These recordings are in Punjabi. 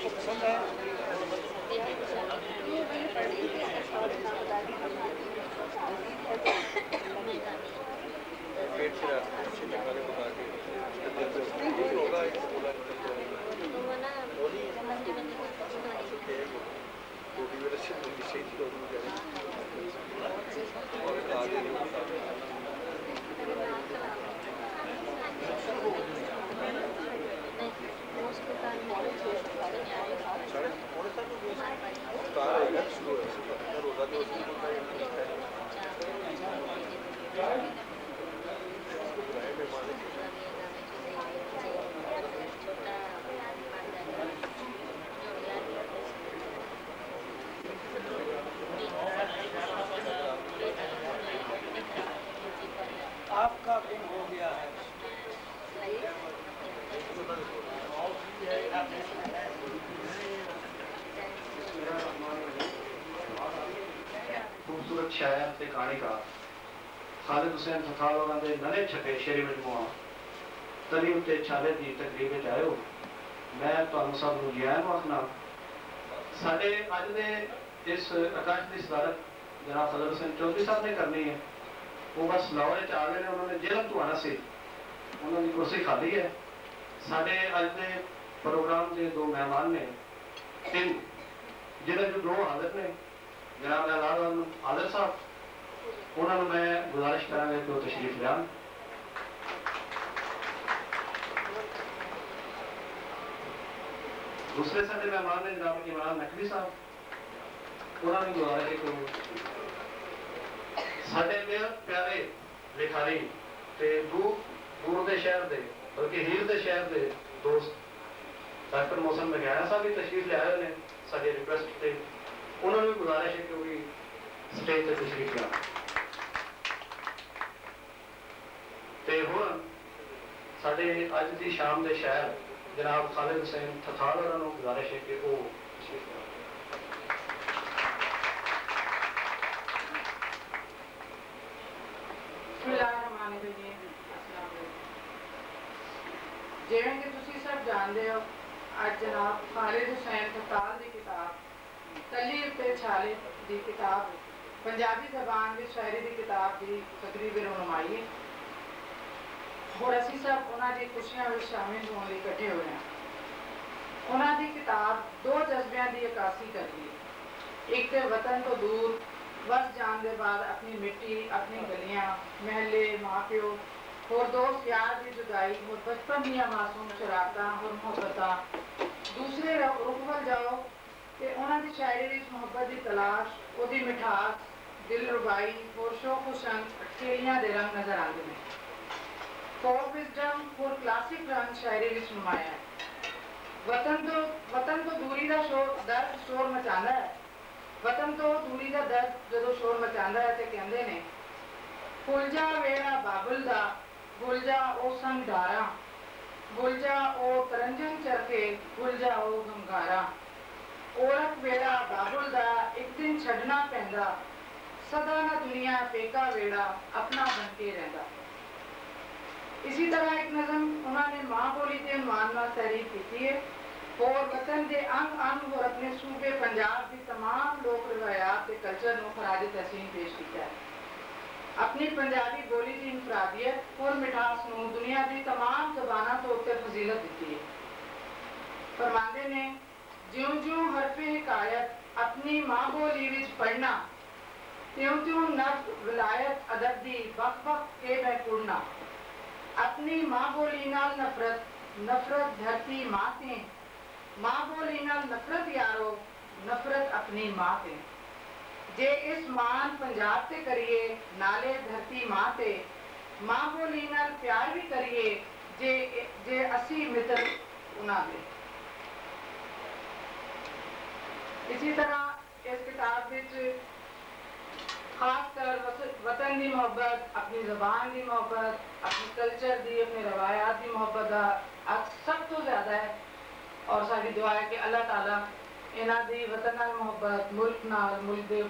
آپ کو پسند ہے؟ پیٹ سے اچھے اچھے کھانے پکا کے اس کے دل پہ یہی ہوگا ایک پورا روٹی میرے سے مجھے صحیح تھی روٹی مجھے اور آگے نہیں افطار ہے گا شروع ہے روزہ جو برائے مہمان آپ کا دن ہو گیا ہے. خوبصورت شاعر تے کہانی کا خالد حسین تھتھال ہوراں دے نویں چھپے شعری مجموعہ تلی اُتے چھالے دی تقریب وچ آئے ہو. میں تہانوں سب نوں جی آئاں نوں آکھنا. ساڈے اج دے اس اکاش دی صدارت جناب فضل حسین چودھری صاحب نے کرنی ہے. وہ بس لاہور آ گئے نے, انہوں نے جیلم تو آنا سی, انہوں کی کرسی خالی ہے. ساڈے اج دے پروگرام کے دو مہمان نے, تین جنہیں جو دو حاضر نے جناب عادل صاحب, انہوں نے میں گزارش کرا گا کہ وہ تشریف لیان. دوسرے سارے مہمان نے جناب عمران نقوی صاحب, انہوں نے گزارش ہے کہ سارے پیارے لکھاری دور دے شہر دے بلکہ ہیر دے شہر دے دوست ڈاکٹر محسن مغیرہ صاحب بھی تشریف لے آئے ہیں ساری ریکویسٹ پہ. انہوں نے بھی گزارش ہے کہ وہ بھی اسٹیج پہ تشریف لیا. ہوں سارے اج کی شام کے شاعر جناب خالد حسین تھتھال ہوراں نوں گزارش ہے کہ وہ تشریف لیا. جیویں کہ تسی سب جانتے ہو, اج جناب خالد حسین تھتھال دی کتاب تلی اُتے چھالے دی کتاب پنجابی زبان دی شاعری دی کتاب دی تقریب رونمائی ہے. اور اسی سب انہاں دی خوشیاں وچ شامل ہونے لئی اکٹھے ہوئے ہیں. انہاں دی کتاب دو جذبیاں دی عکاسی کرਦੀ ہے. ایک تے وطن تو دور بس جان دے بعد اپنی مٹی, اپنی گلیاں, محلے, ماں پیو اور دوست یار کی جدائی اور بچپن دیا معصوم شرارتاں اور محبتاں. دوسرے رخ ول جاؤ کہ انہاں دی شاعری وچ محبت دی تلاش, وہ دی مٹھاس, دل ربائی اور شوق و شنق کھیلیاں دے رنگ نظر آتے ہیں. فوک وزڈم اور کلاسک رنگ شاعری وچ نمایاں ہے. وطن تو دوری دا درد شور مچاندا ہے. وطن تو دوری دا درد جدو شور مچاندا ہے تے کہندے نے بھول جا ویڑا بابل دا, بھول جا او سنگ ڈاراں, بھول جا او ترنجن چرخے, بھول جا او گنگاراں. عورت ویڑا بابل دا ایک دن چھڈنا پیندا, سدا نہ دنیا پیکا ویڑا اپنا بن کے رہندا. اسی طرح ایک نظم انہوں نے ماں بولی کے عنوان نال تحریر کی ہے اور وطن کے انگ انگ اور اپنے صوبے پنجاب کی تمام لوک روایات کے کلچر کو خراج تحسین پیش کیا ہے. اپنی پنجابی بولی کی انفرادیت اور مٹھاس نو دنیا کی تمام زبانوں تو اتنے فضیلت دیتی ہے. فرماندے نے جیوں جیوں حرف حکایت اپنی ماں بولی وچ پڑھنا, تیوں تیوں نفس ولایت ادب دی بخ بخ کے میں کڑنا. اپنی ماں بولی نال نفرت, نفرت دھرتی ماں تے, ماں بولی نال نفرت یارو, نفرت اپنی ماں تے. جے اس مان پنجاب تے کریے نالے دھرتی ماں تے, ماں بولی نال پیار بھی کریے جے اسی متر انہاں دے. اسی طرح اس کتاب وچ خاص کر وطن کی محبت, اپنی زبان کی محبت, اپنی کلچر کی, اپنے روایات کی محبت کا سب تو زیادہ ہے. اور ساری دعا ہے کہ اللہ تعالیٰ انہاں دی وطن نال محبت, ملک نال, ملک دے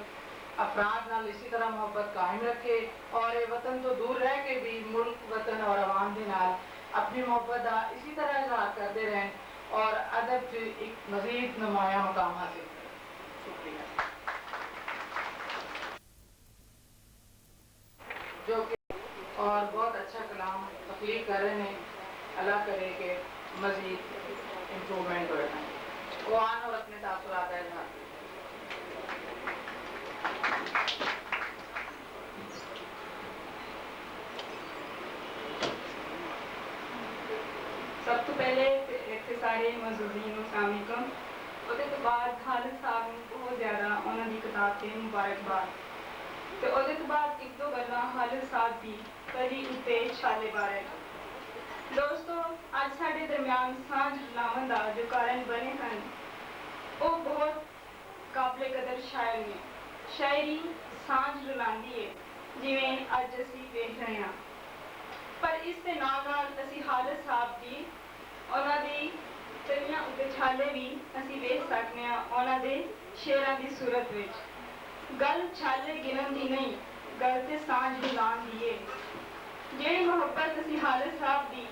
افراد نال اسی طرح محبت قائم رکھے اور یہ وطن تو دور رہ کے بھی ملک, وطن اور عوام دے نال اپنی محبت کا اسی طرح اظہار کرتے رہیں اور ادب سے ایک مزید نمایاں مقام حاصل کریں. شکریہ. جو کہ اور بہت اچھا کلام تخلیق کر رہے ہیں. اللہ کرے کہ مزید امپرومنٹ ہو رہا ہے. وہ آن اور اپنے تاثرات کا اظہار کریں. سب تو پہلے اتنے سارے معززین السلام علیکم. ਉਹਦੇ ਤੋਂ ਬਾਅਦ ਖਾਲਦ ਸਾਹਿਬ ਨੂੰ ਬਹੁਤ ਜ਼ਿਆਦਾ ਉਹਨਾਂ ਦੀ ਕਿਤਾਬ ਤੇ ਮੁਬਾਰਕਬਾਦ. ਤੇ ਉਹਦੇ ਤੋਂ ਬਾਅਦ ਇੱਕ ਦੋ ਗੱਲਾਂ ਖਾਲਦ ਸਾਹਿਬ ਦੀ ਕਲੀ ਉੱਤੇ ਛਾਲੇ ਬਾਰੇ. ਦੋਸਤੋ, ਅੱਜ ਸਾਡੇ ਦਰਮਿਆਨ ਸਾਂਝ ਲਾਉਣ ਦਾ ਜੋ ਕਾਰਨ ਬਣੇ ਹਨ ਉਹ ਬਹੁਤ ਕਾਬਲੇ ਕਦਰ ਸ਼ਾਇਰ ਨੇ. ਸ਼ਾਇਰੀ ਸਾਂਝ ਰਲਾਉਂਦੀ ਹੈ ਜਿਵੇਂ ਅੱਜ ਅਸੀਂ ਵੇਖ ਰਹੇ ਹਾਂ. ਪਰ ਇਸ ਦੇ ਨਾਲ ਨਾਲ ਅਸੀਂ ਖਾਲਦ ਸਾਹਿਬ ਦੀ ਉਹਨਾਂ ਦੀ ਕਲੀਆਂ ਉੱਤੇ ਛਾਲੇ ਵੀ ਅਸੀਂ ਵੇਖ ਸਕਦੇ ਹਾਂ ਉਹਨਾਂ ਦੇ ਸ਼ੇਰਾਂ ਦੀ ਸੂਰਤ ਵਿੱਚ. ਗੱਲ ਛਾਲੇ ਗਿਣਨ ਦੀ ਨਹੀਂ, ਗੱਲ ਤੇ ਸਾਂਝ ਹਿਲਾਉਣ ਦੀ ਹੈ. ਜਿਹੜੀ ਮੁਹੱਬਤ ਅਸੀਂ ਖਾਲਦ ਸਾਹਿਬ ਦੀ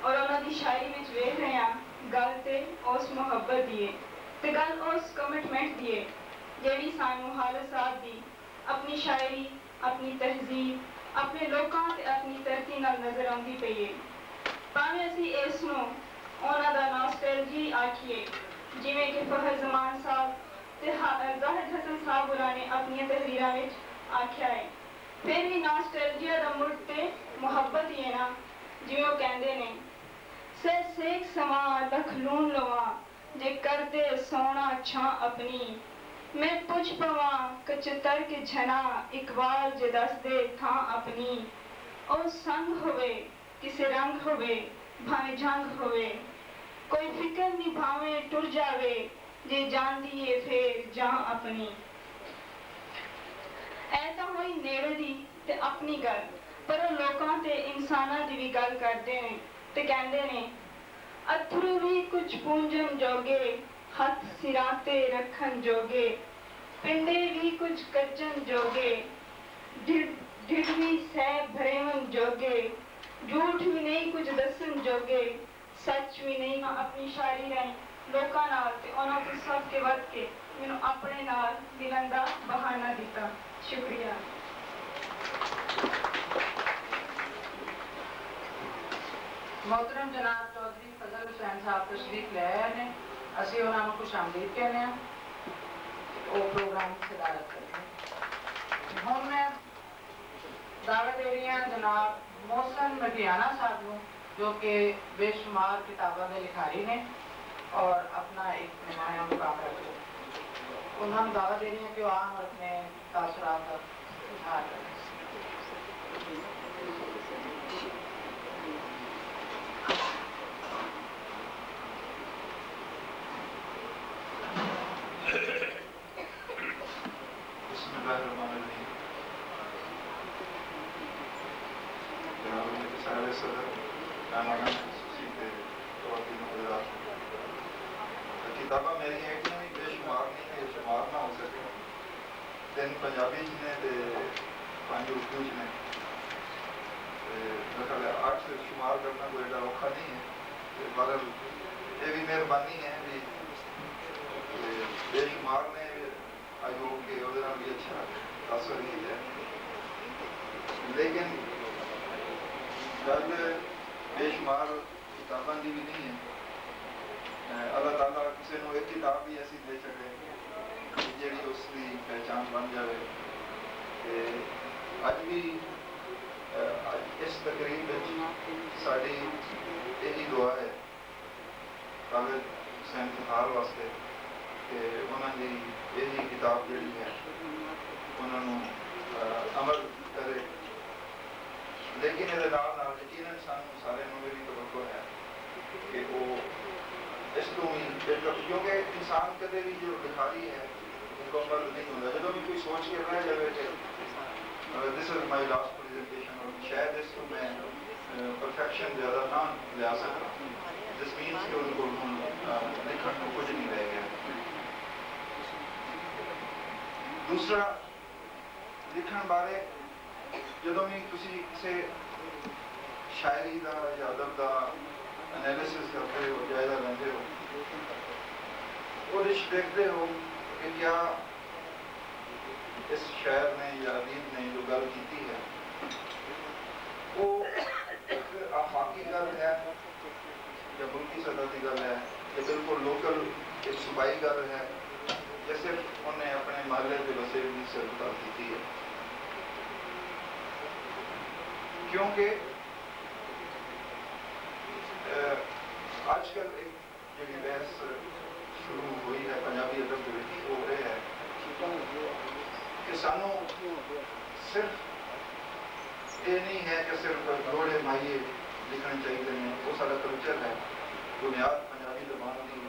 ਔਰ ਉਹਨਾਂ ਦੀ ਸ਼ਾਇਰੀ ਵਿੱਚ ਵੇਖ ਰਹੇ ਹਾਂ, ਗੱਲ ਤੇ ਉਸ ਮੁਹੱਬਤ ਦੀ ਹੈ ਤੇ ਗੱਲ ਉਸ ਕਮਿਟਮੈਂਟ ਦੀ ਹੈ ਜਿਹੜੀ ਸਾਨੂੰ ਖਾਲਦ ਸਾਹਿਬ ਦੀ ਆਪਣੀ ਸ਼ਾਇਰੀ, ਆਪਣੀ ਤਹਿਜ਼ੀਬ, ਆਪਣੇ ਲੋਕਾਂ ਤੇ ਆਪਣੀ ਧਰਤੀ ਨਾਲ ਨਜ਼ਰ ਆਉਂਦੀ ਪਈ ਹੈ. ਭਾਵੇਂ ਅਸੀਂ ਇਸ ਨੂੰ ਉਹਨਾਂ ਦਾ ਨੌਸਟੈਲਜੀ ਆਖੀਏ ਜਿਵੇਂ ਕਿ ਫਖਰ ਜ਼ਮਾਨ ਸਾਹਿਬ ਤੇ ਜ਼ਾਹਿਦ ਹਸਨ ਸਾਹਿਬ ਹੋਰਾਂ ਨੇ ਆਪਣੀਆਂ ਤਹਿਰੀਰਾਂ ਵਿੱਚ ਆਖਿਆ ਹੈ, ਫਿਰ ਵੀ ਨੌਸਟੈਲਜੀਆ ਦਾ ਮੁੱਢ ਤੇ ਮੁਹੱਬਤ ਹੀ ਹੈ ਨਾ. ਜਿਵੇਂ ਉਹ ਕਹਿੰਦੇ ਨੇ, ਸਿਰ ਸੇਕ ਸਮਾਂ ਲੱਖ ਲੂਣ ਲਵਾਂ ਜੇ ਕਰਦੇ ਸੋਹਣਾ ਛਾਂ ਆਪਣੀ. ਮੈਂ ਪੁੱਛ ਪਵਾਂ ਕਚਤਰ ਕੇ ਝਨਾ ਇਕਬਾਲ ਜੇ ਦੱਸ ਦੇ ਥਾਂ ਆਪਣੀ. ਉਹ ਸੰਗ ਹੋਵੇ ਕਿਸੇ ਰੰਗ ਹੋਵੇ ਭਾਵੇਂ ਜੰਗ ਹੋਵੇ, ਕੋਈ ਫਿਕਰ ਨਹੀਂ ਭਾਵੇਂ ਟੁਰ ਜਾਵੇ ਜੇ ਜਾਂਦੀ ਏ ਫੇਰ ਜਾਂ ਆਪਣੀ. ਇਹ ਤਾਂ ਹੋਈ ਨੇੜੇ ਦੀ ਤੇ ਆਪਣੀ ਗੱਲ, ਪਰ ਉਹ ਲੋਕਾਂ ਤੇ ਇਨਸਾਨਾਂ ਦੀ ਵੀ ਗੱਲ ਕਰਦੇ ਨੇ ਤੇ ਕਹਿੰਦੇ ਨੇ, ਅਥਰੂ ਵੀ ਕੁਝ ਪੂੰਝਣ ਜੋਗੇ ਹੱਥ ਸਿਰਾਂ ਤੇ ਰੱਖਣ ਜੋਗੇ, ਪਿੰਡੇ ਵੀ ਕੁਝ ਕੱਜਣ ਜੋਗੇ, ਢਿੱਡ ਵੀ ਸਹਿ ਭਰੇਵਨ ਜੋਗੇ, ਝੂਠ ਵੀ ਨਹੀਂ ਕੁਝ ਦੱਸਣ ਜੋਗੇ, ਸੱਚ ਵੀ ਨਹੀਂ. ਆਪਣੀ ਸ਼ਾਇਰੀ ਰਾਹੀਂ ਲੋਕਾਂ ਨਾਲ ਤੇ ਉਹਨਾਂ ਤੋਂ ਸਭ ਕੇ ਵੱਧ ਕੇ ਮੈਨੂੰ ਆਪਣੇ ਨਾਲ ਮਿਲਣ ਦਾ ਬਹਾਨਾ ਦਿੱਤਾ. ਸ਼ੁਕਰੀਆ. मोहतरम जनाब चौधरी फजल हुसैन साहब तशरीफ ले आए ने. ਅਸੀਂ ਉਹਨਾਂ ਨੂੰ ਖੁਸ਼ ਆਮਦੀਦ ਕਹਿੰਦੇ ਹਾਂ. ਉਹ ਪ੍ਰੋਗਰਾਮ ਦੀ ਸਦਾਰਤ ਕਰਦੇ. ਹੁਣ ਮੈਂ ਦਾਅਵਤ ਦੇ ਰਹੀ ਹਾਂ ਜਨਾਬ ਮੋਹਸਨ ਮਟਿਆਣਾ ਸਾਹਿਬ ਨੂੰ, ਜੋ ਕਿ ਬੇਸ਼ੁਮਾਰ ਕਿਤਾਬਾਂ ਦੇ ਲਿਖਾਰੀ ਨੇ ਔਰ ਆਪਣਾ ਇੱਕ ਨਮਾਇਆ ਮੁਕਾਮ ਰੱਖਦੇ. ਉਹਨਾਂ ਨੂੰ ਦਾਅਵਤ ਦੇ ਰਹੀ ਹਾਂ ਕਿ ਉਹ ਆਉਣ ਔਰ ਆਪਣੇ ਤਾਸਰਾਤ ਦਾ ਇਜ਼ਹਾਰ ਕरें. किताबा मेरी है कि बेशुमार नहीं है, शुमार ना हो सके. तीन पंजाबी ने ते 5 उर्दू ने. मतलब 8 शुमार करना कोई एडा औखा नहीं है. मगर ये भी मेहरबानी है भी बेशुमार ने आयोग के उधर भी अच्छा तासर ही है. लेकिन गल बेशुमार किताबों की भी नहीं है. अल्लाह ताला किसी को एक किताब भी ऐसी दे सके जी उसकी पहचान बन जाए. अज भी इस तकरीब साड़ी यही दुआ है खालिद हुसैन फखार वास्ते कि उन्होंने यही किताब जी है उन्होंने अमल करे. लेकिन ये यकीनन सानू सारे मेरी तवज्जो है कि वो इस तो क्योंकि इंसान कदे भी जो लिखारी है मुकम्मल नहीं होता. जो भी कोई सोच के रह जाए कि this is my last presentation और शायद इसको मैं परफेक्शन ज़्यादा ना ले सकता. दिस मीन्स कि उनको लिखने को कुछ नहीं रह गया. दूसरा लिखण बारे जो भी किसी किसी शायरी का या अदब का एनालिसिस करते हो, जायजा लेते हो, اور اس دیکھتے ہو کہ کیا اس شاعر نے یا ادیب نے جو گل کی ہے وہ ایک آفاقی گل ہے یا ملکی سطح کی گل ہے یا بالکل لوکل ایک صوبائی گل ہے یا صرف انہیں اپنے محلے کے وسیلے سے گل کی ہے. کیونکہ آج کل ایک جڑی بحث شروع ہوئی ہے پنجابی ادب کے وہ یہ ہے کہ سانو صرف یہ نہیں ہے کہ صرف گھوڑے مائیے لکھنے چاہیے ہیں وہ سارا کلچر ہے بنیاد پنجابی زبان کی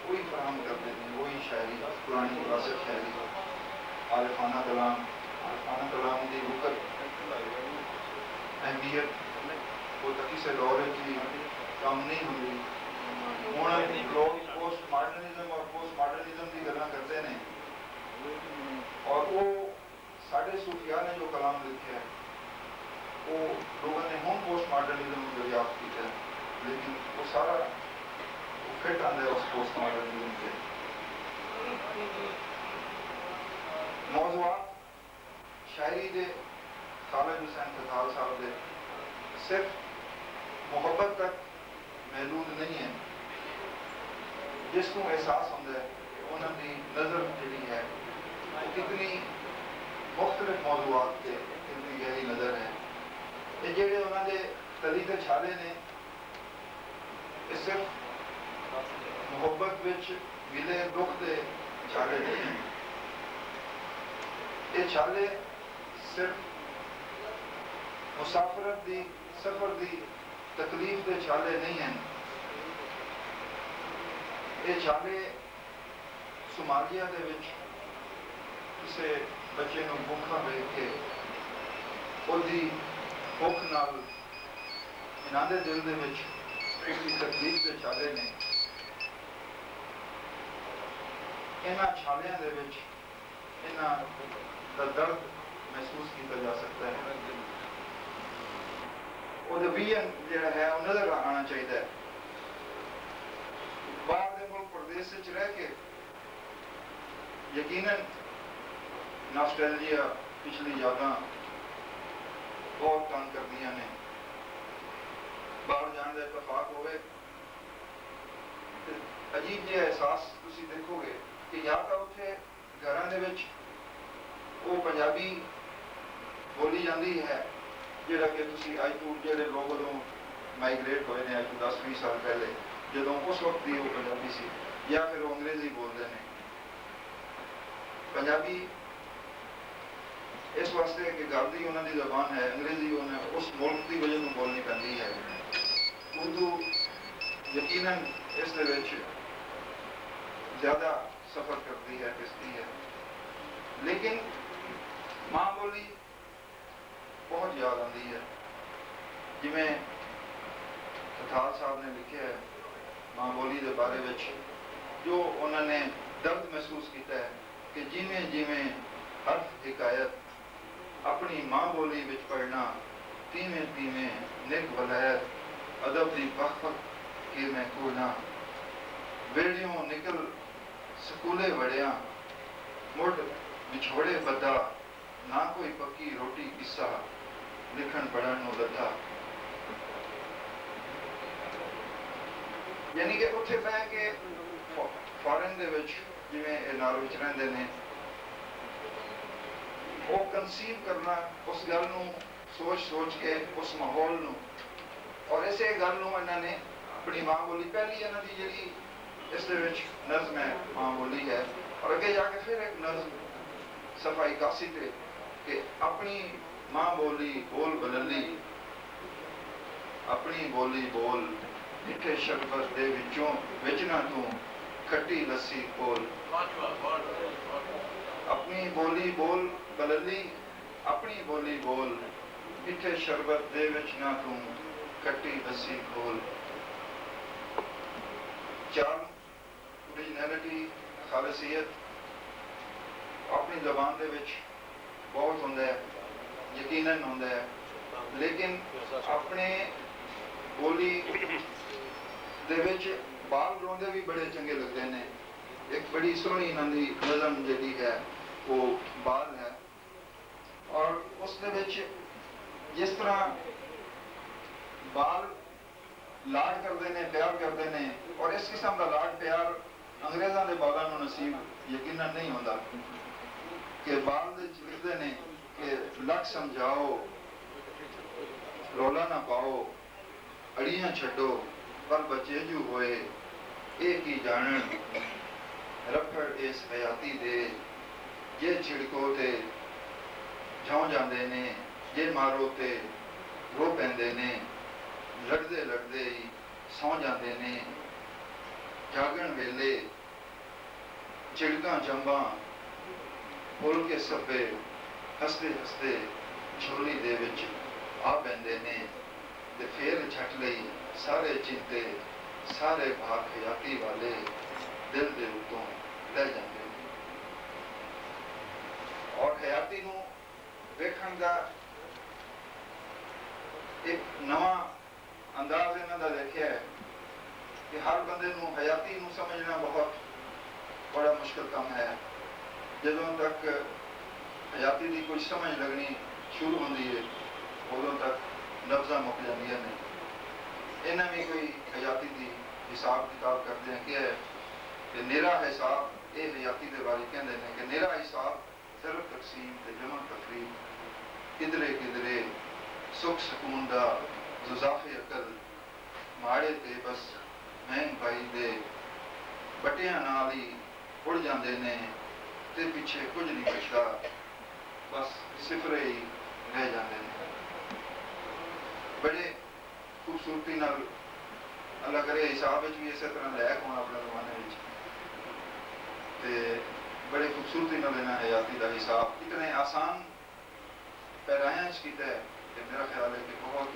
وہی فراہم کرتے ہیں وہی شاعری پرانی وراثت شاعری عارفانہ کلام کی وقت اہمیت وہ کسی دور کی کم نہیں ہوئی. ہوں لوگ پوسٹ ماڈرنزم اور پوسٹ ماڈرنزم کی گلاں کرتے ہیں اور وہ ساڈے صوفیاء نے جو کلام لکھے ہے وہ لوگوں نے ہوں پوسٹ ماڈرنزم دریافت کیا ہے لیکن وہ سارا فٹ آتا ہے اس پوسٹ ماڈرنزم سے. موضوعات شاعری دے خالد حسین فتحال صاحب دے صرف محبت تک محدود نہیں ہے. جس کو احساس ہوتا ہے کہ انہوں کی نظر جڑی ہے وہ کتنی مختلف موضوعات کے کتنی گہری نظر ہے. یہ جڑے انہوں نے تلی کے چھالے نے یہ صرف محبت وچ ملے دکھ دے چھالے نہیں ہیں. یہ چھالے صرف مسافرت دی سفر دی تکلیف دے چھالے نہیں ہیں. یہ چھالے صومالیہ دے وچ کسے بچے نو بھوکا ویکھ کے اودی بھوک نال انہاں دے دل دے وچ اس دی تکلیف دے چھالے نے. انہاں چھالیاں دے وچ انہاں دا درد محسوس کیتا جا سکتا ہے. وہ ویژن جڑا ہے وہ نظر آنا چاہیے. باہر دے ملک پردیس وچ رہ کے یقیناً ناسٹیلجیا پچھلی یاداں بہت تنگ کردیاں نے. باہر جان کا اتفاق ہوئے عجیب جہا احساس تسی دیکھو گے کہ یا تو اتنے گھراں دے وچ وہ پنجابی بولی جاتی ہے جہاں کہ تسی اج تو جڑے لوگ ادوں مائگریٹ ہوئے ہیں اج تو 10-20 سال پہلے جدوں اس وقت بھی وہ پنجابی سی یا پھر وہ انگریزی بولتے ہیں. پنجابی اس واسطے کہ گھر کی انہوں کی زبان ہے انگریزی انہیں اس ملک کی وجہ سے بولنی پڑتی ہے. اردو یقیناً اس دے وچ زیادہ سفر کرتی ہے پستی ہے لیکن ماں بولی بہت یاد آتی ہے. جویں فتحال صاحب نے لکھے ہے ماں بولی دے بارے وچ جو انہوں نے درد محسوس کیتا ہے کہ جویں جویں حرف حکایت اپنی ماں بولی وچ پڑھنا تیویں تیویں نک ولایت ادب دی پخ پخ کے میں کونا بیڑیوں نکل سکولے وڑیاں مڑ بچھوڑے بدا نہ کوئی پکی روٹی قصہ لکھن پڑھن نو لدھا. یعنی کہ اتنے پہ کہ فارن دے وچ جویں نال وچ رہندے نے وہ کنسیو کرنا اس گل نو سوچ سوچ کے اس ماحول نو اور اسے گل نو انہوں نے اپنی ماں بولی پہلی انہوں کی جڑی اس دے وچ نظم ہے ماں بولی ہے اور اگے جا کے پھر ایک نظم صفحہ 81 تے کہ اپنی ماں بولی بول بلندی اپنی بولی بول میٹھے شربت دے وچوں وچنا تو کھٹی لسی کول. اپنی بولی بول بلندی اپنی بولی بول میٹھے شربت دے وچنا تو کھٹی لسی کول. چار اوریجنلٹی خالصیت اپنی زبان دے وچ بہت ہوندا ہے یقیناً ہوندا ہے لیکن اپنے بولی دے وچ ਬਾਲ ਰੋਂਦੇ ਵੀ ਬੜੇ ਚੰਗੇ ਲੱਗਦੇ ਨੇ। ਇੱਕ ਬੜੀ ਸੋਹਣੀ ਇਹਨਾਂ ਦੀ ਨਜ਼ਮ ਜਿਹੜੀ ਹੈ ਉਹ ਬਾਲ ਹੈ, ਔਰ ਉਸ ਦੇ ਵਿੱਚ ਜਿਸ ਤਰ੍ਹਾਂ ਬਾਲ ਲਾਡ ਕਰਦੇ ਨੇ, ਪਿਆਰ ਕਰਦੇ ਨੇ, ਔਰ ਇਸ ਕਿਸਮ ਦਾ ਲਾਡ ਪਿਆਰ ਅੰਗਰੇਜ਼ਾਂ ਦੇ ਬਾਲਾਂ ਨੂੰ ਨਸੀਬ ਯਕੀਨਨ ਨਹੀਂ ਹੁੰਦਾ ਕਿ ਬਾਲ ਦੇ ਵਿੱਚ ਲਿਖਦੇ ਨੇ ਕਿ ਲੱਖ ਸਮਝਾਓ ਰੌਲਾ ਨਾ ਪਾਓ, ਅੜੀਆਂ ਛੱਡੋ ਪਰ ਬੱਚੇ ਜੂ ਹੋਏ ਇਹ ਕੀ ਜਾਣਨ, ਰਫੜ ਇਸ ਹਯਾਤੀ ਦੇ ਜੇ ਛਿੜਕੋ ਤੇ ਝਾਉ ਜਾਂਦੇ ਨੇ, ਜੇ ਮਾਰੋ ਤੇ ਰੋ ਪੈਂਦੇ ਨੇ, ਲੜਦੇ ਲੜਦੇ ਹੀ ਸੌ ਜਾਂਦੇ ਨੇ, ਜਾਗਣ ਵੇਲੇ ਝਿੜਕਾਂ ਚੰਬਾਂ ਫੁੱਲ ਕੇ ਸੱਬੇ ਹੱਸਦੇ ਹੱਸਦੇ ਝੋਲੀ ਦੇ ਵਿੱਚ ਆ ਪੈਂਦੇ ਨੇ, ਤੇ ਫੇਰ ਛੱਟ ਲਈ ਸਾਰੇ ਚਿੰਤੇ ਸਾਰੇ ਭਾਗ ਹਯਾਤੀ ਵਾਲੇ ਦਿਲ ਦੇ ਉੱਤੋਂ ਲੈ ਜਾਂਦੇ ਨੇ। ਔਰ ਹਯਾਤੀ ਨੂੰ ਵੇਖਣ ਦਾ ਇੱਕ ਨਵਾਂ ਅੰਦਾਜ਼ ਇਹਨਾਂ ਦਾ ਦੇਖਿਆ ਹੈ ਕਿ ਹਰ ਬੰਦੇ ਨੂੰ ਹਯਾਤੀ ਨੂੰ ਸਮਝਣਾ ਬਹੁਤ ਬੜਾ ਮੁਸ਼ਕਿਲ ਕੰਮ ਹੈ। ਜਦੋਂ ਤੱਕ ਹਯਾਤੀ ਦੀ ਕੁਝ ਸਮਝ ਲੱਗਣੀ ਸ਼ੁਰੂ ਹੁੰਦੀ ਹੈ ਉਦੋਂ ਤੱਕ ਲਫ਼ਜ਼ਾਂ ਮੁੱਕ ਜਾਂਦੀਆਂ ਨੇ। ਇਹਨਾਂ ਵੀ ਕੋਈ ਹਯਾਤੀ ਦੀ ਹਿਸਾਬ ਕਿਤਾਬ ਕਰਦੇ हैं कि है कि नेरा हिसाब ये हयाती के बारे कहते हैं कि नेरा हिसाब सिर्फ तकसीम ते जमा तकरीब किधरे किधरे सुख सकून दा जुजाफे अकल माड़े ते बस महंग भाई दे बटियां नाल ही उड़ जाते ने ते पिछे कुछ नहीं बचता, बस सिफरे ही रह जाते हैं। बड़े खूबसूरती नाल अल्लाह करे हिसाब भी इस तरह लैक होना अपने जमाने में, बड़े खूबसूरती नाल इन्हां हयाती का हिसाब इतने आसान पैरायां किया है कि मेरा ख्याल है कि बहुत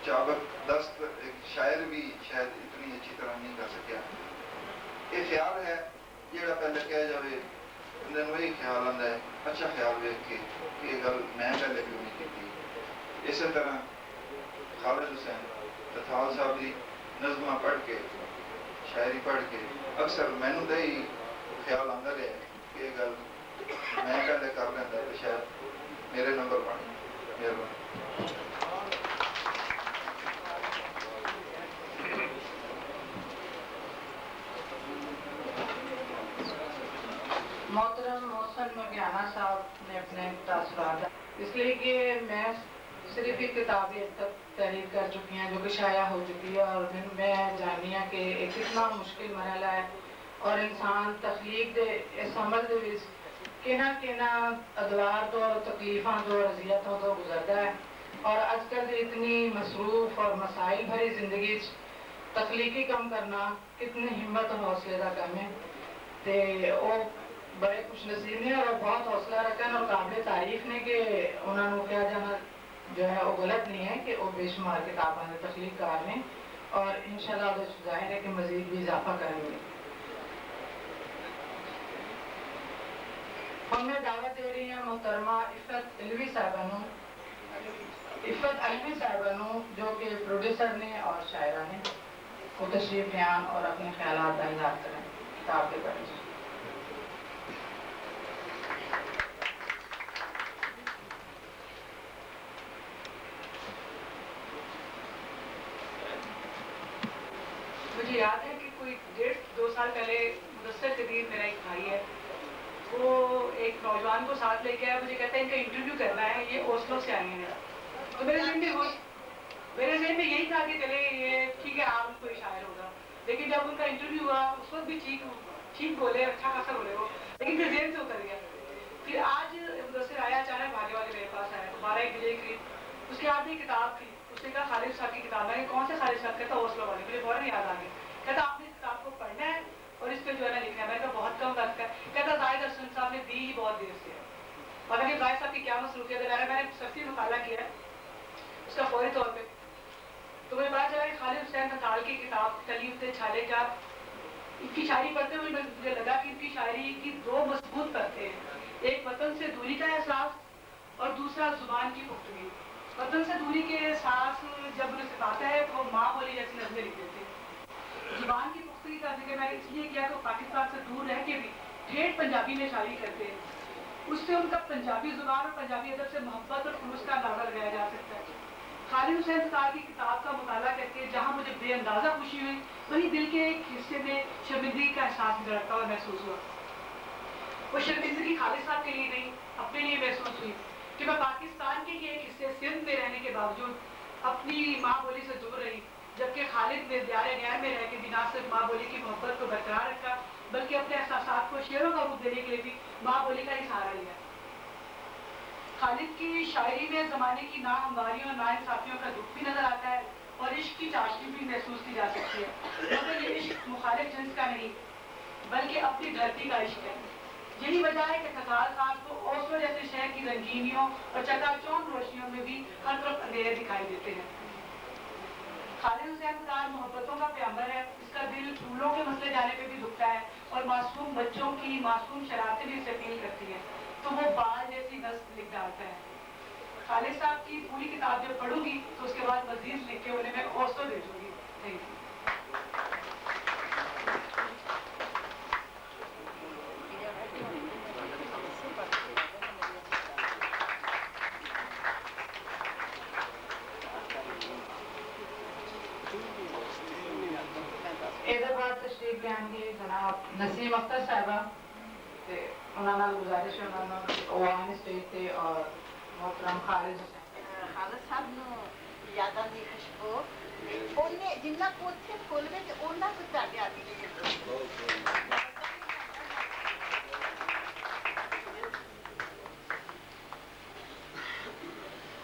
चाबकदस्त एक शायर भी शायद इतनी अच्छी तरह नहीं कर सकिया। ये ख्याल है जोड़ा पहले कह जाए बंदे नूं यही ख्याल आंदा है, अच्छा ख्याल वेख के कि ये गल मैं पहले क्यों नहीं की। इस तरह खालिद हुसैन तथाल साहब की नज़मां पढ़ के शायरी पढ़ के अक्सर मैनू तो ही ख्याल आंदा रहा कि ये गल मैं पहले कर लेंदा तो शायद मेरे नंबर बन। मेहरबानी। मोहतरम मोहसन मगियाना साहब ने अपने तासुरात, इसलिए कि मैं सिर्फ एक किताब ही अब तक तहरीर कर चुकी हैं जो कि शाया हो चुकी है, और मैं जाननी है कि एक कितना मुश्किल मरहला है और इंसान तखलीक दे इस अमल दे विच किना अदवार तो तकलीफां तो अजियतों तो गुजरता है। और आजकल की इतनी मसरूफ और मसाइल भरी जिंदगी तखलीकी कम करना कितनी हिम्मत और हौसले का कम है। तो वो बड़े खुश नसीब ने और बहुत हौसला रखन और काबिल तारीफ ने कि उन्होंने क्या जाना जो है वो गलत नहीं है कि वो बेशुमार किताबां ने तख्लीककार ने, और इंशाल्लाह जाहिर है कि मजीद भी इजाफा करेंगे। हमें दावत दे रही है मोहतरमा इफ़त अलवी साहबा जो कि प्रोड्यूसर ने और शायरा ने, वो तशरीफ ले आन और अपने ख्यालात का इज़हार करें किताब के बारे में। मुझे याद है कि कोई 1.5-2 साल पहले मुदस्सर कदीर मेरा एक भाई है, वो एक नौजवान को साथ लेके आया, मुझे कहता है इनका इंटरव्यू करना है, ये ओस्लो से आए हैं। तो मेरे ज़हन में यही था कि चले ये ठीक है आप कोई शायर होगा, लेकिन जब उनका इंटरव्यू हुआ उस वक्त भी ठीक बोले, अच्छा खासा बोले वो, लेकिन फिर ज़हन से उतर गया। फिर आज मुदस्सर आया, अचानक भागे वाले मेरे पास आया, तो 12-1 बजे करीब उसके हाथ में किताब थी, उसने कहा खालिद साहब की किताब है। कौन से खालिद साहब? कहता ओस्लो वाले। मुझे फौरन याद आ गया, कहता आपने इस किताब को पढ़ना है और इस पे जो है ना लिखना है। मैंने कहा बहुत कम वक्त है। कहता जाहिद हसन साहब ने दी ही बहुत देर से है। और अगर जाहिद साहब की क्या मसरूफियत है, मैंने सख्ती मुताला किया है उसका फौरी तौर पे, तो मुझे पता चला कि खालिद हुसैन तथाल की किताब तली उते छाले का, इनकी शायरी पढ़ते हुए मुझे लगा कि इनकी शायरी की 2 मजबूत परतें हैं, एक वतन से दूरी का एहसास और दूसरा जुबान की पुख्तगी। वतन से दूरी के एहसास जब उन्हें सताता है वो माँ बोली जैसी नज़में लिख देते हैं, जुबान की पुख्तगी का जिक्र मैंने इसलिए किया कि पाकिस्तान से दूर रह के भी ठेठ पंजाबी में शायरी करते हैं। उससे उनका पंजाबी जुबान और पंजाबी अदब से मोहब्बत और खुलूस का अंदाजा लगाया जा सकता है। खालिद हुसैन सतार की किताब का मुताला करके जहाँ मुझे बेअंदाजा खुशी हुई, वहीं दिल के एक हिस्से में शर्मिंदगी का एहसास धड़कता हुआ महसूस हुआ। वो शर्मिंदगी खालिद साहब के लिए नहीं, अपने लिए महसूस हुई कि मैं पाकिस्तान के ही एक हिस्से सिंध में रहने के बावजूद अपनी माँ बोली से दूर रही, जबकि खालिद ने दियारे न्याय में रह के भी ना सिर्फ माँ बोली की मोहब्बत को बरकरार रखा, बल्कि अपने एहसासात को शेरों का रूप देने के लिए भी माँ बोली का ही सहारा लिया। खालिद की शायरी में ज़माने की नाहमवारियों और नाइंसाफियों का दुख भी नजर आता है और इश्क की चाशनी भी महसूस की जा सकती है, मगर ये इश्क मुखालिफ जिन्स का नहीं बल्कि अपनी धरती का इश्क है। यही वजह है कि खसाल साहब को ओस्लो जैसे शहर की रंगीनियों और चकाचौंध रोशनियों में भी हर तरफ अंधेरे दिखाई देते हैं। खालिद हुसैन सतार मोहब्बतों का पैगंबर है, इसका दिल फूलों के मसले जाने पे भी दुखता है और मासूम बच्चों की मासूम शरारतें भी इसे फील करती हैं, तो वो बाल जैसी नस्ल लिख डालता है। खालिद साहब की पूरी किताब जब पढ़ूंगी तो उसके बाद मजीद लिख के उन्हें मैं ओस्लो भेजूंगी। Thank you. ਇਹਦੇ ਬਾਅਦ ਤਸ਼ਰੀਫ ਲਿਆਉਣਗੇ ਜਨਾਬ ਨਸੀਮ ਅਖਤਰ ਸਾਹਿਬਾ ਤੇ ਉਹਨਾਂ ਨਾਲ ਗੁਜ਼ਾਰਿਸ਼ ਹੈ ਉਹਨਾਂ ਨੂੰ ਉਹ ਆਨ ਸਟੇਜ ਤੇ ਔਰ ਮੁਹਤਰਮ ਖਾਲਿਦ ਹੁਸੈਨ। ਖਾਲਿਦ ਸਾਹਿਬ ਨੂੰ ਯਾਦਾਂ ਦੀ ਖੁਸ਼ਬੂ ਉਹਨੇ ਜਿੰਨਾ ਕੁ ਉੱਥੇ ਫੁੱਲ ਵਿੱਚ ਉਹਨਾਂ ਕੁ ਤੁਹਾਡੇ ਆਦਮੀ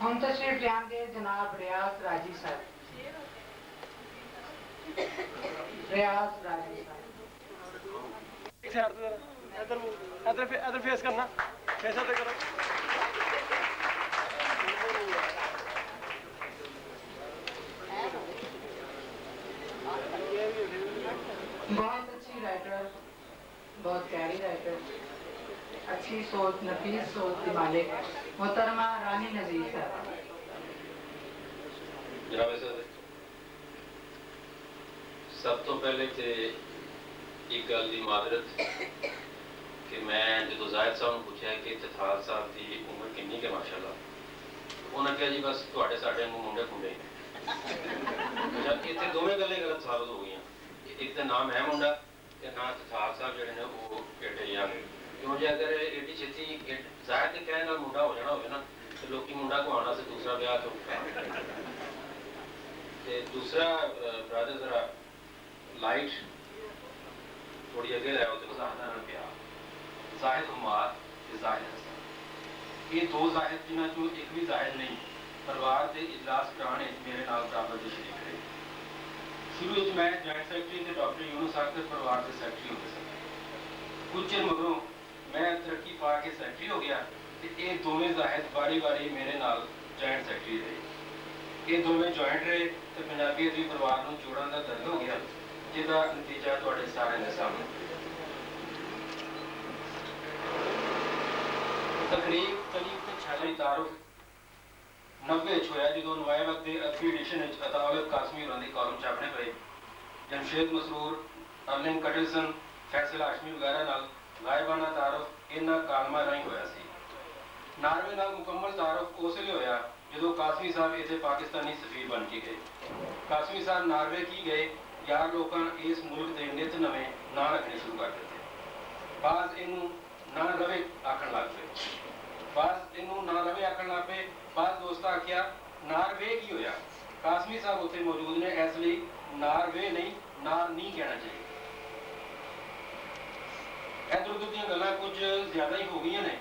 ਹੁਣ ਤਸ਼ਰੀਫ ਲਿਆਉਣਗੇ ਜਨਾਬ ਰਿਆਜ਼ ਰਾਜੀ ਸਾਹਿਬ। रियाज राजी इधर फेस करना, फेस इधर करो। बहुत अच्छी राइटर, बहुत प्यारी राइटर, अच्छी सोच, नफीस सोच की मालिक मोहतरमा रानी नजीर साहब। जनाब सब तो पहले तो एक गल की माजरत कि मैं जो जाहिद साहब ने पूछा कि तथाल साहब की उम्र किन्नी के माशाल्लाह, उन्होंने कहा जी बस थोड़े साढ़े मुंडे खुंडे इतने दोवें गल्लें गलत साबित हो गई। एक तो नाम है मुंडा कि ना तथाल साहब जोड़े ने वो एडे यंग, क्यों जो अगर एडी छेती जाहिद के कहने मुंडा हो जाना हो ना तो लोग मुंडा को आना से दूसरा ब्याह क्यों। दूसरा ब्रदर जरा लाइट थोड़ी अगे रहा तो जाहिद प्यार जाहिद उमार जाहिद हसन, ये दो जाहिद जिन्हों चो एक भी जाहिद नहीं परिवार के इजलास कराने मेरे नाल बराबर जो शरीक रहे। शुरू में मैं जॉइंट सैकटरी तो डॉक्टर यूनुस आकर परिवार के सैकटरी होते सन। कुछ चिर मगरों मैं तरक्की पा के सैकटरी हो गया तो ये दोवें जाहिद बारी बारी मेरे नाल जॉइंट सैकटरी रहे। ये दोवें जॉइंट रहे तो पंजाबी भी परिवार को जोड़न का दर्द हो गया, जिसका नतीजा तुहाडे सारे दे सामने। तकरीब करीब 46 तारुफ 90 होया जो नवाए वक्त के अरबी एडिशन अताउल कासमी होरां दी कॉलम छापने पे जमशेद मसरूर, अर्लिंग कटिलसन, फैसल हाशमी वगैरह नाल गायबाना तारुफ इन्हां कालमां राहीं होया सी। नारवे नाल मुकम्मल तारुफ उस वेले होया जो कासमी साहब इत्थे पाकिस्तानी सफीर बन के गए। कासमी साहब नारवे की गए यार लोग इस मुल्क के नित नवे ना रखने शुरू कर देते। बाज इनू ना रवे आखन लग पे, बाज इनू ना रवे आखन लग पे, बाज दोस्त आख्या नारवे की होया। कासमी साहब उत्थे मौजूद ने, इसलिए नारवे नहीं नार नहीं कहना चाहिए। इधर उधर दी गल्लां कुछ ज्यादा ही हो गई ने।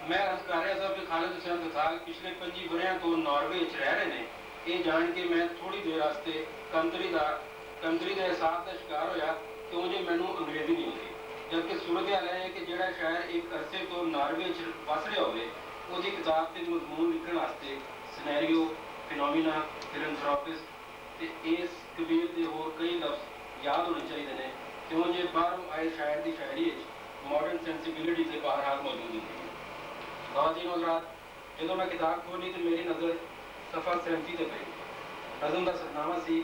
मैं अर्ज कर रहा था कि खालिद हुसैन तथाल पिछले 25 वरियां तो नॉर्वे रह रहे हैं, ये जान के मैं थोड़ी देर वास्ते कंतरी का एहसास का शिकार होया कि मुझे मैनू अंग्रेजी नहीं होती, जबकि सूरत हाल है कि जोड़ा शायर एक अरसे तो नॉर्वे वस रहा हो किताब के मजमून लिखने वास्ते सिनेरियो, फिनोमिना, फिलैंथ्रोपिस्ट इस कबील के होर कई लफ्ज याद होने चाहिए ने, क्यों जो बाहरों आए शायर की शायरी मॉडर्न सेंसिबिलिटी से बहरहाल मौजूद होती है। ख़वातीन हज़रात, जो मैं किताब खोली तो मेरी नज़र सफ़ा 37 पे पई। नज़म का सरनामा सी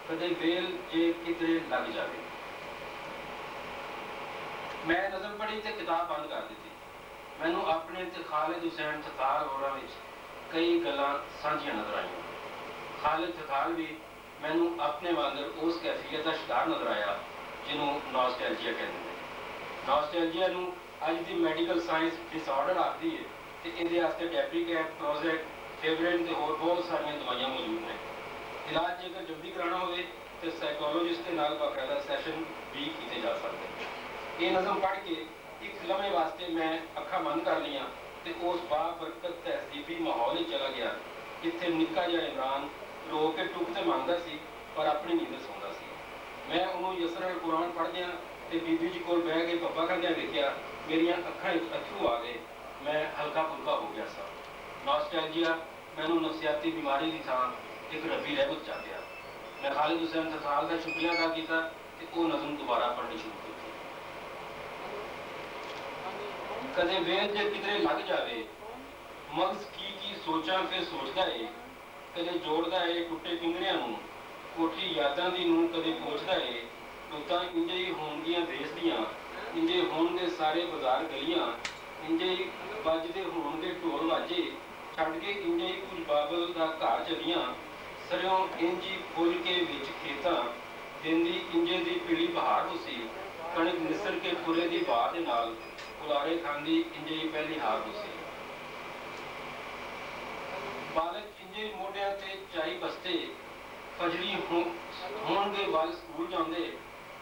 ਕਦੇ ਵੇਲ ਜੇ ਕਿਧਰੇ ਲੱਗ ਜਾਵੇ। ਮੈਂ ਨਜ਼ਮ ਪੜ੍ਹੀ ਤੇ ਕਿਤਾਬ ਬੰਦ ਕਰ ਦਿੱਤੀ। ਮੈਨੂੰ ਆਪਣੇ ਤੇ ਖਾਲਿਦ ਹੁਸੈਨ ਥਥਾਲ ਹੋਰਾਂ ਵਿੱਚ ਕਈ ਗੱਲਾਂ ਸਾਂਝੀਆਂ ਨਜ਼ਰ ਆਈਆਂ। ਖਾਲਿਦ ਥਥਾਲ ਵੀ ਮੈਨੂੰ ਆਪਣੇ ਵਾਂਗਰ ਉਸ ਕੈਫੀਅਤ ਦਾ ਸ਼ਿਕਾਰ ਨਜ਼ਰ ਆਇਆ ਜਿਹਨੂੰ ਨੌਸਟੈਲਜੀਆ ਕਹਿੰਦੇ ਨੇ। ਨੌਸਟੈਲਜੀਆ ਨੂੰ ਅੱਜ ਦੀ ਮੈਡੀਕਲ ਸਾਇੰਸ ਡਿਸਆਰਡਰ ਆਖਦੀ ਹੈ ਤੇ ਇਹਦੇ ਵਾਸਤੇ ਡੈਪਰੀਕੈਪ, ਪ੍ਰੋਜ਼ੈਕ, ਫੇਵਰੇਟ ਤੇ ਹੋਰ ਬਹੁਤ ਸਾਰੀਆਂ ਦਵਾਈਆਂ ਮੌਜੂਦ ਨੇ। ਇਲਾਜ ਜੇਕਰ ਜਲਦੀ ਕਰਾਉਣਾ ਹੋਵੇ ਤੇ ਸਾਈਕੋਲੋਜਿਸਟ ਦੇ ਨਾਲ ਬਾਕਾਇਦਾ ਸੈਸ਼ਨ ਵੀ ਕੀਤੇ ਜਾ ਸਕਦੇ। ਇਹ ਨਜ਼ਮ ਪੜ੍ਹ ਕੇ ਇੱਕ ਲਮੇ ਵਾਸਤੇ ਮੈਂ ਅੱਖਾਂ ਬੰਦ ਕਰ ਲਈਆਂ ਤੇ ਉਸ ਬਾਬਰਕਤ ਤਹਿਜ਼ੀਬੀ ਮਾਹੌਲ ਵਿੱਚ ਚਲਾ ਗਿਆ ਜਿੱਥੇ ਨਿੱਕਾ ਜਿਹਾ ਇਮਰਾਨ ਰੋ ਕੇ ਟੁੱਕ ਤੇ ਮੰਗਦਾ ਸੀ ਪਰ ਆਪਣੀ ਨੀਂਦ ਸੌਂਦਾ ਸੀ। ਮੈਂ ਉਹਨੂੰ ਯਸਰ ਅਲ ਕੁਰਾਨ ਪੜ੍ਹਦਿਆਂ ਤੇ ਬੀਬੀ ਜੀ ਕੋਲ ਬਹਿ ਕੇ ਪੱਪਾ ਕਰਦਿਆਂ ਵੇਖਿਆ। ਮੇਰੀਆਂ ਅੱਖਾਂ ਵਿੱਚ ਅੱਥਰੂ ਆ ਗਏ। ਮੈਂ ਹਲਕਾ ਫੁਲਕਾ ਹੋ ਗਿਆ ਸਾਂ। ਨੌਸਟੈਲਜੀਆ ਮੈਨੂੰ ਨਫਸਿਆਤੀ ਬਿਮਾਰੀ ਦੀ ਥਾਂ ਇੱਕ ਰੱਬੀ ਰਹਿਮਤ ਚਾਹਿਆ। ਮੈਂ ਖਾਲਿਦ ਹੁਸੈਨ ਥਥਾਲ ਦਾ ਸ਼ੁਕਰੀਆ ਅਦਾ ਕੀਤਾ ਤੇ ਉਹ ਨਜ਼ਮ ਦੁਬਾਰਾ ਪੜ੍ਹਨੀ ਸ਼ੁਰੂ ਕੀਤੀ। ਕਦੇ ਵੇਲ ਜੇ ਕਿਧਰੇ ਲੱਗ ਜਾਵੇ, ਮਗਜ਼ ਕੀ ਸੋਚਾਂ ਫਿਰ ਸੋਚਦਾ ਏ। ਕਦੇ ਜੋੜਦਾ ਏ ਟੁੱਟੇ ਪਿੰਗੜਿਆਂ ਨੂੰ, ਕੋਠੀ ਯਾਦਾਂ ਦੀ ਨੂੰ ਕਦੇ ਪੋਚਦਾ ਏ। ਰੁੱਤਾਂ ਇੰਜੇ ਹੀ ਹੋਣਗੀਆਂ ਦੇਸ ਦੀਆਂ, ਇੰਜੇ ਹੋਣਗੇ ਸਾਰੇ ਬਾਜ਼ਾਰ ਗਲੀਆਂ, ਇੰਜੇ ਹੀ ਵੱਜਦੇ ਹੋਣਗੇ ਢੋਲ ਵਾਜੇ, ਛੱਡ ਕੇ ਇੰਜੇ ਹੀ ਕੁਝ ਬਾਬਲ ਦਾ ਘਰ ਚਲੀਆਂ। ਸਰਿਓਂ ਇੰਜੀ ਫੁੱਲ ਕੇ ਵਿੱਚ ਖੇਤਾਂ, ਦਿੰਦੀ ਇੰਜੇ ਦੀ ਪੀਲੀ ਬਹਾਰ ਹੁਸੀ। ਕਣਕ ਨਿਸਰ ਕੇ ਫੁੱਲੇ ਦੀ ਬਾਹ ਦੇ ਨਾਲ, ਫੁਲਾਰੇ ਖਾਂਦੀ ਇੰਜੇ ਹੀ ਪਹਿਲੀ ਹਾਰ ਹੁਸੀ। ਬਾਲਕ ਇੰਜੇ ਮੋਢਿਆਂ ਤੇ ਚਾਈ ਬਸਤੇ, ਫਜਰੀ ਹੋਣਗੇ ਵੱਲ ਸਕੂਲ ਜਾਂਦੇ।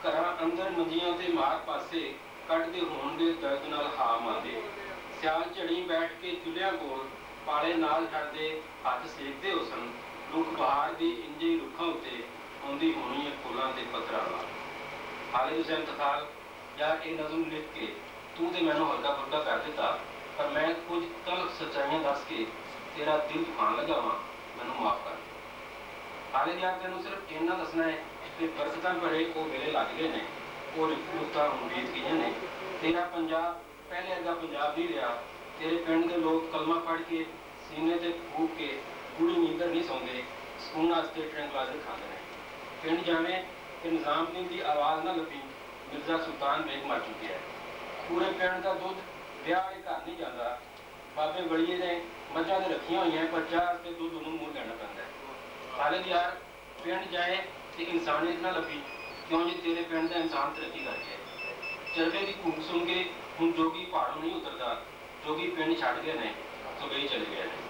ਘਰਾਂ ਅੰਦਰ ਮੰਜੀਆਂ ਤੇ ਮਾਰ ਪਾਸੇ, ਕੱਢਦੇ ਹੋਣਗੇ ਦਰਦ ਨਾਲ ਹਾ ਮਾਰਦੇ। ਸਿਆਲ ਝੜੀ ਬੈਠ ਕੇ ਚੁੱਲ੍ਹਿਆਂ ਕੋਲ, ਪਾਲੇ ਨਾਲ ਛੱਡਦੇ ਹੱਥ ਸੇਕਦੇ ਹੋ ਸਨ। ਰੁੱਖ ਬਹਾਰ ਦੀ ਇੰਜੇ ਰੁੱਖਾਂ ਉੱਤੇ ਆਉਂਦੀ ਹੋਣੀ ਹੈ ਫੁੱਲਾਂ ਤੇ ਪੱਥਰਾਂ ਨਾਲ। ਖਾਲਿਦ ਹੁਸੈਨ ਥਥਾਲ, ਯਾਰ ਇਹ ਨਜ਼ਮ ਲਿਖ ਕੇ ਤੂੰ ਤੇ ਮੈਨੂੰ ਹਲਕਾ ਫੁਲਕਾ ਕਰ ਦਿੱਤਾ, ਪਰ ਮੈਂ ਕੁਝ ਤਲਖ ਸੱਚਾਈਆਂ ਦੱਸ ਕੇ ਤੇਰਾ ਦਿਲ ਦੁਖਾਉਣ ਲੱਗਾ ਵਾਂ, ਮੈਨੂੰ ਮਾਫ ਕਰ। ਖਾਲਿਦ ਯਾਰ ਤੈਨੂੰ ਸਿਰਫ ਇੰਨਾ ਦੱਸਣਾ ਹੈ ਕਿ ਬਰਕਤਾਂ ਭਰੇ ਉਹ ਵੇਲੇ ਲੱਗ ਗਏ ਨੇ, ਉਹ ਰੁੱਤਾਂ ਹੁਣ ਬੀਤ ਗਈਆਂ ਨੇ। ਤੇਰਾ ਪੰਜਾਬ ਪਹਿਲੇ ਅੱਗਾ ਪੰਜਾਬ ਨਹੀਂ ਰਿਹਾ। ਤੇਰੇ ਪਿੰਡ ਦੇ ਲੋਕ ਕਲਮਾ ਪੜ੍ਹ ਕੇ ਸੀਨੇ ਤੇ ਫੂਕ ਕੇ ਗੂੜੀ ਨੀਂਦਰ ਨਹੀਂ ਸੌਂਦੇ, ਸਕੂਨ ਵਾਸਤੇ ਟ੍ਰੈਂਕਲਾਈਜ਼ਰ ਖਾਂਦੇ ਨੇ। ਪਿੰਡ ਜਾਵੇਂ ਕਿ ਨਿਜ਼ਾਮਦੀਨ ਦੀ ਆਵਾਜ਼ ਨਾ ਲੱਭੀ, ਮਿਰਜ਼ਾ ਸੁਲਤਾਨ ਬੇਗ ਮਰ ਚੁੱਕਿਆ ਹੈ। ਪੂਰੇ ਪਿੰਡ ਦਾ ਦੁੱਧ ਵਿਆਹ ਵਾਲੇ ਘਰ ਨਹੀਂ ਜਾਂਦਾ। ਬਾਬੇ ਬੜੀਏ ਨੇ ਮੱਝਾਂ ਦੇ ਰੱਖੀਆਂ ਹੋਈਆਂ ਪਰ ਚਾਹ ਤੇ ਦੁੱਧ ਉਹਨੂੰ ਮੂੰਹ ਲੈਣਾ ਪੈਂਦਾ ਹੈ। ਖਾਲਿਦ ਯਾਰ ਪਿੰਡ ਜਾਏ ਤੇ ਇਨਸਾਨੀਅਤ ਨਾ ਲੱਭੀ, ਕਿਉਂ ਜੀ ਤੇਰੇ ਪਿੰਡ ਦਾ ਇਨਸਾਨ ਤਰੱਕੀ ਕਰ ਗਿਆ। ਚਰਖੇ ਦੀ ਘੂਕ ਸੁਣ ਕੇ ਹੁਣ ਜੋਗੀ ਪਹਾੜੋਂ ਨਹੀਂ ਉਤਰਦਾ, ਜੋਗੀ ਪਿੰਡ ਛੱਡ ਗਏ ਨੇ, ਦੁਬਈ ਚਲੇ ਗਏ ਨੇ।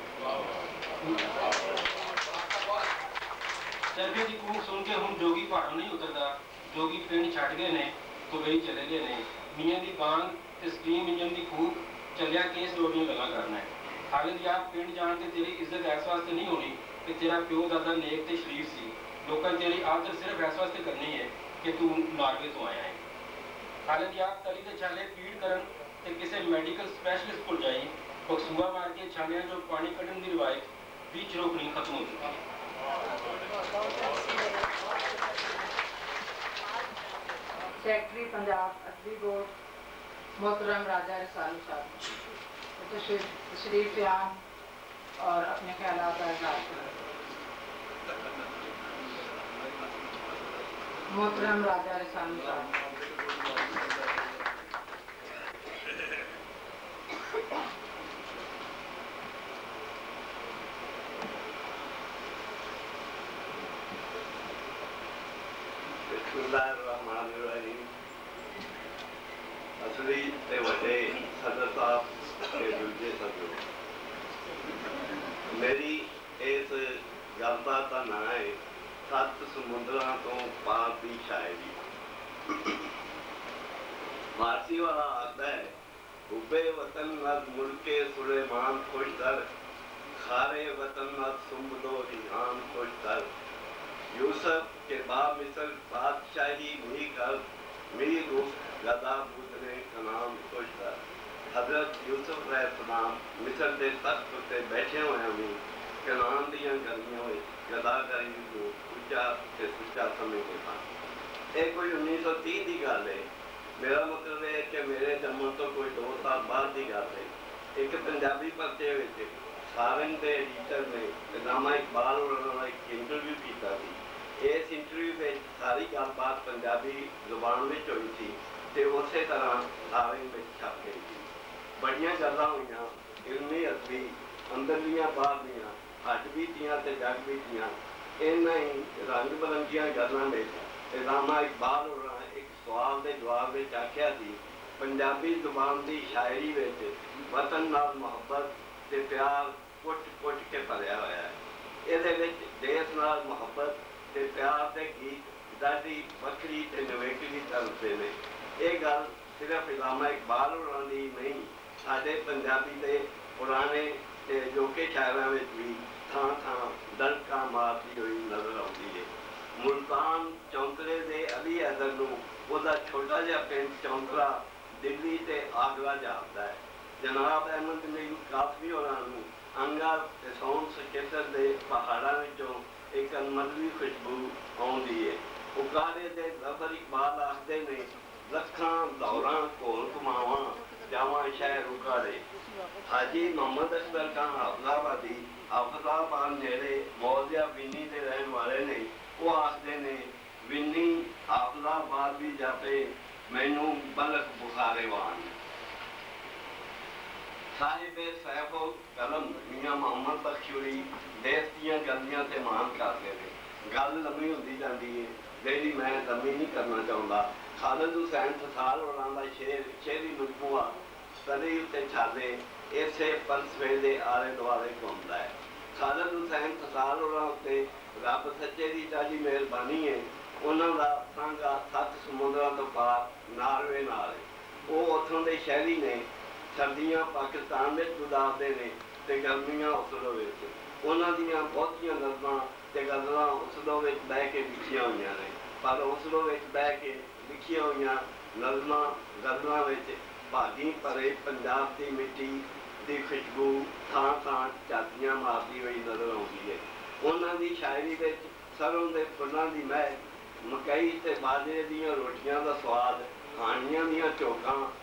ਚਰਖੇ ਦੀ ਘੂਕ ਸੁਣ ਕੇ ਹੁਣ ਜੋਗੀ ਪਹਾੜੋਂ ਨਹੀਂ ਉਤਰਦਾ, ਜੋਗੀ ਪਿੰਡ ਛੱਡ ਗਏ ਨੇ, ਦੁਬਈ ਚਲੇ ਗਏ ਨੇ। ਮੀਆਂ ਦੀ ਬਾਂਗ ਤੇ ਸਟੀਮ ਇੰਜਨ ਦੀ ਫੂਕ, ਚੱਲਿਆ ਕੇਸ ਰੋਡੀਆਂ ਗੱਲਾਂ ਕਰਨਾ ਹੈ। ਖਾਲਿਦ ਯਾਰ ਪਿੰਡ ਜਾਣ ਤੇ ਤੇਰੀ ਇੱਜ਼ਤ ਇਸ ਵਾਸਤੇ ਨਹੀਂ ਹੋਣੀ ਕਿ ਤੇਰਾ ਪਿਓ ਦਾਦਾ ਨੇਕ ਤੇ ਸ਼ਰੀਫ ਸੀ। ਲੋਕਾਂ ਤੇਰੀ ਆਦਰ ਸਿਰਫ ਇਸ ਵਾਸਤੇ ਕਰਨੀ ਹੈ ਕਿ ਤੂੰ ਨਾਰਵੇ ਤੋਂ ਆਇਆ ਹੈ। ਖਾਲਿਦ ਯਾਰ ਤਲੀ ਦੇ ਛਾਲੇ ਪੀੜ ਕਰਨ ਤੇ ਕਿਸੇ ਮੈਡੀਕਲ ਸਪੈਸ਼ਲਿਸਟ ਕੋਲ ਜਾਈ, ਬਕਸੂਆ ਮਾਰ ਕੇ ਛਾਲਿਆਂ ਚੋਂ ਪਾਣੀ ਕੱਢਣ ਦੀ ਰਿਵਾਇਤ ਵੀ ਚਰੋਕਣੀ ਖਤਮ ਹੋ ਚੁੱਕੀ ਹੈ। सेक्रेटरी पंजाब अदबी बोर्ड मोहतरम राजा रसालू साहब तशरीफ आम और अपने ख्यालात का इजहार करें। मोहतरम राजा रसालू साहब। बिस्मिल्लाहिर्रहमानिर्रहीम। असली ते वड्डे सदर साहब ते दूजे सदर, मेरी इस गलता का नाम है सत्त समुद्रां तो पार की शायरी। फारसी वाला आता है, हुबे वतन नद मुल्के सुलेमान खुश दर, खारे वतन नद सुम्बलो रिहान खुश दर। यूसुफ के बाप मिस्र बादशाही नहीं कर, मीर रूस गदा बुदने का नाम खुश कर। हजरत यूसुफ अलैहिस्सलाम मिस्र के तख्त उत्ते बैठे हुए हैं, कनान दियां गर्मियों में गदागरी को उच्चा ते सुच्चा समझते सन। ये कोई 1930 की गल है। मेरा मतलब है कि मेरे जन्मन तो कोई 2 साल बाद की गल है। एक पंजाबी परचे सारंग के एडिटर ने नामा इकबाल और एक इंटरव्यू किया। ਇਸ ਇੰਟਰਵਿਊ ਵਿੱਚ ਸਾਰੀ ਗੱਲਬਾਤ ਪੰਜਾਬੀ ਜ਼ੁਬਾਨ ਵਿੱਚ ਹੋਈ ਸੀ ਤੇ ਉਸੇ ਤਰ੍ਹਾਂ ਸਾਰਿਆਂ ਵਿੱਚ ਛਪ ਗਈ ਸੀ। ਬੜੀਆਂ ਗੱਲਾਂ ਹੋਈਆਂ, ਇਲਮੀ ਅਦਬੀ, ਅੰਦਰਲੀਆਂ ਬਾਹਰਲੀਆਂ, ਹੱਡ ਬੀਤੀਆਂ ਤੇ ਜਗ ਬੀਤੀਆਂ। ਇਹਨਾਂ ਹੀ ਰੰਗ ਬਰੰਗੀਆਂ ਗੱਲਾਂ ਵਿੱਚ ਇਲਾਮਾ ਇਕਬਾਲ ਹੋਰਾਂ ਇੱਕ ਸਵਾਲ ਦੇ ਜਵਾਬ ਵਿੱਚ ਆਖਿਆ ਸੀ, ਪੰਜਾਬੀ ਜ਼ੁਬਾਨ ਦੀ ਸ਼ਾਇਰੀ ਵਿੱਚ ਵਤਨ ਨਾਲ ਮੁਹੱਬਤ ਤੇ ਪਿਆਰ ਕੁੱਟ ਕੇ ਭਰਿਆ ਹੋਇਆ ਹੈ। ਇਹਦੇ ਵਿੱਚ ਦੇਸ਼ ਨਾਲ ਮੁਹੱਬਤ ਤੇ ਪਿਆਰ ਦੇ ਗੀਤ ਸਾਡੀ ਵੱਖਰੀ ਤੇ ਨਵੇਕਲੀ ਤਰ੍ਹਾਂ ਨੇ। ਇਹ ਗੱਲ ਸਿਰਫ ਇਲਾਮਾ ਇਕਬਾਲ ਹੋਰਾਂ ਦੀ ਨਹੀਂ, ਸਾਡੇ ਪੰਜਾਬੀ ਦੇ ਪੁਰਾਣੇ ਤੇ ਅਜੋਕੇ ਸ਼ਾਇਰਾਂ ਵਿੱਚ ਵੀ ਥਾਂ ਥਾਂ ਦਲਕਾ ਮਾਰਦੀ ਹੋਈ ਨਜ਼ਰ ਆਉਂਦੀ ਹੈ। ਮੁਲਤਾਨ ਚੌਂਤਰੇ ਦੇ ਅਲੀ ਹੈਦਰ ਨੂੰ ਉਹਦਾ ਛੋਟਾ ਜਿਹਾ ਪਿੰਡ ਚੌਂਤਰਾ ਦਿੱਲੀ ਤੇ ਆਗਰਾ ਜਾਪਦਾ ਹੈ। ਜਨਾਬ ਅਹਿਮਦ ਨਈਮ ਕਾਫੀ ਹੋਰਾਂ ਨੂੰ ਅੰਗਾ ਤੇ ਸੌਣ ਸਕੇਤਰ ਦੇ ਪਹਾੜਾਂ ਵਿੱਚੋਂ ਇੱਕ ਅਨਮਦਵੀ ਖੁਸ਼ਬੂ ਆਉਂਦੀ ਹੈ। ਉਕਾਰੇ ਦੇ ਜ਼ਫਰ ਇਕਬਾਲ ਆਖਦੇ ਨੇ, ਲੱਖਾਂ ਦੌਰਾਂ ਘੋਲ ਘੁਮਾਵਾਂ ਜਾਵਾਂ ਸ਼ਹਿਰ ਉਕਾਰੇ। ਹਾਜੀ ਮੁਹੰਮਦ ਅਕਬਰ ਖਾਨ ਹਾਫਿਜ਼ਾਬਾਦ ਨੇੜੇ ਮੌਲਿਆ ਵਿੰਨੀ ਦੇ ਰਹਿਣ ਵਾਲੇ ਨੇ। ਉਹ ਆਖਦੇ ਨੇ, ਵਿੰਨੀ ਹਾਫਿਜ਼ਾਬਾਦ ਵੀ ਜਾਪੇ ਮੈਨੂੰ ਬਲਕ ਬੁਖਾਰੇ ਵਾਨ। ਸਾਹਿਬੇ ਸੈਫੋ ਕਲਮ ਮੀਆਂ ਮੁਹੰਮਦ ਬਖਸ਼ੂਰੀ ਦੇਸ਼ ਦੀਆਂ ਗਲਤੀਆਂ ਤੇ ਮਾਨ ਕਰਦੇ ਨੇ। ਗੱਲ ਲੰਮੀ ਹੁੰਦੀ ਜਾਂਦੀ ਹੈ, ਜਿਹੜੀ ਮੈਂ ਲੰਮੀ ਨਹੀਂ ਕਰਨਾ ਚਾਹੁੰਦਾ। ਖਾਲਿਦ ਹੁਸੈਨ ਸਸਾਲ ਹੋਰਾਂ ਦਾ ਸ਼ੇਰੀ ਮਜਮੂਆ ਸਰੀ ਉੱਤੇ ਛਾਲੇ ਇਸੇ ਫਲਸਫੇ ਦੇ ਆਲੇ ਦੁਆਲੇ ਘੁੰਮਦਾ ਹੈ। ਖਾਲਿਦ ਹੁਸੈਨ ਸਸਾਲ ਹੋਰਾਂ ਉੱਤੇ ਰੱਬ ਸੱਚੇ ਦੀ ਤਾਜੀ ਮਿਹਰਬਾਨੀ ਹੈ। ਉਹਨਾਂ ਦਾ ਸਾਂਝਾ 7 ਸਮੁੰਦਰਾਂ ਤੋਂ ਪਾਰ ਨਾਰਵੇ ਨਾਲ ਹੈ। ਉਹ ਉੱਥੋਂ ਦੇ ਸ਼ਹਿਰੀ ਨੇ, ਸਰਦੀਆਂ ਪਾਕਿਸਤਾਨ ਵਿੱਚ ਗੁਜ਼ਾਰਦੇ ਨੇ ਤੇ ਗਰਮੀਆਂ ਉਸਲੋ ਵਿੱਚ। ਉਹਨਾਂ ਦੀਆਂ ਬਹੁਤੀਆਂ ਨਜ਼ਮਾਂ ਤੇ ਗਜ਼ਲਾਂ ਉਸਲੋ ਵਿੱਚ ਬਹਿ ਕੇ ਲਿਖੀਆਂ ਹੋਈਆਂ ਨੇ, ਪਰ ਉਸਲੋ ਵਿੱਚ ਬਹਿ ਕੇ ਲਿਖੀਆਂ ਹੋਈਆਂ ਨਜ਼ਮਾਂ ਗਜ਼ਲਾਂ ਵਿੱਚ ਭਾਗੀ ਭਰੇ ਪੰਜਾਬ ਦੀ ਮਿੱਟੀ ਦੀ ਖੁਸ਼ਬੂ ਥਾਂ ਥਾਂ ਝਾਤੀਆਂ ਮਾਰਦੀ ਹੋਈ ਨਜ਼ਰ ਆਉਂਦੀ ਹੈ। ਉਹਨਾਂ ਦੀ ਸ਼ਾਇਰੀ ਵਿੱਚ ਸਰੋਂ ਦੇ ਫੁੱਲਾਂ ਦੀ ਮਹਿਕ, ਮਕਈ ਤੇ ਬਾਜਰੇ ਦੀਆਂ ਰੋਟੀਆਂ ਦਾ ਸਵਾਦ, ਹਾਣੀਆਂ ਦੀਆਂ ਝੋਕਾਂ,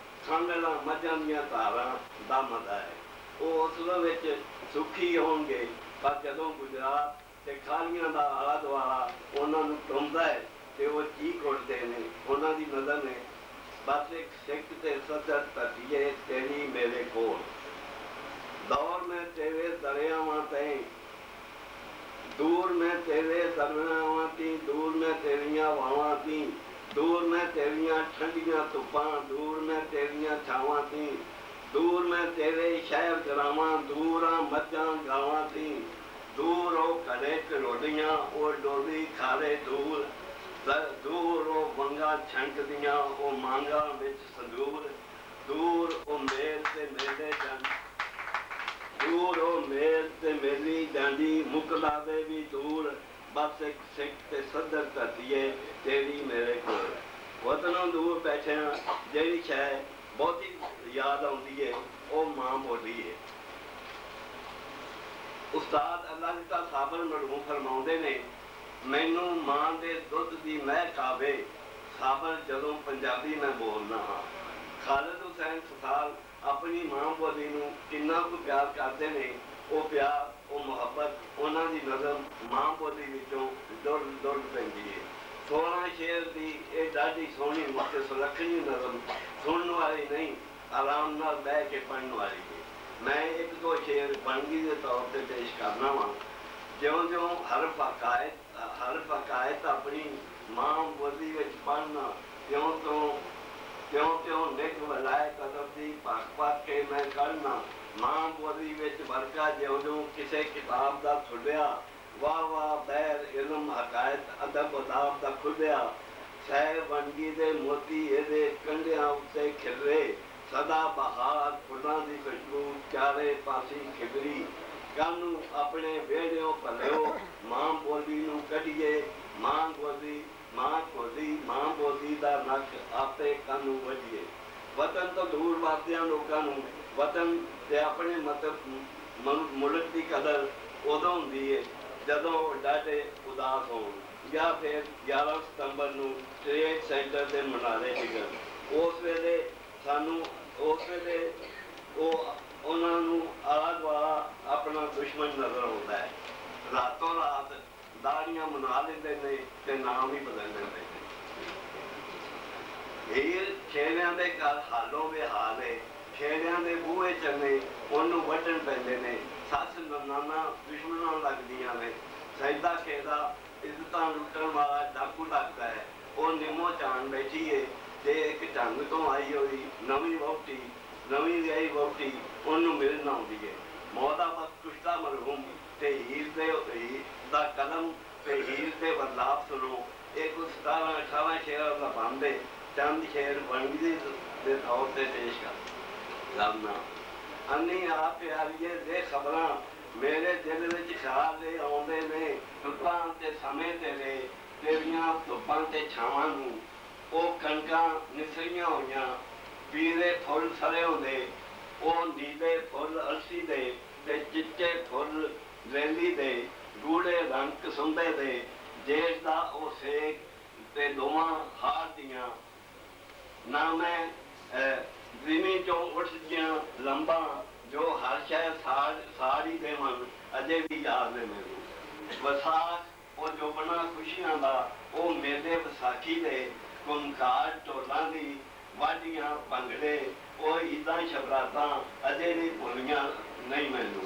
ਖਾਂਗਲਾਂ ਮੱਝਾਂ ਦੀਆਂ ਧਾਰਾਂ ਦਾ ਮਜ਼ਾ ਹੈ। ਉਹ ਉਸਲੋ ਵਿੱਚ ਸੁਖੀ ਹੋਣਗੇ, ਪਰ ਜਦੋਂ ਗੁਜਰਾਤ ਤੇ ਖਾਲੀਆਂ ਦਾ ਆਲਾ ਦੁਆਲਾ ਉਹਨਾਂ ਨੂੰ ਟੁੰਬਦਾ ਹੈ ਤੇ ਉਹ ਚੀਕ ਉੱਠਦੇ ਨੇ। ਉਹਨਾਂ ਦੀ ਨਜ਼ਰ ਨੇ, ਬਸ ਇੱਕ ਸਿੱਖ ਤੇ ਸੱਜਰ ਧਰਤੀਏ ਤੇਰੀ ਮੇਰੇ ਕੋਲ। ਦੌਰ ਮੈਂ ਤੇਰੇ ਦਰਿਆਵਾਂ ਤੇ ਦੂਰ ਮੈਂ ਤੇਰੇ ਦਰਿਆਵਾਂ ਤੀ, ਦੂਰ ਮੈਂ ਤੇਰੀਆਂ ਵਾਵਾਂ ਤੀ, ਦੂਰ ਮੈਂ ਤੇਰੀਆਂ ਠੰਡੀਆਂ ਧੁੱਪਾਂ, ਦੂਰ ਮੈਂ ਤੇਰੀਆਂ ਛਾਵਾਂ ਤੀ, ਦੂਰ ਮੈਂ ਤੇਰੇ ਸ਼ਹਿਰ ਗਰਾਵਾਂ, ਦੂਰਾਂ ਮੱਝਾਂ ਗਾਵਾਂ ਤੀ, ਦੂਰ ਉਹ ਘੜੇ ਘਰੋਲੀਆਂ, ਉਹ ਡੋਲੀ ਖਾਰੇ ਦੂਰ, ਦੂਰ ਉਹ ਵੰਗਾਂ ਛਣਕਦੀਆਂ, ਉਹ ਮਾਂਗਾਂ ਵਿੱਚ ਸੰਦੂਰ, ਦੂਰ ਉਹ ਮੇਲ ਤੇ ਮੇਲੇ ਦੂਰ ਉਹ ਮੇਲ ਤੇ ਮੇਲੀ ਡਾਂਡੀ, ਮੁਕਲਾਵੇ ਵੀ ਦੂਰ, ਬਸ ਇੱਕ ਸਿੱਖ ਤੇ ਸੱਦਰ ਧਰਤੀਏ ਤੇਰੀ ਮੇਰੇ ਕੋਲ। ਵਤਨੋਂ ਦੂਰ ਬੈਠਿਆਂ ਜਿਹੜੀ ਸ਼ੈ ਬਹੁਤੀ ਯਾਦ ਆਉਂਦੀ ਹੈ ਉਹ ਮਾਂ ਬੋਲੀ ਹੈ। ਉਸਤਾਦ ਅੱਲਾ ਦਿੱਤਾ ਸਾਬਰ ਮਰਹੂਮ ਫਰਮਾਉਂਦੇ ਨੇ, ਮੈਨੂੰ ਮਾਂ ਦੇ ਦੁੱਧ ਦੀ ਮਹਿਕ ਆਵੇ, ਸਾਬਰ ਜਦੋਂ ਪੰਜਾਬੀ ਮੈਂ ਬੋਲਦਾ ਹਾਂ। ਖਾਲਿਦ ਹੁਸੈਨ ਸਸਾਲ ਆਪਣੀ ਮਾਂ ਬੋਲੀ ਨੂੰ ਕਿੰਨਾ ਕੁ ਪਿਆਰ ਕਰਦੇ ਨੇ। ਉਹ ਪਿਆਰ, ਉਹ ਮੁਹੱਬਤ ਉਹਨਾਂ ਦੀ ਨਜ਼ਮ ਮਾਂ ਬੋਲੀ ਵਿੱਚੋਂ ਡੁੱਲ ਪੈਂਦੀ ਹੈ। 16 ਸ਼ੇਰ ਦੀ ਇਹ ਡਾਢੀ ਸੋਹਣੀ ਤੇ ਸੁਲੱਖਣੀ ਨਜ਼ਮ ਸੁਣਨ ਵਾਲੀ ਨਹੀਂ, ਆਰਾਮ ਨਾਲ ਬਹਿ ਕੇ ਪੜ੍ਹਨ ਵਾਲੀ ਹੈ। ਮੈਂ ਇੱਕ ਦੋ ਸ਼ੇਰ ਬਣਗੀ ਦੇ ਤੌਰ ਤੇ ਪੇਸ਼ ਕਰਨਾ ਵਾਂ। ਜਿਉਂ-ਜਿਉਂ ਹਰਫ ਹਕਾਇਤ ਆਪਣੀ ਮਾਂ ਬੋਲੀ ਵਿੱਚ ਪੜ੍ਹਨਾ, ਤਿਉਂ ਨਿੱਘ ਵਲਾਇ ਕਦਮ ਦੀ ਭੱਕ ਕੇ ਮੈਂ ਕਰਨਾ। ਮਾਂ ਬੋਲੀ ਵਿੱਚ ਵਰਕਾ ਜਿਉਂ-ਜਿਉਂ ਕਿਸੇ ਕਿਤਾਬ ਦਾ ਖੁੱਲਿਆ, ਵਾਹ ਵਾਹ ਬੈਰ ਇਲਮ ਹਕਾਇਤ ਅਦਬ ਅਦਾਬ ਦਾ ਖੁੱਲਿਆ। ਸਹਿ ਵੰਗੀ ਦੇ ਮੋਤੀ ਇਹਦੇ ਕੰਢਿਆਂ ਉੱਤੇ ਖਿਲਰੇ, ਸਦਾ ਬਹਾਰ ਫੁੱਲਾਂ ਦੀ ਖੁਸ਼ਬੂ ਚਾਰੇ ਪਾਸੇ ਖਿਲਰੀ। ਕੱਲ ਨੂੰ ਆਪਣੇ ਵਿਹੜਿਓਂ ਭਲਿਓ ਮਾਂ ਬੋਲੀ ਨੂੰ ਕੱਢੀਏ, ਮਾਂ ਬੋਲੀ ਦਾ ਨੱਕ ਆਪੇ ਕਾਨੂੰ ਵੱਢੀਏ। ਵਤਨ ਤੋਂ ਦੂਰ ਵਸਦਿਆਂ ਲੋਕਾਂ ਨੂੰ ਵਤਨ ਤੇ ਆਪਣੇ ਮੁਲਕ ਦੀ ਕਦਰ ਉਦੋਂ ਹੁੰਦੀ ਹੈ ਜਦੋਂ ਉਹ ਡਾਢੇ ਉਦਾਸ ਹੋਣ, ਜਾਂ ਫਿਰ 11 ਸਤੰਬਰ ਨੂੰ ਟ੍ਰੇਡ ਸੈਂਟਰ ਦੇ ਮਨਾਰੇ ਡਿੱਗਣ। ਉਸ ਵੇਲੇ ਉਹਨਾਂ ਨੂੰ ਆਲਾ ਦੁਆਲਾ ਆਪਣਾ ਦੁਸ਼ਮਣ ਨਜ਼ਰ ਆਉਂਦਾ ਹੈ। ਰਾਤੋਂ ਰਾਤ ਦਾੜੀਆਂ ਮਨਾ ਲੈਂਦੇ ਨੇ ਤੇ ਨਾਮ ਹੀ ਬਦਲ ਲੈਂਦੇ ਨੇ। ਇਹ ਛੇਲਿਆਂ ਦੇ ਘਰ ਹਾਲੋਂ ਵਿਹਾਲ ਹੈ, ਛੇਲਿਆਂ ਦੇ ਬੂਹੇ ਚੰਨੇ ਉਹਨੂੰ ਵੱਢਣ ਪੈਂਦੇ ਨੇ। ਸੱਸ ਨਨਾਣਾ ਦੁਸ਼ਮਣਾਂ ਲੱਗਦੀਆਂ ਨੇ। ਸੈਦਾ ਖੇਦਾ ਇੱਜ਼ਤਾਂ ਲੁੱਟਣ ਵਾਲਾ ਡਾਕੂ ਲੱਗਦਾ ਹੈ। ਉਹ ਨਿੰਮੋ ਚਾਣ ਬੈਠੀ ਏ ਤੇ ਇੱਕ ਢੰਗ ਤੋਂ ਆਈ ਹੋਈ ਨਵੀਂ ਵਹੁਟੀ, ਨਵੀਂ ਵਿਆਹੀ ਵਹੁਟੀ ਉਹਨੂੰ ਮਿਲਣ ਆਉਂਦੀ ਹੈ। ਮੌਦਾ ਬਸ ਕੁਸ਼ਤਾ ਮਰਹੂਮ ਤੇ ਹੀਰ ਦਾ ਕਲਮ ਤੇ ਹੀਰ ਦੇ ਵਰਲਾਪ ਸੁਣੋ। ਇਹ ਕੁਝ 17-18 ਸ਼ੇਰਾਂ ਦਾ ਬੰਦੇ ਚੰਦ ਸ਼ੇਰ ਬਣਦੀ ਦੇ ਤੌਰ ਤੇ ਪੇਸ਼ ਕਰ ਕਰਨਾ। ਅੰਨੀ ਆ ਪਿਆਰੀਏ ਦੇ ਖਬਰਾਂ ਮੇਰੇ ਦਿਲ ਵਿੱਚ ਖਿਆਲ ਦੇ ਆਉਂਦੇ ਨੇ। ਰੁੱਤਾਂ ਤੇ ਸਮੇਂ ਤੇਰੇ ਤੇਰੀਆਂ ਧੁੱਪਾਂ ਤੇ ਛਾਵਾਂ ਨੂੰ। ਉਹ ਕਣਕਾਂ ਨਿਸਰੀਆਂ ਹੋਈਆਂ, ਪੀਲੇ ਫੁੱਲ ਸਰੇ ਹੁੰਦੇ, ਉਹ ਨੀਲੇ ਫੁੱਲ ਅਲਸੀ ਦੇ ਤੇ ਚਿੱਟੇ ਫੁੱਲ ਰੈਲੀ ਦੇ, ਗੂੜੇ ਰੰਗ ਕਸੁੰਬੇ ਦੇ, ਜੇਠ ਦਾ ਉਹ ਸੇਕ ਤੇ ਦੋਵਾਂ ਹਾਰ ਦੀਆਂ। ਨਾ ਮੈਂ ਜ਼ਿਮੀ ਚੋਂ ਉੱਠਦੀਆਂ ਲੰਬਾਂ ਜੋ ਹਰ ਸ਼ਹਿਰ ਸਾੜੀ ਦੇ ਮਨ ਅਜੇ ਵੀ ਯਾਦ ਨੇ ਮੈਨੂੰ। ਵਿਸਾਖ ਉਹ ਜੋਬਨਾ ਖੁਸ਼ੀਆਂ ਦਾ, ਉਹ ਮੇਲੇ ਵਿਸਾਖੀ ਦੇ, ਕੁੰਮਕਾਰ ਢੋਲਾਂ ਦੀ ਵਾਢੀਆਂ ਭੰਗੜੇ, ਉਹ ਈਦਾਂ ਸ਼ਬਰਾਤਾਂ ਅਜੇ ਵੀ ਭੁੱਲੀਆਂ ਨਹੀਂ ਮੈਨੂੰ।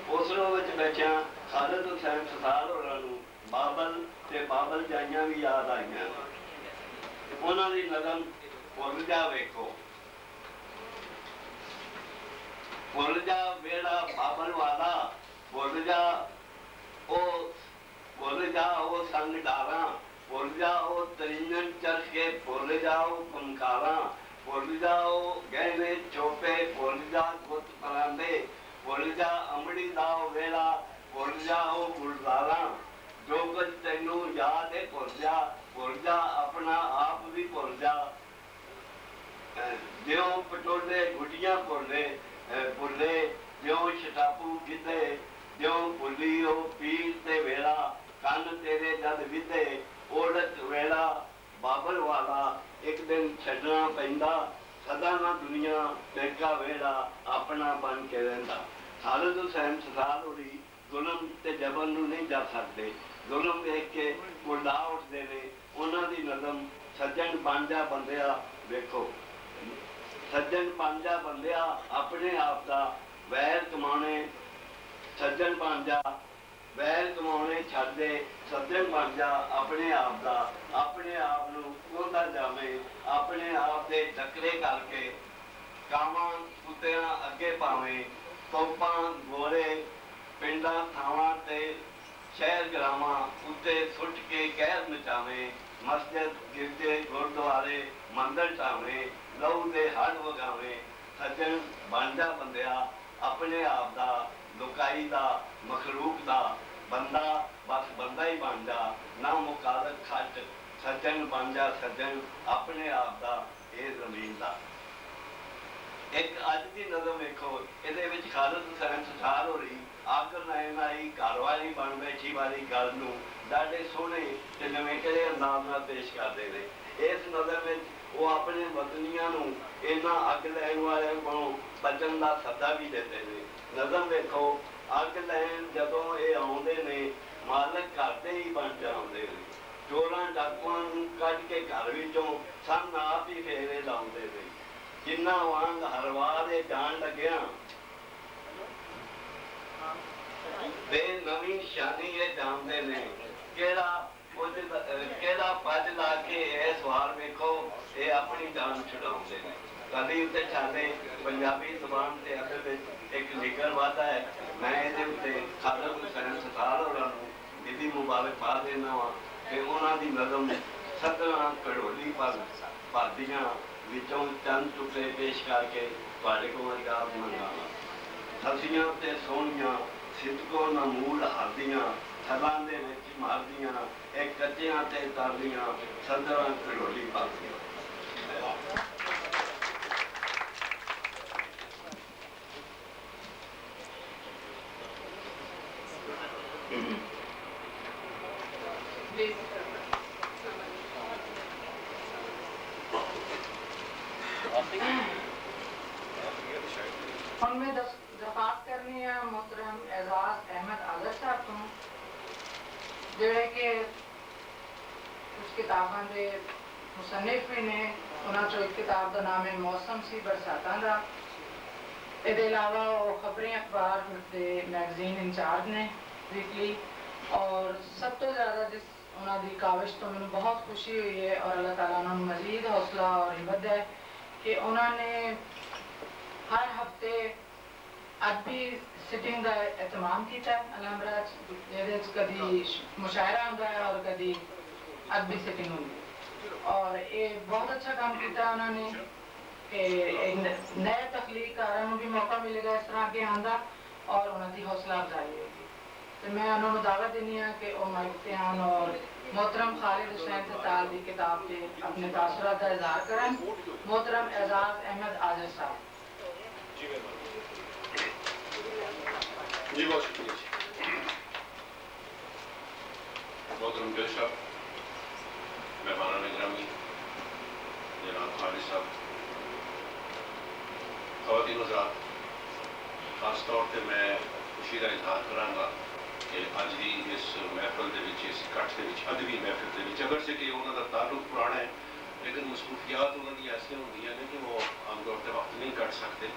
ਉਸਰੋਂ ਵਿੱਚ ਬੈਠਿਆਂ ਖਾਲਿਦ ਹੁਸੈਨ ਸਸਾਰ ਹੋਰਾਂ ਨੂੰ ਬਾਬਲ ਤੇ ਬਾਬਲ ਜਾਈਆਂ ਵੀ ਯਾਦ ਆਈਆਂ। ਉਹਨਾਂ ਦੀ ਨਜ਼ਮ ਭੁੱਲ ਜਾ ਵੇਖੋ, ਭੁੱਲ ਜਾ ਵੇੜਾ ਬਾਬਲ ਵਾਲਾ, ਭੁੱਲ ਜਾ ਉਹ ਸੰਗ ਡਾਰਾਂ, ਭੁੱਲ ਜਾ ਉਹ ਤਰੀਨਨ ਚਰਖੇ, ਭੁੱਲ ਜਾ ਉਹ ਪੰਕਾਰਾਂ, ਭੁੱਲ ਜਾ ਉਹ ਗਹਿਣੇ ਚੋਪੇ, ਭੁੱਲ ਜਾ ਗੁੱਤ ਪਰਾਂਦੇ, ਭੁੱਲ ਜਾ ਅੰਬੜੀ ਦਾ ਉਹ ਵੇਲਾ, ਭੁੱਲ ਜਾ ਉਹ ਗੁਲਜ਼ਾਰਾਂ। ਜੋ ਕੁਝ ਤੈਨੂੰ ਯਾਦ ਹੈ ਭੁੱਲ ਜਾ, ਭੁੱਲ ਜਾ ਆਪਣਾ ਆਪ ਵੀ ਭੁੱਲ ਜਾ। ਜਿਉਂ ਪਟੋਲੇ ਗੁੱਡੀਆਂ ਭੁੱਲੇ, ਜਿਉਂ ਸ਼ਟਾਪੂ ਗਿੱਧੇ, ਜਿਉਂ ਭੁੱਲੀ ਉਹ ਪੀਰ ਤੇ ਵੇਲਾ, ਕੰਨ ਤੇਰੇ ਜਦ ਵਿਧੇ, ਔੜਤ ਵੇਲਾ ਬਾਬਲ ਵਾਲਾ। ਇੱਕ ਦਿਨ ਛੱਡਣਾ ਪੈਂਦਾ, ਸਦਾ ਨਾ ਦੁਨੀਆ ਪੇਕਾ ਵੇਲਾ ਆਪਣਾ ਬਣ ਕੇ ਰਹਿੰਦਾ। ਖਾਲਿਦ ਹੁਸੈਨ ਸਸਾਰ ਹੋਰੀ ਜ਼ੁਲਮ ਤੇ ਜਬਰ ਨੂੰ ਨਹੀਂ ਜਾ ਸਕਦੇ। ਜ਼ੁਲਮ ਵੇਖ ਕੇ ਮੁਰਦਾ ਉੱਠਦੇ ਨੇ। ਉਹਨਾਂ ਦੀ ਨਜ਼ਮ ਸੱਜਣ ਬਣ ਜਾ ਬੰਦਿਆ ਵੇਖੋ, ਸੱਜਣ ਬਣ ਜਾ ਬੰਦਿਆ ਆਪਣੇ ਆਪ ਦਾ ਵੈਰ ਕਮਾਉਣੇ, ਸੱਜਣ ਬਣ ਜਾ ਵੈਰ ਕਮਾਉਣੇ ਛੱਡ ਦੇ, ਸੱਜਣ ਬਣ ਜਾ ਆਪਣੇ ਆਪ ਦਾ। ਆਪਣੇ ਆਪ ਨੂੰ ਕੋਹਦਾ ਜਾਵੇਂ, ਆਪਣੇ ਆਪ ਦੇ ਟੱਕਰੇ ਕਰਕੇ ਕਾਵਾਂ ਕੁੱਤਿਆਂ ਅੱਗੇ ਪਾਵੇਂ। ਤੋਪਾਂ ਗੋਰੇ ਪਿੰਡਾਂ ਥਾਵਾਂ ਤੇ ਸ਼ਹਿਰ ਗਰਾਵਾਂ ਉੱਤੇ ਸੁੱਟ ਕੇ ਕਹਿਰ ਮਚਾਵੇਂ। ਮਸਜਿਦ ਗਿਰਜੇ ਗੁਰਦੁਆਰੇ ਮੰਦਰ ਢਾਵੇਂ, ਲਹੂ ਦੇ ਹੜ ਵਗਾਵੇਂ। ਸੱਜਣ ਬਣ ਜਾ ਬੰਦਿਆ ਆਪਣੇ ਆਪ ਦਾ, ਲੁਕਾਈ ਦਾ, ਮਖਲੂਕ ਦਾ ਬੰਦਾ, ਬਸ ਬੰਦਾ ਹੀ ਬਣ ਜਾ, ਨਾ ਮੁਕਾਲਤ ਖੱਟ। ਸੱਜਣ ਬਣ ਜਾ ਸੱਜਣ ਆਪਣੇ ਆਪ ਦਾ, ਇਹ ਜ਼ਮੀਨ ਦਾ। ਇੱਕ ਅੱਜ ਦੀ ਨਜ਼ਮ ਵੇਖੋ, ਇਹਦੇ ਵਿੱਚ ਖਾਲਿਦ ਹੁਸੈਨ ਸਸਾਰ ਹੋਰੀ ਆਕਰ ਲੈਣ ਆਈ ਘਰਵਾਲੀ ਬਣ ਬੈਠੀ ਵਾਲੀ ਗੱਲ ਨੂੰ ਡਾਢੇ ਸੋਹਣੇ ਤੇ ਨਵੇਂ ਕਿਹੜੇ ਅੰਦਾਜ਼ ਨਾਲ ਪੇਸ਼ ਕਰਦੇ ਨੇ। ਇਸ ਨਜ਼ਮ ਵਿੱਚ ਉਹ ਆਪਣੇ ਵਤਨੀਆਂ ਨੂੰ ਇਹਨਾਂ ਅੱਗ ਲੈਣ ਵਾਲਿਆਂ ਕੋਲੋਂ ਬਚਣ ਦਾ ਸੱਦਾ ਵੀ ਦਿੰਦੇ ਨੇ। ਨਜ਼ਮ ਵੇਖੋ, ਅੱਗ ਲੈਣ ਜਦੋਂ ਇਹ ਆਉਂਦੇ ਨੇ, ਮਾਲਕ ਘਰ ਦੇ ਹੀ ਬਣ ਜਾਂਦੇ ਨੇ। ਚੋਰਾਂ ਡਾਕੂਆਂ ਨੂੰ ਕੱਢ ਕੇ ਘਰ ਵਿੱਚੋਂ ਸੰਨ ਆਪ ਹੀ ਫੇਰੇ ਲਾਉਂਦੇ ਨੇ। ਜਿੰਨਾ ਵਾਂਗ ਹਰਵਾ ਦੇ ਜਾਣ ਲੱਗਿਆ ਦੇ ਨਵੀਂ ਨਿਸ਼ਾਨੀ ਇਹ ਜਾਣਦੇ ਨੇ। ਕਿਹੜਾ ਪੱਜ ਲਾ ਕੇ ਇਸ ਵਾਰ ਵੇਖੋ, ਇਹ ਆਪਣੀ ਜਾਨ ਛੁਡਾਉਂਦੇ ਨੇ। ਕਦੀ ਉੱਤੇ ਸਾਡੇ ਪੰਜਾਬੀ ਜ਼ੁਬਾਨ ਤੇ ਅਸਲ ਵਿੱਚ ਇੱਕ ਲਿਖਣ ਵਾਦਾ ਹੈ। ਮੈਂ ਇਹਦੇ ਉੱਤੇ ਖਾਲਿਦ ਹੁਸੈਨ ਸਸਾਰ ਹੋਰਾਂ ਨੂੰ ਦਿਲੀ ਮੁਬਾਰਕਬਾਦ ਦੇਣਾ ਵਾ ਕਿ ਉਹਨਾਂ ਦੀ ਨਜ਼ਮ 17 ਘੜੋਲੀ ਭਾਦੀਆਂ ਵਿੱਚੋਂ ਚੰਦ ਟੁਕੜੇ ਪੇਸ਼ ਕਰਕੇ ਤੁਹਾਡੇ ਕੋਲ ਅਰਦਾਸ ਮੰਗਾਵਾਂ। ਸਬਜ਼ੀਆਂ ਤੇ ਸੋਹਣੀਆਂ ਸਿੱਧਕੋ ਨਾ ਮੂਲ ਹਰਦੀਆਂ, ਥਲਾਂ ਦੇ ਵਿੱਚ ਮਾਰਦੀਆਂ, ਇਹ ਕੱਚਿਆਂ ਤੇ ਤਰਦੀਆਂ 17 ਘੜੋਲੀ ਭਾਦੀਆਂ। ਹੁਣ ਮੈਂ ਦਰਖਾਸਤ ਕਰਨੀ ਹੈ ਮੁਹਤਰਮ एजाज अहमद आदर साहब को ਜਿਹੜੇ ਕਿ ਕੁਝ ਕਿਤਾਬਾਂ ਦੇ ਮੁਸੰਨਿਫ ਵੀ ਨੇ। ਉਹਨਾਂ 'ਚੋਂ ਇੱਕ ਕਿਤਾਬ ਦਾ ਨਾਮ ਹੈ ਮੌਸਮ ਸੀ ਬਰਸਾਤਾਂ ਦਾ। ਇਹਦੇ ਇਲਾਵਾ ਉਹ ਖਬਰੇ ਅਖਬਾਰ ਦੇ ਮੈਗਜ਼ੀਨ ਇੰਚਾਰਜ ਨੇ ਵੀਕਲੀ। ਔਰ ਸਭ ਤੋਂ ਜ਼ਿਆਦਾ ਜਿਸ ਉਹਨਾਂ ਦੀ ਕਾਵਿਸ਼ ਤੋਂ ਮੈਨੂੰ ਬਹੁਤ ਖੁਸ਼ੀ ਹੋਈ ਹੈ ਔਰ ਅੱਲਾਹ ਤਾਲਾ ਉਹਨਾਂ ਨੂੰ ਮਜ਼ੀਦ ਹੌਸਲਾ ਔਰ ਹਿੰਮਤ ਹੈ ਕਿ ਉਹਨਾਂ ਨੇ ਹਰ ਹਫਤੇ ਅਦਬੀ ਸਿਟਿੰਗ ਦਾ ਇਤਮਾਮ ਕੀਤਾ ਅਲਹਮਰਾ 'ਚ, ਜਿਹਦੇ 'ਚ ਕਦੀ ਮੁਸ਼ਾਇਰਾ ਹੁੰਦਾ ਹੈ ਔਰ ਕਦੀ ਅਦਬੀ ਸਿਟਿੰਗ ਹੁੰਦੀ ਹੈ। ਔਰ ਇਹ ਬਹੁਤ ਅੱਛਾ ਕੰਮ ਕੀਤਾ ਉਹਨਾਂ ਨੇ ਕਿ ਨਏ ਤਖਲੀਕਾਰਾਂ ਨੂੰ ਵੀ ਮੌਕਾ ਮਿਲੇਗਾ ਇਸ ਤਰ੍ਹਾਂ ਅੱਗੇ ਆਉਣ ਦਾ ਔਰ ਉਹਨਾਂ ਦੀ ਹੌਸਲਾ ਅਫਜ਼ਾਈ ਹੋਏਗੀ। ਤੇ ਮੈਂ ਉਹਨਾਂ ਨੂੰ ਦਾਅਵਤ ਦਿੰਦੀ ਹਾਂ ਕਿ ਉਹ ਮਾਈਕ ਤੇ ਆਉਣ ਔਰ मोहतरम खालिद हुसैन सताल की किताब के अपने तासुरात का इज़हार करें। मोहतरम एजाज अहमद आजिज साहब। जी बहुत शुक्रिया जी। मोहतरम जज साहब, मेहमान गिरामी जनाब खालिद साहब, ख़वातीन हज़रात, खास तौर पर मैं खुशी का इजहार कराँगा कि अज की इस महफिल के इस इकट्ठ के अदबी महफिल के अगर से कि उन्होंने ताल्लुक पुराना है लेकिन मसरूफियात उन्होंने ऐसी होंगी ने कि वो आमतौर पर वक्त नहीं कट सकते,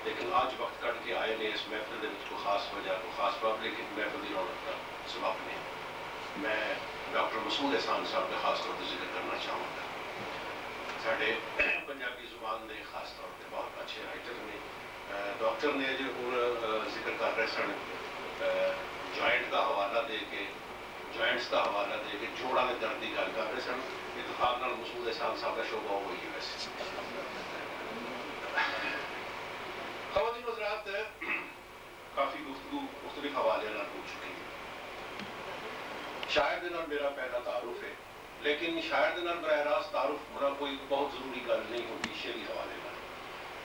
लेकिन अज वक्त कट के आए ने इस महफिल के कोई खास वजह कोई खास पब्लिक महफिल की रौनक का सबब ने। मैं डॉक्टर मसूद एहसान साहब का खास तौर पर जिक्र करना चाहूँगा। साढ़े पंजाबी जुबान के खास तौर पर बहुत अच्छे राइटर ने। डॉक्टर ने जो जिक्र कर रहे सन जॉइंट का हवाला दे के जॉइंट्स का हवाला दे के जोड़ा के दर्द की गल कर रहे सन। इतफाक नाल मसूद एहसान साहब का शोभा हुई है। वैसे ख़वातीन हज़रात, काफ़ी गुफ्तगू मुख्तलिफ हवाले नाल हो चुकी है। शायर दे नाल मेरा पहला तारुफ है, लेकिन शायर दे नाल बराह रास्त तारुफ होना कोई बहुत ज़रूरी गल नहीं होती। शेरी हवाले नाल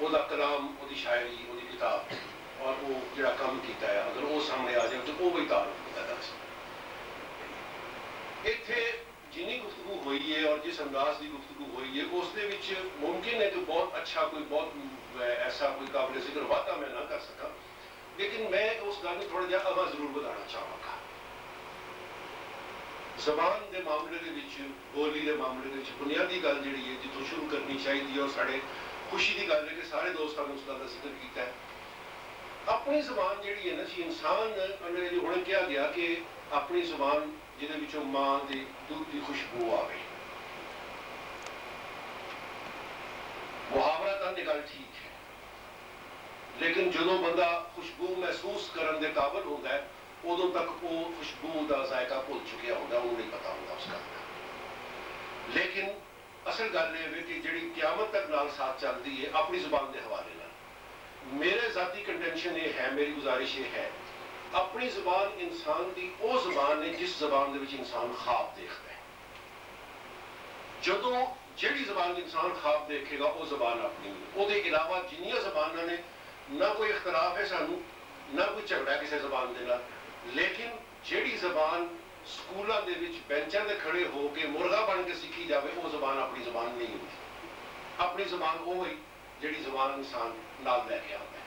ओहदा कलाम, ओहदी शायरी, ओहदी किताब और वो जो काम किया है अगर वो सामने आ जाए तो वो भी तारुफ किया जा सकता। इत्थे जिन्नी गुफ्तगू हुई है और जिस अंदाज की गुफ्तगू हुई है उसके मुमकिन है कि बहुत अच्छा कोई बहुत ऐसा कोई काबिल जिक्र वादा मैं ना कर सका, लेकिन मैं उस गल थोड़ा जहा अगा जरूर बताना चाहूँगा। जबान के मामले के बोली के मामले के बुनियादी गल जी है जितों शुरू करनी चाहिए और साढ़े खुशी की गल है कि सारे दोस्तों ने उस गल का जिक्र किया है। अपनी जुबान जी है ना जी इंसान हूँ कहा गया कि अपनी जुबान जिहदे मां के दूध की खुशबू आवे। मुहावरा तो गल ठीक है, लेकिन जो बंदा खुशबू महसूस करने के काबिल होता है उदों तक वो खुशबू का जायका भुल चुकिया होता, वो नहीं पता होता उस गल का। लेकिन असल गल ये कि जी क्यामत तक नाल साथ चलती है अपनी जुबान के हवाले। मेरे जाती कंटेंशन ये है, मेरी गुजारिश ये है, अपनी जुबान इंसान की वो जुबान है जिस जुबान के इंसान ख्वाब देखता है। जदों जिहड़ी जुबान इंसान ख्वाब देखेगा वो जुबान अपनी। उसके अलावा जिन्नियां जुबानां ने ना कोई इख्तलाफ है सानू, ना कोई झगड़ा किसी जुबान के नाल, लेकिन जिहड़ी जुबान स्कूलों के बेंचां ते खड़े हो के मुर्गा बन के सीखी जाए वो जुबान अपनी जुबान नहीं होती। अपनी जुबान वो ही जिहड़ी जुबान इंसान नाल लैके आता है।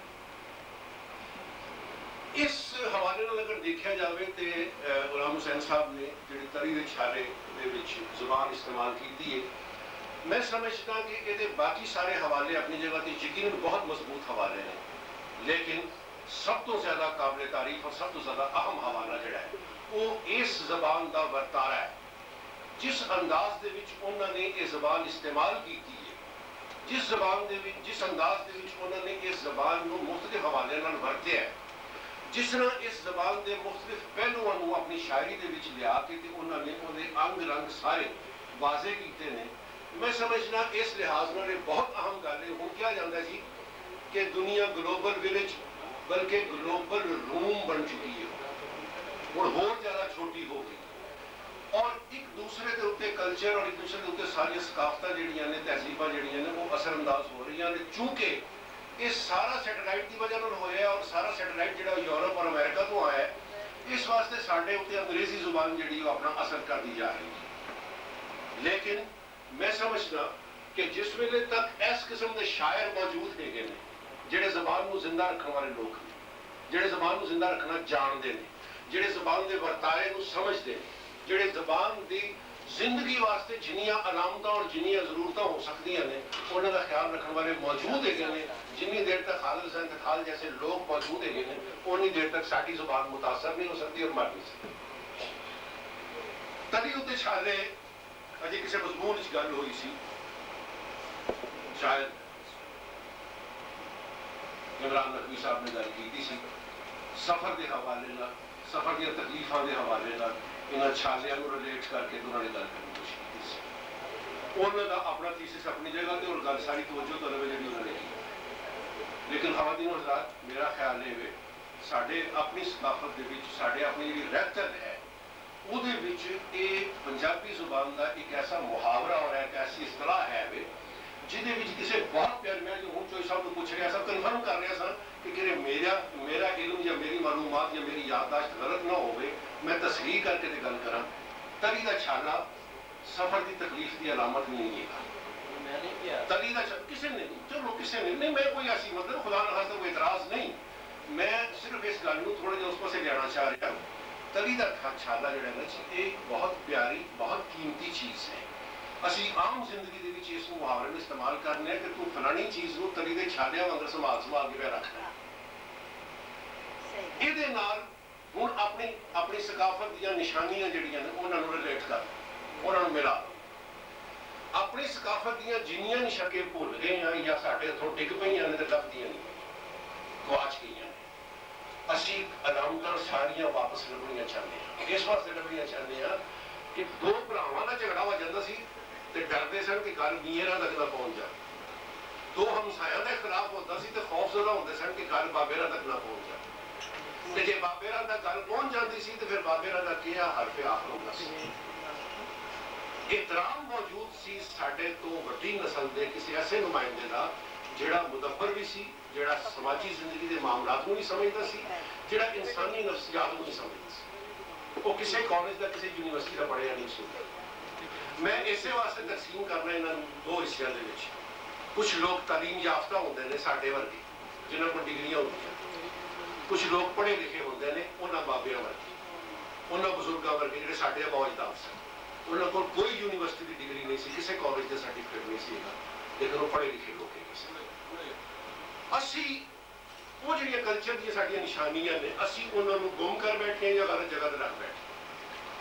इस हवाले नाल अगर देखा जाए तो गुलाम हुसैन साहब ने जिहड़ी तरी दे छाले दे विच जुबान इस्तेमाल की है, मैं समझदा कि ये बाकी सारे हवाले अपनी जगह पर यकीनन बहुत मजबूत हवाले हैं, लेकिन सब तो ज़्यादा काबिल तारीफ और सब तो ज़्यादा अहम हवाला जिहड़ा है वो इस जबान का वर्तारा है। जिस अंदाज दे विच उन्होंने ये जबान इस्तेमाल की है, जिस जबान दे विच जिस अंदाज दे विच उन्होंने इस जबान को मुख्तलिफ हवाले नाल वरतिया है, जिस तरह इस जबान के मुख्तलिफ पहलुओं को अपनी शायरी के विच लिया के उन्होंने उन्हें अंग रंग सारे वाजे किए हैं। मैं समझना इस लिहाज नाल बहुत अहम गल है। हुण कहा जाता जी कि दुनिया ग्लोबल विलेज बल्कि ग्लोबल रूम बन चुकी है, हुण होर ज़्यादा छोटी हो गई और एक दूसरे के उत्ते कल्चर और एक दूसरे के उत्ते सारी सकाफत जिहड़ियां ने तहजीबां जिहड़ियां ने वो असरअंदाज हो रही हैं। चूंकि ये सारा सैटेलाइट की वजह नाल होया और सारा सैटेलाइट जिहड़ा यूरोप और अमेरिका तो आया है, इस वास्ते साडे उत्ते अंग्रेजी जुबान जिहड़ी अपना असर करती जा रही है। लेकिन मैं समझदा कि जिस वेले तक इस किस्म के शायर मौजूद है जिहड़े जबान को जिंदा रखने वाले लोग ने, जिहड़े जबान को जिंदा रखना जानते हैं, जिहड़े जबान के वर्तारे को समझते हैं, ਜਿਹੜੇ ਜ਼ਬਾਨ ਦੀ ਜ਼ਿੰਦਗੀ ਵਾਸਤੇ ਜਿੰਨੀਆਂ ਅਲਾਮਤਾਂ ਔਰ ਜਿੰਨੀਆਂ ਜ਼ਰੂਰਤਾਂ ਹੋ ਸਕਦੀਆਂ ਨੇ ਉਹਨਾਂ ਦਾ ਖਿਆਲ ਰੱਖਣ ਵਾਲੇ ਮੌਜੂਦ ਹੈਗੇ ਨੇ। ਜਿੰਨੀ ਦੇਰ ਤੱਕ ਖਾਲਿਦ ਹੁਸੈਨ ਤਖਾਲ ਜੈਸੇ ਲੋਕ ਮੌਜੂਦ ਹੈਗੇ ਨੇ ਉਨੀ ਦੇਰ ਤੱਕ ਸਾਡੀ ਜ਼ੁਬਾਨ ਮੁਤਾਸਰ ਨਹੀਂ ਹੋ ਸਕਦੀ ਔਰ ਮਰ ਨਹੀਂ ਸਕਦੀ। ਤਲੀ ਉੱਤੇ ਛਾਲੇ ਅਜੇ ਕਿਸੇ ਮਜ਼ਮੂਨ 'ਚ ਗੱਲ ਹੋਈ ਸੀ, ਸ਼ਾਇਦ ਇਮਰਾਨ ਨਕਵੀ ਸਾਹਿਬ ਨੇ ਗੱਲ ਕੀਤੀ ਸੀ ਸਫ਼ਰ ਦੇ ਹਵਾਲੇ ਨਾਲ, ਸਫ਼ਰ ਦੀਆਂ ਤਕਲੀਫਾਂ ਦੇ ਹਵਾਲੇ ਨਾਲ ਇਹਨਾਂ ਛਾਲਿਆਂ ਨੂੰ ਰਿਲੇਟ ਕਰਕੇ ਉਹਨਾਂ ਨੇ ਗੱਲ ਕਰਨ ਦੀ ਕੋਸ਼ਿਸ਼ ਕੀਤੀ ਸੀ। ਉਹਨਾਂ ਦਾ ਆਪਣਾ ਥੀਸਿਸ ਆਪਣੀ ਜਗ੍ਹਾ ਤੇ ਔਰ ਗੱਲ ਸਾਰੀ ਤਵੱਜੋ ਤਲਬ ਹੈ ਜਿਹੜੀ ਉਹਨਾਂ ਨੇ ਕੀਤੀ। ਲੇਕਿਨ ਖਵਾਤੀਨ ਔਰ ਹਜ਼ਰਾਤ, ਮੇਰਾ ਖਿਆਲ ਇਹ ਵੇ ਸਾਡੇ ਆਪਣੀ ਸਕਾਫਤ ਦੇ ਵਿੱਚ, ਸਾਡੇ ਆਪਣੀ ਜਿਹੜੀ ਰਹਿਤਰ ਹੈ ਉਹਦੇ ਵਿੱਚ ਇਹ ਪੰਜਾਬੀ ਜ਼ੁਬਾਨ ਦਾ ਇੱਕ ਐਸਾ ਮੁਹਾਵਰਾ ਔਰ ਇੱਕ ਐਸੀ ਇਸਤਲਾਹ ਹੈ ਵੇ ਜਿਹਦੇ ਵਿੱਚ ਕਿਸੇ ਬਹੁਤ ਪਿਆਰ, ਮੈਂ ਜੋ ਹੁਣ ਚੋਈ ਸਾਹਿਬ ਨੂੰ ਪੁੱਛ ਰਿਹਾ ਸਾਂ, ਕਨਫਰਮ ਕਰ ਰਿਹਾ ਸਾਂ ਕਿ ਕਿਤੇ ਮੇਰਾ ਇਲਮ ਜਾਂ ਮੇਰੀ ਮਾਲੂਮਾਤ ਜਾਂ ਮੇਰੀ ਯਾਦਦਾਸ਼ਤ ਗਲਤ ਨਾ ਹੋਵੇ, ਮੈਂ ਤਸਰੀਹ ਕਰਕੇ ਤੇ ਗੱਲ ਕਰਾਂ। ਤਲੀ ਦਾ ਛਾਲਾ ਸਫ਼ਰ ਦੀ ਤਕਲੀਫ ਦੀ ਅਲਾਮਤ ਨਹੀਂ ਹੈ। ਤਲੀ ਦਾ ਕਿਸੇ ਨੇ ਚਲੋ ਕਿਸੇ ਨੇ ਨਹੀਂ, ਮੈਂ ਕੋਈ ਐਸੀ ਮਤਲਬ ਖੁਦਾ ਨਾ ਖਾਸਤਾ ਕੋਈ ਇਤਰਾਜ਼ ਨਹੀਂ, ਮੈਂ ਸਿਰਫ ਇਸ ਗੱਲ ਨੂੰ ਥੋੜਾ ਜਿਹਾ ਉਸ ਪਾਸੇ ਲਿਆਉਣਾ ਚਾਹ ਰਿਹਾ। ਤਲੀ ਦਾ ਛਾਲਾ ਜਿਹੜਾ ਨਾ ਇਹ ਬਹੁਤ ਪਿਆਰੀ, ਬਹੁਤ ਕੀਮਤੀ ਚੀਜ਼ ਹੈ। ਅਸੀਂ ਆਮ ਜ਼ਿੰਦਗੀ ਦੇ ਵਿੱਚ ਇਸ ਮੁਹਾਵਰੇ ਨੂੰ ਇਸਤੇਮਾਲ ਕਰਨੇ ਆ ਕਿ ਤੂੰ ਫਲਾਣੀ ਚੀਜ਼ ਨੂੰ ਤਲੀ ਦੇ ਛਾਲਿਆਂ ਵਾਂਗ ਸੰਭਾਲ ਕੇ ਪਿਆ ਰੱਖਣਾ। ਇਹਦੇ ਨਾਲ ਹੁਣ ਆਪਣੀ ਸਕਾਫਤ ਦੀਆਂ ਨਿਸ਼ਾਨੀਆਂ ਜਿਹੜੀਆਂ ਨੇ ਉਹਨਾਂ ਨੂੰ ਰਿਲੇਟ ਕਰ, ਉਹਨਾਂ ਨੂੰ ਮਿਲਾ। ਆਪਣੀ ਸਕਾਫਤ ਦੀਆਂ ਜਿੰਨੀਆਂ ਨਿਸ਼ਾਨੀਆਂ ਭੁੱਲ ਗਏ ਆ ਜਾਂ ਸਾਡੇ ਹੱਥੋਂ ਡਿੱਗ ਪਈਆਂ ਨੇ ਤੇ ਲੱਭਦੀਆਂ ਨਹੀਂ, ਗਵਾਚ ਗਈਆਂ ਨੇ। ਅਸੀਂ ਅਲਾਮਤਾਂ ਸਾਰੀਆਂ ਵਾਪਸ ਲੱਭਣੀਆਂ ਚਾਹੁੰਦੇ ਹਾਂ। ਇਸ ਵਾਸਤੇ ਲੱਭਣੀਆਂ ਚਾਹੁੰਦੇ ਹਾਂ ਕਿ ਦੋ ਭਰਾਵਾਂ ਦਾ ਝਗੜਾ ਹੋ ਜਾਂਦਾ ਸੀ ਤੇ ਡਰਦੇ ਸਨ ਕਿ ਗੱਲ ਮੀਰਾਂ ਤੱਕ ਨਾ ਪਹੁੰਚ ਜਾਏ। ਦੋ ਹਮਸਾਇਆਂ ਦਾ ਇਖਤਲਾਫ ਹੁੰਦਾ ਸੀ ਤੇ ਖੌਫਜ਼ਦਾ ਹੁੰਦੇ ਸਨ ਕਿ ਗੱਲ ਬਾਬੇਰਾਂ ਤੱਕ ਨਾ ਪਹੁੰਚ ਜਾਏ। ਤੇ ਜੇ ਬਾਬੇਰਾਂ ਤੱਕ ਗੱਲ ਪਹੁੰਚ ਜਾਂਦੀ ਸੀ ਤੇ ਫਿਰ ਬਾਬੇਰਾਂ ਦਾ ਕਿਹਾ ਹਰਫ ਆਖਰ ਹੁੰਦਾ ਸੀ। ਇਤਰਾਮ ਮੌਜੂਦ ਸੀ ਸਾਡੇ ਤੋਂ ਵੱਡੀ ਨਸਲ ਦੇ ਕਿਸੇ ਐਸੇ ਨੁਮਾਇੰਦੇ ਦਾ ਜਿਹੜਾ ਮੁਦੱਬਰ ਵੀ ਸੀ, ਜਿਹੜਾ ਸਮਾਜੀ ਜ਼ਿੰਦਗੀ ਦੇ ਮਾਮਲਾਤ ਨੂੰ ਵੀ ਸਮਝਦਾ ਸੀ, ਜਿਹੜਾ ਇਨਸਾਨੀ ਨਫਸੀਆਤ ਨੂੰ ਵੀ ਸਮਝਦਾ ਸੀ। ਉਹ ਕਿਸੇ ਕਾਲਜ ਦਾ, ਕਿਸੇ ਯੂਨੀਵਰਸਿਟੀ ਦਾ ਪੜ੍ਹਿਆ ਨਹੀਂ ਸੀ। ਮੈਂ ਇਸੇ ਵਾਸਤੇ ਤਕਸੀਮ ਕਰਨਾ ਇਹਨਾਂ ਨੂੰ ਦੋ ਹਿੱਸਿਆਂ ਦੇ ਵਿੱਚ। ਕੁਝ ਲੋਕ ਤਾਲੀਮ ਯਾਫਤਾ ਹੁੰਦੇ ਨੇ ਸਾਡੇ ਵਰਗੇ ਜਿਨ੍ਹਾਂ ਕੋਲ ਡਿਗਰੀਆਂ ਹੁੰਦੀਆਂ, ਕੁਝ ਲੋਕ ਪੜ੍ਹੇ ਲਿਖੇ ਹੁੰਦੇ ਨੇ ਉਹਨਾਂ ਬਾਬਿਆਂ ਵਰਗੇ, ਉਹਨਾਂ ਬਜ਼ੁਰਗਾਂ ਵਰਗੇ ਜਿਹੜੇ ਸਾਡੇ ਮੌਜੂਦ ਸਨ। ਉਹਨਾਂ ਕੋਲ ਕੋਈ ਯੂਨੀਵਰਸਿਟੀ ਦੀ ਡਿਗਰੀ ਨਹੀਂ ਸੀ, ਕਿਸੇ ਕਾਲਜ ਦਾ ਸਰਟੀਫਿਕੇਟ ਨਹੀਂ ਸੀ, ਲੇਕਿਨ ਉਹ ਪੜ੍ਹੇ ਲਿਖੇ ਲੋਕ ਹੈਗੇ ਸੀ। ਅਸੀਂ ਉਹ ਜਿਹੜੀਆਂ ਕਲਚਰ ਦੀਆਂ ਸਾਡੀਆਂ ਨਿਸ਼ਾਨੀਆਂ ਨੇ ਅਸੀਂ ਉਹਨਾਂ ਨੂੰ ਗੁੰਮ ਕਰ ਬੈਠੇ ਜਾਂ ਗਲਤ ਜਗ੍ਹਾ ਤੇ ਰੱਖ ਬੈਠੇ।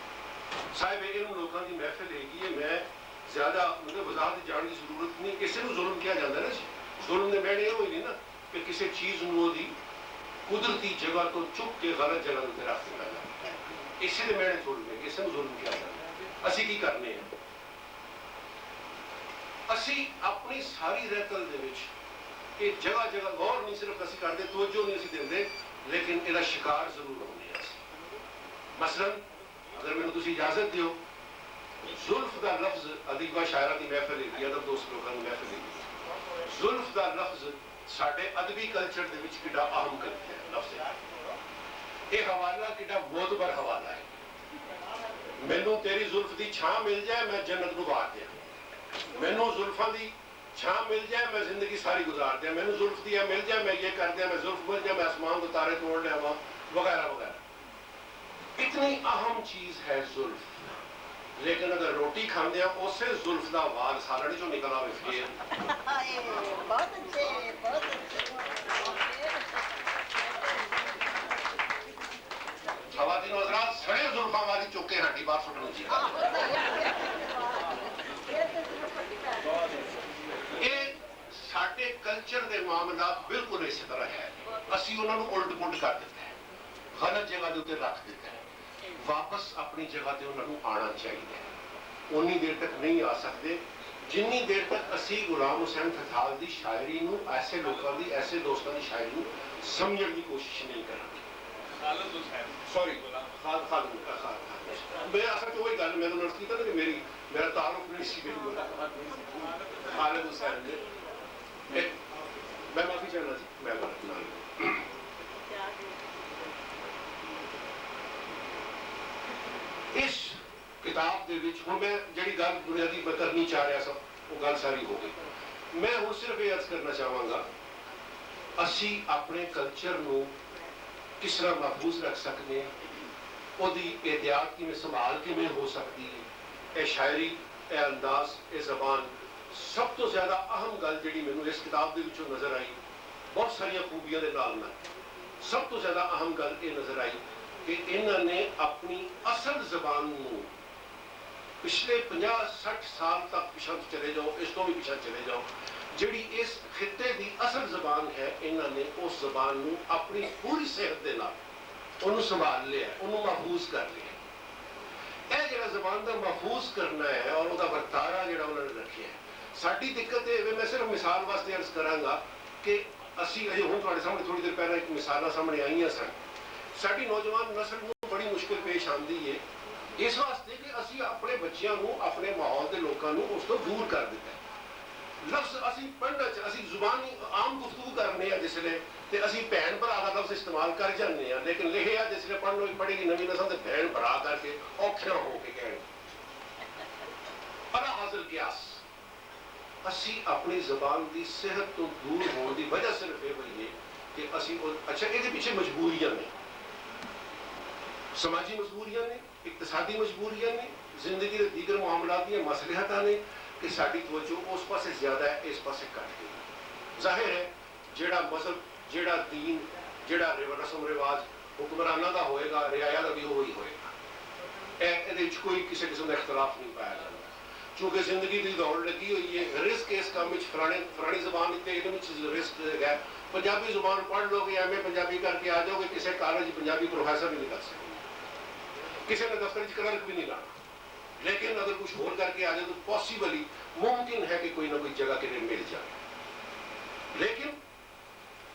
ਸਾਹਿਬ ਇਲਮ ਲੋਕਾਂ ਦੀ ਮਹਿਫਿਲ ਹੈਗੀ ਹੈ, ਮੈਂ ਜ਼ਿਆਦਾ ਮਤਲਬ ਵਜ਼ਾਹਤ ਜਾਣ ਦੀ ਜ਼ਰੂਰਤ ਨਹੀਂ। ਕਿਸੇ ਨੂੰ ਜ਼ੁਲਮ ਕਿਹਾ ਜਾਂਦਾ ਨਾ, ਜ਼ੁਲਮ ਦੇ ਮੈਨੇ ਇਹ ਹੋਈ ਨਹੀਂ ਨਾ ਕਿ ਕਿਸੇ ਚੀਜ਼ ਨੂੰ ਉਹਦੀ ਕੁਦਰਤੀ ਜਗ੍ਹਾ ਤੋਂ ਚੁੱਕ ਕੇ ਗਲਤ ਜਗ੍ਹਾ ਉੱਤੇ ਰੱਖ ਦਿੱਤਾ ਜਾਂਦਾ। ਇਸੇ ਦੇ ਮੈਨੇ ਜ਼ੁਲਮ ਹੈ, ਕਿਸੇ ਨੂੰ ਜ਼ੁਲਮ ਕਿਹਾ ਜਾਂਦਾ। ਅਸੀਂ ਕੀ ਕਰਨੇ ਆ? ਅਸੀਂ ਆਪਣੀ ਸਾਰੀ ਰਹਿਤਲ ਦੇ ਵਿੱਚ ਇਹ ਜਗ੍ਹਾ ਜਗ੍ਹਾ ਗੌਰ ਨਹੀਂ ਸਿਰਫ ਅਸੀਂ ਕਰਦੇ, ਤਵੱਜੋ ਨਹੀਂ ਅਸੀਂ ਦਿੰਦੇ, ਲੇਕਿਨ ਇਹਦਾ ਸ਼ਿਕਾਰ ਜ਼ਰੂਰ ਹੁੰਦੇ ਹਾਂ ਅਸੀਂ। ਮਸਲਨ ਅਗਰ ਮੈਨੂੰ ਤੁਸੀਂ ਇਜਾਜ਼ਤ ਦਿਓ, ਜ਼ੁਲਫ ਦਾ ਲਫ਼ਜ਼ ਅਦੀਬਾ ਸ਼ਾਇਰਾਂ ਦੀ ਮਹਿਫਿਲ ਹੈਗੀ, ਅਦਬ ਦੋਸਤ ਲੋਕਾਂ ਦੀ ਮਹਿਫਿਲ ਹੈਗੀ। ਜ਼ੁਲਫ ਦਾ ਲਫ਼ਜ਼ ਸਾਡੇ ਅਦਬੀ ਕਲਚਰ ਦੇ ਵਿੱਚ ਕਿੱਡਾ ਅਹਿਮ ਲਫ਼ਜ਼ ਹੈ। ਇਹ ਹਵਾਲਾ ਕਿੱਡਾ ਮੋਤਬਰ ਹਵਾਲਾ ਹੈ। ਮੈਨੂੰ ਤੇਰੀ ਜ਼ੁਲਫ ਦੀ ਛਾਂ ਮਿਲ ਜਾਏ ਮੈਂ ਜੰਨਤ ਨੂੰ ਵਾਰ ਦਿਆਂ, ਮੈਨੂੰ ਜ਼ੁਲਫਾਂ ਦੀ ਛਾਂ ਮਿਲ ਜਾਏ ਮੈਂ ਜ਼ਿੰਦਗੀ ਸਾਰੀ ਗੁਜ਼ਾਰ ਦਿਆਂ, ਮੈਨੂੰ ਜ਼ੁਲਫ ਦੀ ਮਿਲ ਜਾए मैं ये कर दिया, मैं जुल्फ मिल जाए मैं आसमान को तारे तोड़ लिया वगैरह वगैरह। इतनी अहम चीज है जुल्फ, लेकिन अगर रोटी खाते हैं उसे जुल्फ का वाल सालड़ी चो निकल आवे फिर बहुत अच्छे, बहुत अच्छे। खवातीन हज़रात सड़े जुल्फा वाली चौके हांडी बाहर सुटनी चाहिए। ਸਾਡੇ ਕਲਚਰ ਦੇ ਮਾਮਲਾਤ ਬਿਲਕੁਲ ਇਸੇ ਤਰ੍ਹਾਂ ਹੈ। ਅਸੀਂ ਉਹਨਾਂ ਨੂੰ ਉਲਟ ਪੁਲਟ ਕਰ ਦਿੱਤਾ ਹੈ, ਗਲਤ ਜਗ੍ਹਾ ਦੇ ਉੱਤੇ ਰੱਖ ਦਿੱਤਾ ਹੈ। ਵਾਪਸ ਆਪਣੀ ਜਗ੍ਹਾ ਤੇ ਉਹਨਾਂ ਨੂੰ ਆਉਣਾ ਚਾਹੀਦਾ ਹੈ। ਉਨੀ ਦੇਰ ਤੱਕ ਨਹੀਂ ਆ ਸਕਦੇ ਜਿੰਨੀ ਦੇਰ ਤੱਕ ਅਸੀਂ ਗੁਲਾਮ ਹੁਸੈਨ ਠਠਾਲ ਦੀ ਸ਼ਾਇਰੀ ਨੂੰ, ਐਸੇ ਲੋਕਾਂ ਦੀ, ਐਸੇ ਦੋਸਤਾਂ ਦੀ ਸ਼ਾਇਰੀ ਨੂੰ ਸਮਝਣ ਦੀ ਕੋਸ਼ਿਸ਼ ਨਹੀਂ ਕਰਾਂਗੇ। ਖਾਲਿਦ ਹੁਸੈਨ ਸੌਰੀ ਮੈਂ ਅਸਲ ਚ ਉਹੀ ਗੱਲ ਮੈਨੂੰ ਨੋਟ ਕੀਤਾ ਨਾ ਕਿ ਮੇਰਾ ਤਾਲੁਕ ਨਹੀਂ ਸੀ ਖਾਲਿਦ ਹੁਸੈਨ ਦੇ। ਮੈਂ ਮਾਫੀ ਚਾਹੁੰਦਾ ਸੀ, ਮੈਂ ਗਲਤ ਨਾ ਇਸ ਕਿਤਾਬ ਦੇ ਵਿੱਚ ਹੁਣ ਮੈਂ ਜਿਹੜੀ ਗੱਲ ਬੁਨਿਆਦੀ ਮੈਂ ਕਰਨੀ ਚਾਹ ਰਿਹਾ ਸਾਂ ਉਹ ਗੱਲ ਸਾਰੀ ਹੋ ਗਈ। ਮੈਂ ਹੁਣ ਸਿਰਫ ਇਹ ਅਰਜ਼ ਕਰਨਾ ਚਾਹਾਂਗਾ ਅਸੀਂ ਆਪਣੇ ਕਲਚਰ ਨੂੰ ਕਿਸ ਤਰ੍ਹਾਂ ਮਹਿਫੂਜ਼ ਰੱਖ ਸਕਦੇ ਹਾਂ, ਉਹਦੀ احتیاط ਕਿਵੇਂ ਸੰਭਾਲ ਕਿਵੇਂ ਹੋ ਸਕਦੀ ਹੈ। ਇਹ ਸ਼ਾਇਰੀ, ਇਹ ਅੰਦਾਜ਼, ਇਹ ਜ਼ਬਾਨ, ਸਭ ਤੋਂ ਜ਼ਿਆਦਾ ਅਹਿਮ ਗੱਲ ਜਿਹੜੀ ਮੈਨੂੰ ਇਸ ਕਿਤਾਬ ਦੇ ਵਿੱਚੋਂ ਨਜ਼ਰ ਆਈ, ਬਹੁਤ ਸਾਰੀਆਂ ਖੂਬੀਆਂ ਦੇ ਨਾਲ ਸਭ ਤੋਂ ਜ਼ਿਆਦਾ ਅਹਿਮ ਗੱਲ ਇਹ ਨਜ਼ਰ ਆਈ ਕਿ ਇਹਨਾਂ ਨੇ ਆਪਣੀ ਅਸਲ ਜ਼ਬਾਨ ਨੂੰ ਪਿਛਲੇ 50-60 ਸਾਲ ਤੱਕ ਪਿਛਾਂ ਚਲੇ ਜਾਓ, ਇਸ ਤੋਂ ਵੀ ਪਿਛਾਂ ਚਲੇ ਜਾਓ, ਜਿਹੜੀ ਇਸ ਖਿੱਤੇ ਦੀ ਅਸਲ ਜ਼ਬਾਨ ਹੈ, ਇਹਨਾਂ ਨੇ ਉਸ ਜ਼ਬਾਨ ਨੂੰ ਆਪਣੀ ਪੂਰੀ ਸਿਹਤ ਦੇ ਨਾਲ ਉਹਨੂੰ ਸੰਭਾਲ ਲਿਆ, ਉਹਨੂੰ ਮਹਿਫੂਜ਼ ਕਰ ਲਿਆ। ਇਹ ਜਿਹੜਾ ਜ਼ਬਾਨ ਦਾ ਮਹਿਫੂਜ਼ ਕਰਨਾ ਹੈ ਔਰ ਉਹਦਾ ਵਰਤਾਰਾ ਜਿਹੜਾ ਉਹਨਾਂ ਨੇ ਰੱਖਿਆ ਹੈ, ਸਾਡੀ ਦਿੱਕਤ ਇਹ ਹੈ, ਮੈਂ ਸਿਰਫ ਮਿਸਾਲ ਵਾਸਤੇ ਅਰਜ਼ ਕਰਾਂਗਾ ਕਿ ਅਸੀਂ ਅਜੇ ਹੁਣ ਤੁਹਾਡੇ ਸਾਹਮਣੇ ਥੋੜੀ ਦੇਰ ਪਹਿਲਾਂ ਇੱਕ ਮਿਸਾਲਾਂ ਸਾਹਮਣੇ ਆਈਆਂ ਸਨ। ਸਾਡੀ ਨੌਜਵਾਨ ਨਸਲ ਨੂੰ ਬੜੀ ਮੁਸ਼ਕਿਲ ਪੇਸ਼ ਆਉਂਦੀ ਹੈ ਇਸ ਵਾਸਤੇ ਕਿ ਅਸੀਂ ਆਪਣੇ ਬੱਚਿਆਂ ਨੂੰ, ਆਪਣੇ ਮਾਹੌਲ ਦੇ ਲੋਕਾਂ ਨੂੰ ਉਸ ਤੋਂ ਦੂਰ ਕਰ ਦਿੱਤਾ। ਲਫ਼ਜ਼ ਅਸੀਂ ਪੜ੍ਹਨਾ ਅਸੀਂ ਜ਼ੁਬਾਨੀ ਆਮ ਗੁਫ਼ਤਗੂ ਕਰਨੇ ਆ ਜਿਸਲੇ ਤੇ ਅਸੀਂ ਭੈਣ ਭਰਾ ਦਾ ਲਫ਼ਜ਼ ਇਸਤੇਮਾਲ ਕਰ ਜਾਂਦੇ ਆ, ਲੇਕਿਨ ਲਿਖਿਆ ਜਿਸਲੇ ਪੜ੍ਹਨ ਪੜ੍ਹੇਗੀ ਨਵੀਂ ਨਸਲ ਤੇ ਭੈਣ ਭਰਾ ਕਰਕੇ ਔਖਿਆਂ ਹੋ ਕੇ ਕਹਿਣ ਬੜਾ ਹਾਜ਼ਰ ਕਿਆਸ। ਅਸੀਂ ਆਪਣੀ ਜ਼ਬਾਨ ਦੀ ਸਿਹਤ ਤੋਂ ਦੂਰ ਹੋਣ ਦੀ ਵਜ੍ਹਾ ਸਿਰਫ ਇਹ ਹੋਈ ਹੈ ਕਿ ਅਸੀਂ ਅੱਛਾ ਇਹਦੇ ਪਿੱਛੇ ਮਜਬੂਰੀਆਂ ਨੇ, ਸਮਾਜੀ ਮਜਬੂਰੀਆਂ ਨੇ, ਇਕਤਸਾਦੀ ਮਜਬੂਰੀਆਂ ਨੇ, ਜ਼ਿੰਦਗੀ ਦੇ ਦੀਗਰ ਮਾਮਲਾਤ ਦੀਆਂ ਮਸਲਹਤਾਂ ਨੇ ਕਿ ਸਾਡੀ ਤਵੱਜੋ ਉਸ ਪਾਸੇ ਜ਼ਿਆਦਾ ਹੈ, ਇਸ ਪਾਸੇ ਘੱਟ ਗਈ। ਜ਼ਾਹਿਰ ਹੈ ਜਿਹੜਾ ਮਜ਼ਹਬ, ਜਿਹੜਾ ਦੀਨ, ਜਿਹੜਾ ਰਸਮ ਰਿਵਾਜ ਹੁਕਮਰਾਨਾਂ ਦਾ ਹੋਏਗਾ, ਰਿਆਇਆ ਦਾ ਵੀ ਉਹੀ ਹੋਏਗਾ। ਇਹਦੇ ਵਿੱਚ ਕੋਈ ਕਿਸੇ ਕਿਸਮ ਦਾ ਇਖਤਲਾਫ ਨਹੀਂ ਪਾਇਆ ਜਾਂਦਾ ਕਿਉਂਕਿ ਜ਼ਿੰਦਗੀ ਦੀ ਦੌੜ ਲੱਗੀ ਹੋਈ ਹੈ। ਰਿਸਕ ਇਸ ਕੰਮ ਵਿੱਚ ਫਲਾਣੀ ਜ਼ਬਾਨ ਤੇ ਇਹਦੇ ਵਿੱਚ ਰਿਸਕ ਹੈਗਾ। ਪੰਜਾਬੀ ਜ਼ੁਬਾਨ ਪੜ੍ਹ ਲੋਗੇ, ਐਵੇਂ ਪੰਜਾਬੀ ਕਰਕੇ ਆ ਜਾਓਗੇ, ਕਿਸੇ ਕਾਲਜ ਪੰਜਾਬੀ ਪ੍ਰੋਫੈਸਰ ਵੀ ਨਹੀਂ ਕਰ ਸਕਦੇ, ਕਿਸੇ ਨੇ ਦਫ਼ਤਰ 'ਚ ਕਲਰਕ ਵੀ ਨਹੀਂ ਲਾਣਾ। लेकिन अगर कुछ और करके आ जाए तो पॉसिबली मुमकिन है कि कोई ना कोई जगह कितने मिल जाए। लेकिन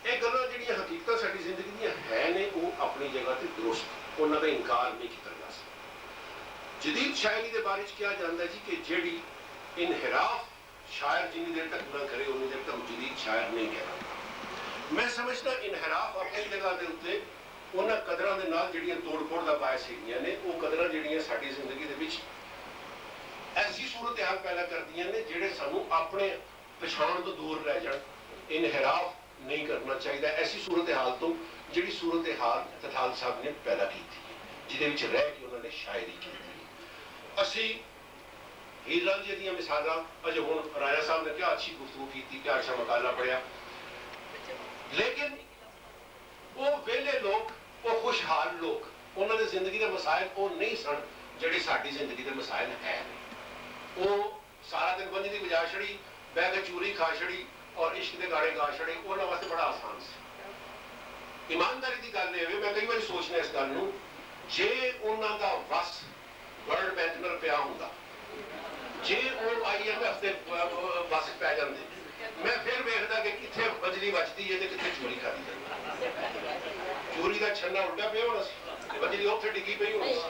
ये गल्लां जिहड़ियां हकीकत साडी जिंदगी दियां है ने वो अपनी जगह ते दुरुस्त, उन्हां दा इनकार नहीं किया जा सकदा। जदीद शायरी दे बारे च कहा जाता है जी कि जिहड़ी इनहिराफ शायर जिन्नी देर तक ना करे उन्नी देर तक जदीद शायर नहीं कहना। मैं समझदा इनहिराफ अपनी जगह दे उत्ते उन्हां कदरां दे नाल जिहड़ियां तोड़ फोड़ दा बायस हैगियां ने, वो कदरां जिहड़ियां साडी जिंदगी दे विच ऐसी सूरत हाल पैदा करदियां ने जिहड़े सानू अपने पछाण तो दूर रह जाण। इनहिराफ नहीं करना चाहिए ऐसी सूरत हाल तो जिहड़ी सूरत हाल तथाल साहब ने पैदा की थी, जिहदे विच रह के उन्होंने शायरी की थी। असी हीर रांझे दी मिसालां अजे हुण राजा साहब ने क्या अच्छी गुफ्तगू की, क्या अच्छा मकाला पढ़िया, लेकिन वो वेले लोग, वो खुशहाल लोग, उन्होंने जिंदगी के मसाइल वो नहीं सन जिहड़े साडी जिंदगी के मसाइल है। वो सारा दिन बंज की बजा छड़ी, बह के चूरी खा छड़ी और इश्क के गाने गा छड़े, उन्होंने वास्ते बड़ा आसान से। ईमानदारी की गल है, मैं कई बार सोचना इस गल नूं, जे उन्हां दा वस वर्ल्ड बैंक नाल पिया हुंदा, जे वो IMF के वस पै जांदे, मैं फिर वेखदा कि कित्थे बजरी बचदी है ते कित्थे चूरी खादी जांदी। चूरी का छन्ना उल्टा पिया होना सी, बजरी उत्थे डिग्गी पई होनी सी।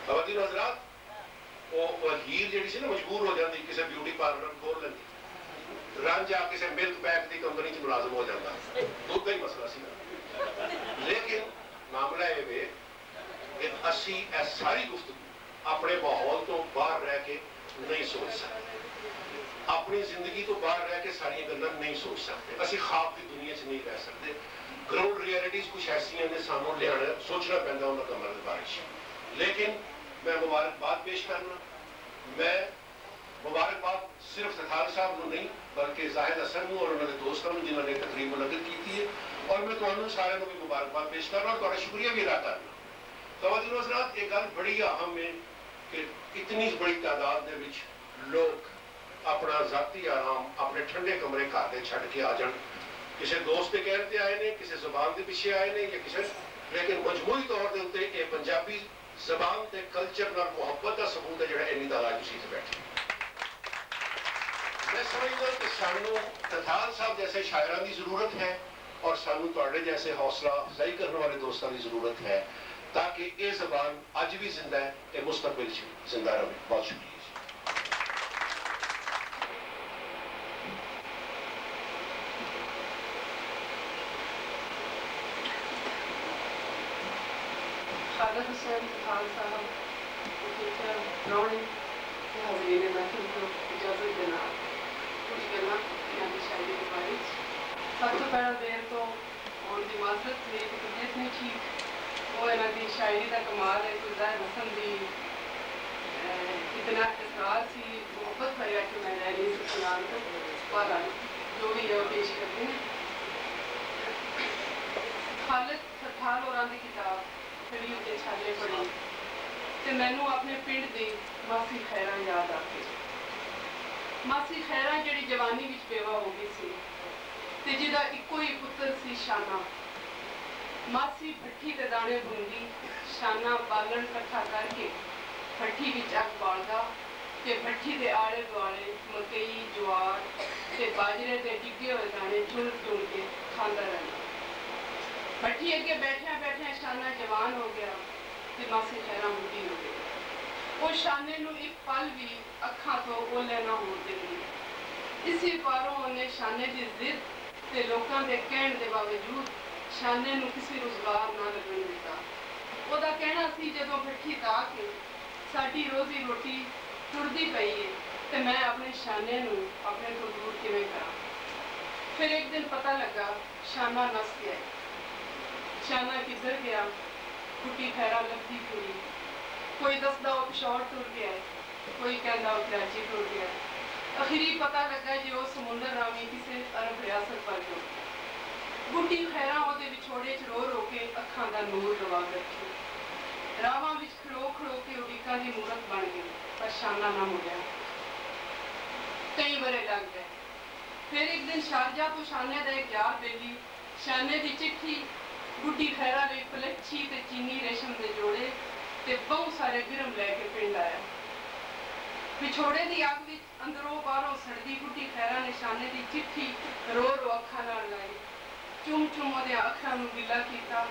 खवातीन हज़रात, वो हीर जिहड़ी सी ना मजबूर हो जाती, किसी ब्यूटी पार्लर खोल लैंदी, रांझा किसी मिल्क पैक की कंपनी च मुलाजम हो जाता, दुध का ही मसला सी। लेकिन मामला ये वे कि असी ए सारी गुफ्तगू अपने माहौल तो बाहर रह के नहीं सोच सकते, अपनी जिंदगी तो बाहर रह के सारी गल्लां नहीं सोच सकते, असी ख्वाब की दुनिया च नहीं रह सकते। ग्राउंड रियलिटीज कुछ ऐसियां ने सानू लियाना सोचना पैंदा उन्हां कमां दे बारे च। लेकिन मैं मुबारकबाद पेश करना, मैं मुबारकबाद सिर्फ तथाल साहब को नहीं बल्कि जाहिद हसन और उन्होंने दोस्तों जिन्होंने तकरीब मुनक़िद की है, और मैं तुहानू सारिਆਂ ਨੂੰ भी मुबारकबाद पेश करना और तुहाडा शुक्रिया भी अदा करना। ख़वातीन हज़रात, एक गल बड़ी अहम है कि इतनी बड़ी तादाद दे विच लोग अपना ज़ाती आराम अपने ठंडे कमरे घर दे छड्ड के आ जाण, किसी दोस्त के कहने ते आए ने, किसी ज़बान के पिछे आए ने या किसी, लेकिन मजमूई तौर के उत्ते ये पंजाबी ज़बान के कल्चर नाल मुहब्बत का सबूत है जिहड़ा इन्नी तादाद तुसीं इत्थे बैठे। मैं समझदा कि सानू तथाल साहब जैसे शायरां की जरूरत है और सानू तुहाडे जैसे हौसला अफजाई करने वाले दोस्तों की जरूरत है ताकि ये ज़बान अज भी जिंदा है, ये मुस्तकबिल जिंदा रहे। बहुत शुक्रिया। खालिद हुसैन खान साहब, हाज़रीन महफिल को इजाज़त देना कुछ गल्लां पंजाबी शायरी के बारे। सब तो पहला देर तो और दी माजरत मेरी तबीयत नहीं ठीक, वो इन्हां दी शायरी का कमाल है। कोई ज़ाहिर हसन दी इतना इसरार सी मोहब्बत भरिया कि मैं रह नहीं सकती सुनान तो वाला जो भी है वो पेश करती हैं। खालिद सठाल होरां दी किताब खड़ी उत्ते छाले पढ़ी ते मैनू अपने पिंड दी मासी खैरा याद आ गई। मासी खैरा जिहड़ी जवानी विच बेवा हो गई सी ते जिहदा इक्को ही पुत्र सी शाना। मासी भट्ठी ते दाने बुनदी, शाना बालन इकट्ठा करके भट्ठी विच अग बालदा ते भट्ठी दे आले दुआले मकई ज्वार ते बाजरे दे डिग्गे होए दाने चुन चुन के खांदा रहिंदा। भट्ठी अगे बैठिया बैठिया शाना जवान हो गया ते मासी खैरा बुढ़ी हो गई। वो शाने नू एक पल भी अखां तो ओले ना होण दिंदी। इसी पारों उन्हें शाने दी जिद ते लोकां दे कहण दे बावजूद शाने नू किसी रोजगार ना लगन दिता। ओदा कहना सी जदों भट्ठी ता के साडी रोजी रोटी टुरदी पई है ते मैं अपने शाने नू अपने तो दूर किवें करा। फिर एक दिन पता लगा शाना नस गया। शाना किधर गया? कुटी खैरा लभदी फिरी। कोई दसदा वो पिशौर टुर गया है, कोई कहता वो कराची टुर गया है। आखिरी पता लगा जो वो समुंदर रामी किसी अरब रियासत पर गया। बुढ़ी खैरा ਉਹਦੇ ਵਿਛੋੜੇ 'ਚ ਰੋ ਰੋ ਕੇ ਅੱਖਾਂ ਦਾ ਨੂਰ ਲਵਾ ਰੱਖੀ। ਰਾਵਾਂ ਵਿੱਚ ਖਲੋ ਖਲੋ ਕੇ ਉਡੀਕਾਂ ਦੀ ਮੂਰਤ ਬਣ ਗਈ ਪਰ ਸ਼ਾਨਾ ਨਾ ਮੁੜਿਆ। ਕਈ ਵਰੇ ਲੱਗ ਗਏ। ਫਿਰ ਇੱਕ ਦਿਨ ਸ਼ਾਰਜਾ ਤੋਂ ਸ਼ਾਨੇ ਦਾ ਇੱਕ ਯਾਰ ਬੇਲੀ ਸ਼ਾਨੇ ਦੀ ਚਿੱਠੀ बुढ़ी खैरा ਲਈ ਪਲੱਛੀ ਤੇ ਚੀਨੀ ਰੇਸ਼ਮ ਦੇ ਜੋੜੇ ਤੇ ਬਹੁਤ ਸਾਰੇ ਗਿਰਮ ਲੈ ਕੇ ਪਿੰਡ ਆਇਆ। ਵਿਛੋੜੇ ਦੀ ਅੱਗ ਵਿੱਚ ਅੰਦਰੋਂ ਬਾਹਰੋਂ ਸੜਦੀ ਬੁੱਢੀ ਖੈਰਾ ਨੇ ਸ਼ਾਨੇ ਦੀ ਚਿੱਠੀ ਰੋ ਰੋ ਅੱਖਾਂ ਨਾਲ ਲਾਈ। ਚੁੰਮ ਚੁੰਮ ਉਹਦੀਆਂ ਅੱਖਾਂ ਨੂੰ ਗਿੱਲਾ ਕੀਤਾ।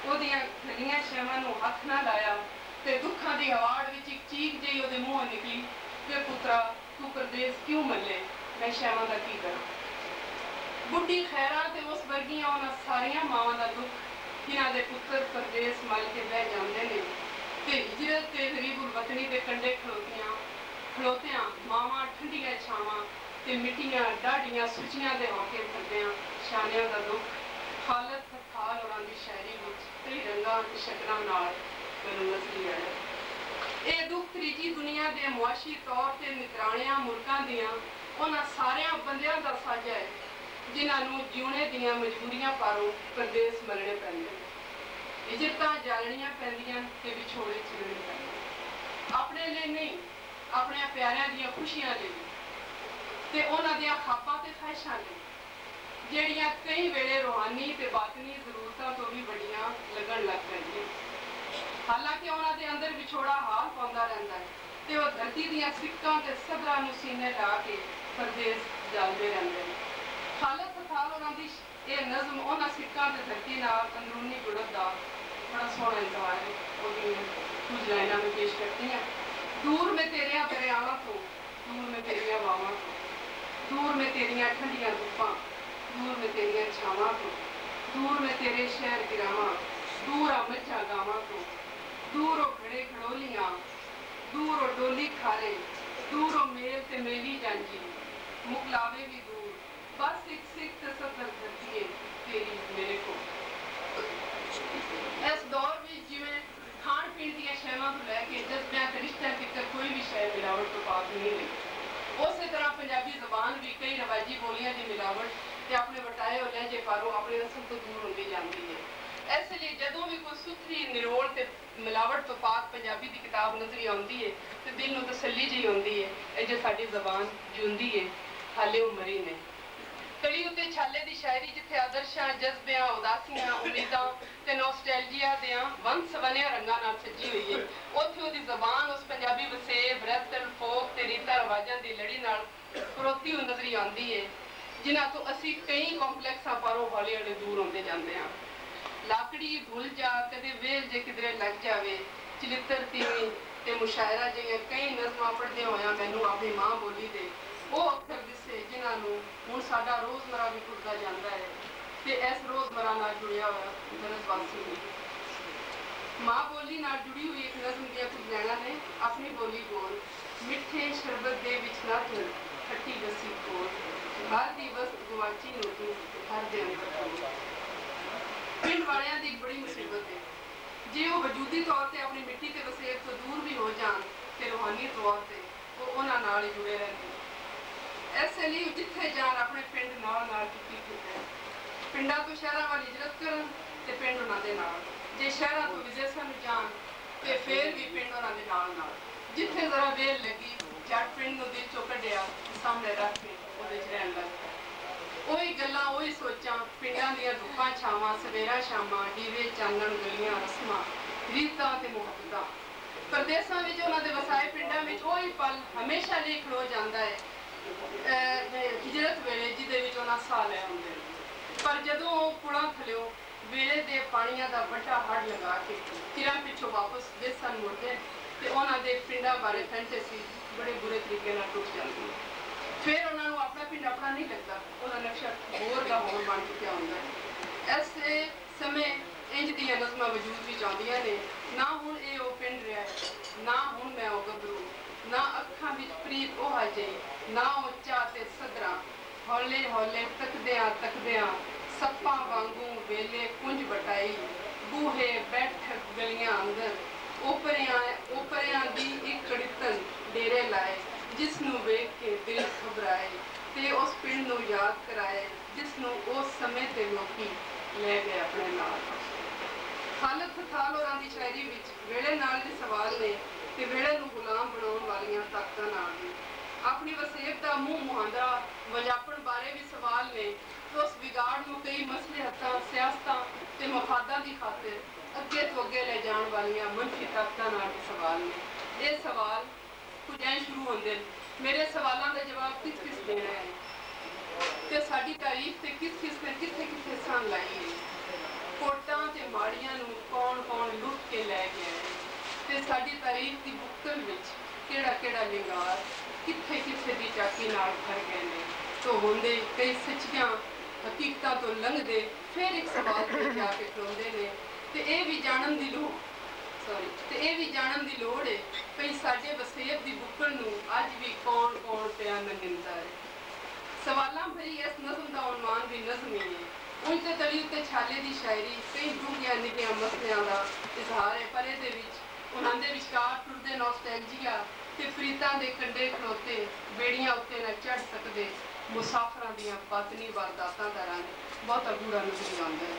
ਉਹਦੀਆਂ ਖਲੀਆਂ ਸ਼ੈਵਾਂ ਨੂੰ ਹੱਥ ਨਾ ਲਾਇਆ ਤੇ ਦੁੱਖਾਂ ਦੀ ਹਵਾੜ ਵਿੱਚ ਇੱਕ ਚੀਕ ਜਿਹੀ ਉਹਦੇ ਮੂੰਹੋਂ ਨਿਕਲੀ ਕਿ ਪੁੱਤਰਾ ਤੂੰ ਪਰਦੇਸ ਕਿਉਂ ਮੱਲੇ, ਮੈਂ ਸ਼ੈਵਾਂ ਦਾ ਕੀ ਕਰਾਂ। ਬੁੱਢੀ ਖੈਰਾ ਤੇ ਉਸ ਵਰਗੀਆਂ ਉਹਨਾਂ ਸਾਰੀਆਂ ਮਾਵਾਂ ਦਾ ਦੁੱਖ ਜਿਨ੍ਹਾਂ ਦੇ ਪੁੱਤਰ ਪਰਦੇਸ ਮੱਲ ਕੇ ਬਹਿ ਜਾਂਦੇ ਨੇ ਤੇ ਹਿਜਰਤ ਤੇ ਗਰੀਬੁਲ ਵਤਨੀ ਦੇ ਕੰਢੇ ਖਲੋਤਿਆਂ ਮਾਵਾਂ ਠੰਡੀਆਂ ਛਾਵਾਂ ਤੇ ਮਿੱਟੀਆਂ ਡਾਢੀਆਂ ਸੁੱਚੀਆਂ ਦੇ ਹੋ ਕੇ ਫਿਰਦਿਆਂ ਸ਼ਾਨਿਆਂ ਦਾ ਦੁੱਖ ਖਾਲਦ ਸਖਾਲ ਹੋਰਾਂ ਦੀ ਸ਼ਾਇਰੀ ਵਿੱਚ ਕਈ ਰੰਗਾਂ ਤੇ ਸ਼ਕਲਾਂ ਨਾਲ ਮੈਨੂੰ ਨਜ਼ਰੀ ਆਇਆ। ਇਹ ਦੁੱਖ ਤੀਜੀ ਦੁਨੀਆ ਦੇ ਮੁਆਸ਼ੀ ਤੌਰ ਤੇ ਨਿਤਰਾਣਿਆਂ ਮੁਲਕਾਂ ਦੀਆਂ ਉਹਨਾਂ ਸਾਰਿਆਂ ਬੰਦਿਆਂ ਦਾ ਸਾਂਝਾ ਹੈ ਜਿਨ੍ਹਾਂ ਨੂੰ ਜਿਉਣੇ ਦੀਆਂ ਮਜਬੂਰੀਆਂ ਪਾਰੋਂ ਪਰਦੇਸ ਮਲਣੇ ਪੈਂਦੇ, ਇੱਜ਼ਤਾਂ ਜਾਲਣੀਆਂ ਪੈਂਦੀਆਂ ਤੇ ਵਿਛੋੜੇ ਝੱਲਣੇ ਪੈਂਦੇ। ਆਪਣੇ ਲਈ ਨਹੀਂ, ਆਪਣੇ ਪਿਆਰਿਆਂ ਦੀਆਂ ਖੁਸ਼ੀਆਂ ਲਈ ਤੇ ਉਹਨਾਂ ਦੀਆਂ ਖਾਬਾਂ ਤੇ ਖਾਹਿਸ਼ਾਂ ਲਈ ਜਿਹੜੀਆਂ ਕਈ ਵੇਲੇ ਰੂਹਾਨੀ ਤੇ ਬਾਤਨੀ ਜ਼ਰੂਰਤਾਂ ਤੋਂ ਵੀ ਵੱਡੀਆਂ ਲੱਗਣ ਲੱਗ ਪੈਂਦੀਆਂ। ਹਾਲਾਂਕਿ ਉਹਨਾਂ ਦੇ ਅੰਦਰ ਵਿਛੋੜਾ ਹਾਲ ਪਾਉਂਦਾ ਰਹਿੰਦਾ ਹੈ ਤੇ ਉਹ ਧਰਤੀ ਦੀਆਂ ਸਿੱਕਾਂ ਤੇ ਸਬਰਾਂ ਨੂੰ ਸੀਨੇ ਲਾ ਕੇ ਪਰਦੇਸ ਜਾਂਦੇ ਰਹਿੰਦੇ ਨੇ। ਖਾਲਦ ਸਖਾਲ ਉਹਨਾਂ ਦੀ ਇਹ ਨਜ਼ਮ ਉਹਨਾਂ ਸਿੱਕਾਂ ਤੇ ਧਰਤੀ ਨਾਲ ਅੰਦਰੂਨੀ ਜੁੜਨ ਦਾ ਬੜਾ ਸੋਹਣਾ ਇੰਤਜ਼ਾਰ ਹੈ। ਉਹਦੀ ਕੁਝ ਲਾਈਨਾਂ ਮੈਂ ਪੇਸ਼ ਕਰਦੀ ਹਾਂ। दूर में तेरिया दरियावां तो, दूर में तेरिया वावां तो, दूर में तेरिया ठंडिया धुप्पां, दूर में तेरिया छावां तो, दूर में तेरे शहर गिरावां, दूर आ मच्छा गावां तो, दूर ओ खड़े खड़ोलियां, दूर ओ डोली खारे, दूर ओ मेल ते मेली जांजी, मुकलावे भी दूर, बस एक सिख ते सफर धरती तेरी मेरे को। इस दौर में जिवें खाण पीण ਦੀਆਂ ਸ਼ੈਵਾਂ ਤੋਂ ਲੈ ਕੇ ਜਜ਼ਬਿਆਂ ਤੇ ਰਿਸ਼ਤਿਆਂ ਤੱਕ ਕੋਈ ਵੀ ਸ਼ੈ ਮਿਲਾਵਟ ਤੋਂ ਪਾਕ ਨਹੀਂ ਰਹੀ। ਉਸੇ ਤਰ੍ਹਾਂ ਪੰਜਾਬੀ ਜ਼ਬਾਨ ਵੀ ਕਈ ਰਵਾਜੀ ਬੋਲੀਆਂ ਦੀ ਮਿਲਾਵਟ ਤੇ ਆਪਣੇ ਵਟਾਏ ਹੋਏ ਲਹਿਜੇ ਪਾਰੋਂ ਆਪਣੀ ਅਸਲ ਤੋਂ ਦੂਰ ਹੁੰਦੀ ਜਾਂਦੀ ਹੈ। ਇਸ ਲਈ ਜਦੋਂ ਵੀ ਕੋਈ ਸੁਥਰੀ ਨਿਰੋਲ ਤੇ ਮਿਲਾਵਟ ਤੋਂ ਪਾਕ ਪੰਜਾਬੀ ਦੀ ਕਿਤਾਬ ਨਜ਼ਰੀ ਆਉਂਦੀ ਹੈ ਤੇ ਦਿਲ ਨੂੰ ਤਸੱਲੀ ਜਿਹੀ ਹੁੰਦੀ ਹੈ ਇਹ ਜੇ ਸਾਡੀ ਜ਼ਬਾਨ ਜਿਉਂਦੀ ਹੈ, ਹਾਲੇ ਉਹ ਮਰੀ ਨਹੀਂ। ਕਲੀ ਉੱਤੇ ਛਾਲੇ ਦੀ ਸ਼ਾਇਰੀ ਜਿੱਥੇ ਆਦਰਸ਼ਾਂ, ਜਜ਼ਬਿਆਂ, ਉਦਾਸੀਆਂ, ਉਮੀਦਾਂ ਤੇ ਨੋਸਟੈਲਜੀਆ ਦੀਆਂ ਵੰਨ ਸਵੰਨੇ ਰੰਗਾਂ ਨਾਲ ਸੱਜੀ ਹੋਈ ਹੈ, ਉੱਥੇ ਉਹਦੀ ਜ਼ਬਾਨ ਉਸ ਪੰਜਾਬੀ ਵਸੇਬ, ਰਤਲ, ਫੋਕ ਤੇ ਰੀਤਾਂ ਰਿਵਾਜਾਂ ਦੀ ਲੜੀ ਨਾਲ ਪਰੋਤੀ ਹੋਈ ਨਜ਼ਰੀ ਆਉਂਦੀ ਹੈ ਜਿਨ੍ਹਾਂ ਤੋਂ ਅਸੀਂ ਕਈ ਕੰਪਲੈਕਸਾਂ ਪਾਰੋਂ ਹੌਲੀ ਹੌਲੀ ਦੂਰ ਹੁੰਦੇ ਜਾਂਦੇ ਹਾਂ। ਲਾਕੜੀ ਭੁੱਲ ਜਾ, ਕਦੇ ਵੇਲ ਜੇ ਕਿਧਰੇ ਲੱਗ ਜਾਵੇ, ਚਲਿੱਤਰ ਤੀਵੀਂ ਤੇ ਮੁਸ਼ਾਇਰਾ ਜਿਹੀਆਂ ਕਈ ਨਜ਼ਮਾਂ ਪੜ੍ਹਦਿਆਂ ਹੋਇਆਂ ਮੈਨੂੰ ਆਪਣੀ ਮਾਂ ਬੋਲੀ ਦੇ ਉਹ ਅੱਖਰ ਦਿਸੇ ਜਿਨ੍ਹਾਂ ਨੂੰ ਹੁਣ ਸਾਡਾ ਰੋਜ਼ਮਰਾ ਵੀ ਟੁੱਟਦਾ ਜਾਂਦਾ ਹੈ ਤੇ ਇਸ ਰੋਜ਼ਮਰਾ ਨਾਲ ਜੁੜਿਆ ਹੋਇਆ ਦਰਸਵਾਸੀ ਨੇ। ਮਾਂ ਬੋਲੀ ਨਾਲ ਜੁੜੀ ਹੋਈ ਇੱਕ ਨਜ਼ਮ ਦੀਆਂ ਕੁਝ ਲਾਈਨਾਂ ਨੇ। ਆਪਣੀ ਬੋਲੀ ਬੋਲ, ਮਿੱਠੇ ਸ਼ਰਬਤ ਦੇ ਵਿੱਚ ਨਾ ਤੁਰ, ਖੱਟੀ ਲੱਸੀ ਕੋਲ, ਘਰ ਦੀ ਵਸਤ ਗੁਆਚੀ ਨੂੰ ਤੂੰ ਘਰ ਦੇ ਅੰਦਰ ਕੋਲ। ਪਿੰਡ ਵਾਲਿਆਂ ਦੀ ਬੜੀ ਮੁਸੀਬਤ ਹੈ। ਜੇ ਉਹ ਵਜੂਦੀ ਤੌਰ ਤੇ ਆਪਣੀ ਮਿੱਟੀ ਤੇ ਵਸੇਬ ਤੋਂ ਦੂਰ ਵੀ ਹੋ ਜਾਣ ਤੇ ਰੂਹਾਨੀ ਤੌਰ ਤੇ ਉਹ ਉਹਨਾਂ ਨਾਲ ਹੀ ਜੁੜੇ ਰਹਿੰਦੇ। ਇਸੇ ਲਈ ਜਿੱਥੇ ਜਾਣ ਆਪਣੇ ਪਿੰਡ ਨਾਲ ਨਾਲ ਕੀਤੀ ਫਿਰਦੇ। ਪਿੰਡਾਂ ਤੋਂ ਸ਼ਹਿਰਾਂ ਵੱਲ ਹਿਜਰਤ ਕਰਨ ਤੇ ਪਿੰਡ ਉਹਨਾਂ ਦੇ ਨਾਲ। ਜੇ ਸ਼ਹਿਰਾਂ ਤੋਂ ਵਿਦੇਸ਼ਾਂ ਨੂੰ ਜਾਣ ਤੇ ਫਿਰ ਵੀ ਪਿੰਡ ਉਹਨਾਂ ਦੇ ਨਾਲ ਨਾਲ। ਜਿੱਥੇ ਜ਼ਰਾ ਵੇਲ ਲੱਗੀ ਜੱਟ ਪਿੰਡ ਨੂੰ ਦਿਲ ਚੋਂ ਕੱਢਿਆ ਸਾਹਮਣੇ ਰੱਖ ਕੇ ਉਹਦੇ 'ਚ ਰਹਿਣ ਲੱਗ ਪਿਆ। ਉਹੀ ਗੱਲਾਂ ਉਹੀ ਸੋਚਾਂ, ਪਿੰਡਾਂ ਦੀਆਂ ਧੁੱਪਾਂ ਛਾਵਾਂ, ਸਵੇਰਾ ਸ਼ਾਮਾਂ, ਦੀਵੇ ਚਾਨਣ, ਗਲੀਆਂ, ਰਸਮਾਂ, ਰੀਤਾਂ ਤੇ ਮੁਹੱਬਤਾਂ। ਪ੍ਰਦੇਸਾਂ ਵਿੱਚ ਉਹਨਾਂ ਦੇ ਵਸਾਏ ਪਿੰਡਾਂ ਵਿੱਚ ਉਹੀ ਪਲ ਹਮੇਸ਼ਾ ਲਈ ਖਲੋ ਜਾਂਦਾ ਹੈ ਹਿਜਰਤ ਵੇਲੇ ਜਿਹਦੇ ਵਿੱਚ ਉਹਨਾਂ ਸਾਹ ਲੈ ਹੁੰਦੇ ਨੇ। ਪਰ ਜਦੋਂ ਉਹ ਪੁਲਾਂ ਥਲਿਓ ਵੇਲੇ ਦੇ ਪਾਣੀਆਂ ਦਾ ਵੱਡਾ ਹੜ ਲਗਾ ਕੇ ਚਿਰਾਂ ਪਿੱਛੋਂ ਵਾਪਸ ਦੇਸਾਂ ਨੂੰ ਮੁੜਦੇ ਤੇ ਉਹਨਾਂ ਦੇ ਪਿੰਡਾਂ ਬਾਰੇ ਫੈਂਟੇਸੀ ਬੜੇ ਬੁਰੇ ਤਰੀਕੇ ਨਾਲ ਟੁੱਟ ਜਾਂਦੀ ਹੈ। ਫਿਰ ਉਹਨਾਂ ਨੂੰ ਆਪਣਾ ਪਿੰਡ ਆਪਣਾ ਨਹੀਂ ਲੱਗਦਾ, ਉਹਦਾ ਨਕਸ਼ਾ ਹੋਰ ਦਾ ਹੋਰ ਬਣ ਚੁੱਕਿਆ ਹੁੰਦਾ ਹੈ। ਐਸੇ ਸਮੇਂ ਇੰਜ ਦੀਆਂ ਨਜ਼ਮਾਂ ਵਜੂਦ ਵਿੱਚ ਆਉਂਦੀਆਂ ਨੇ, ਨਾ ਹੁਣ ਇਹ ਉਹ ਪਿੰਡ ਰਿਹਾ ਹੈ, ਨਾ ਹੁਣ ਮੈਂ ਉਹ ਗੱਭਰੂ, ਨਾ ਅੱਖਾਂ ਵਿੱਚ ਪ੍ਰੀਤ ਉਹ ਹਜੇ, ਨਾ ਉਹ ਚਾਹ ਤੇ ਸਦਰਾਂ। ਹੌਲੇ ਹੌਲੇ ਤੱਕਦਿਆਂ ਸੱਪਾਂ ਵਾਂਗੂ ਵੇਲੇ ਕੁੰਜ ਬਟਾਈ, ਬੂਹੇ ਬੈਠਕ ਗਲੀਆਂ ਅੰਦਰ, ਓਪਰਿਆਂ ਦੀ ਇੱਕ ਘੜੀਤਨ ਡੇਰੇ ਲਾਏ, ਜਿਸ ਨੂੰ ਵੇਖ ਕੇ ਦਿਲ ਘਬਰਾਏ ਤੇ ਉਸ ਪਿੰਡ ਨੂੰ ਯਾਦ ਕਰਾਏ ਜਿਸ ਨੂੰ ਉਸ ਸਮੇਂ ਤੇ ਲੋਕੀ ਲੈ ਗਏ ਆਪਣੇ ਨਾਲ। ਖਾਲਦ ਫਥਾਲ ਹੋਰਾਂ ਦੀ ਸ਼ਾਇਰੀ ਵਿੱਚ ਵੇਲੇ ਨਾਲ ਵੀ ਸਵਾਲ ਨੇ ਤੇ ਵੇਲੇ ਨੂੰ ਗੁਲਾਮ ਬਣਾਉਣ ਵਾਲੀਆਂ ਤਾਕਤਾਂ ਨਾਲ ਵੀ। ਆਪਣੀ ਵਸੇਬ ਦਾ ਮੂੰਹ ਮੁਹਾਂਦਰਾ ਵਜਾਪਣ ਬਾਰੇ ਵੀ ਸਵਾਲ ਨੇ। ਉਸ ਵਿਗਾੜ ਨੂੰ ਕਈ ਮਸਲਹਤਾਂ, ਸਿਆਸਤਾਂ ਤੇ ਮਫਾਦਾਂ ਦੀ ਖਾਤਰ ਅੱਗੇ ਤੋਂ ਅੱਗੇ ਲੈ ਜਾਣ ਵਾਲੀਆਂ ਮਨਫੀ ਤਾਕਤਾਂ ਨਾਲ ਵੀ ਸਵਾਲ ਨੇ। ਇਹ ਸਵਾਲ ਕੁਝ ਐਂ ਸ਼ੁਰੂ ਹੁੰਦੇ ਨੇ, ਮੇਰੇ ਸਵਾਲਾਂ ਦਾ ਜਵਾਬ ਕਿਸ ਦੇਣਾ ਹੈ ਤੇ ਸਾਡੀ ਤਾਰੀਖ ਤੇ ਕਿਸ ਨੇ ਕਿੱਥੇ ਸਾਨ ਲਾਈ ਹੈ। ਕੋਟਾਂ ਤੇ ਮਾੜੀਆਂ ਨੂੰ ਕੌਣ ਲੁੱਟ ਕੇ ਲੈ ਗਿਆ ਹੈ ਤੇ ਸਾਡੀ ਤਾਰੀਖ ਦੀ ਬੁੱਕਲ ਵਿੱਚ ਕਿਹੜਾ ਲਿੰਗਾਰ ਕਿੱਥੇ ਦੀ ਚਾਕੀ ਨਾਲ ਭਰ ਗਏ ਨੇ। ਤੋਂ ਹੁੰਦੇ ਕਈ ਸੱਚੀਆਂ ਹਕੀਕਤਾਂ ਤੋਂ ਲੰਘਦੇ ਫਿਰ ਇੱਕ ਸਵਾਲ ਤੇ ਜਾ ਕੇ ਖਲੋਂਦੇ ਨੇ ਤੇ ਇਹ ਵੀ ਜਾਣਨ ਦੀ ਲੋੜ ਹੈ ਕਿ ਸਾਡੇ ਵਸੇਬ ਦੀ ਬੁੱਕਲ ਨੂੰ ਅੱਜ ਵੀ ਕੌਣ ਪਿਆ ਨੰਗਿੰਦਾ ਹੈ। ਸਵਾਲਾਂ ਭਰੀ ਇਸ ਨਜ਼ਮ ਦਾ ਉਨਵਾਨ ਵੀ ਨਜ਼ਮ ਹੀ ਹੈ। ਉਂਝ ਤੇ ਤਲੀ ਉੱਤੇ ਛਾਲੇ ਦੀ ਸ਼ਾਇਰੀ ਕਈ ਡੂੰਘੀਆਂ ਨਿੱਘੀਆਂ ਮਸਲਿਆਂ ਦਾ ਇਜ਼ਹਾਰ ਹੈ, ਪਰ ਇਹਦੇ ਵਿੱਚ ਉਹਨਾਂ ਦੇ ਵਿਚਕਾਰ ਟੁੱਟਦੇ ਨੌਸਟੈਲਜੀਆ ਤੇ ਪ੍ਰੀਤਾਂ ਦੇ ਕੰਢੇ ਖਲੋਤੇ ਬੇੜੀਆਂ ਉੱਤੇ ਨਾ ਚੜ੍ਹ ਸਕਦੇ ਮੁਸਾਫਰਾਂ ਦੀਆਂ ਬਾਤਨੀ ਵਾਰਦਾਤਾਂ ਦਾ ਰੰਗ ਬਹੁਤਾ ਗੂੜਾ ਨਜ਼ਰ ਆਉਂਦਾ ਹੈ।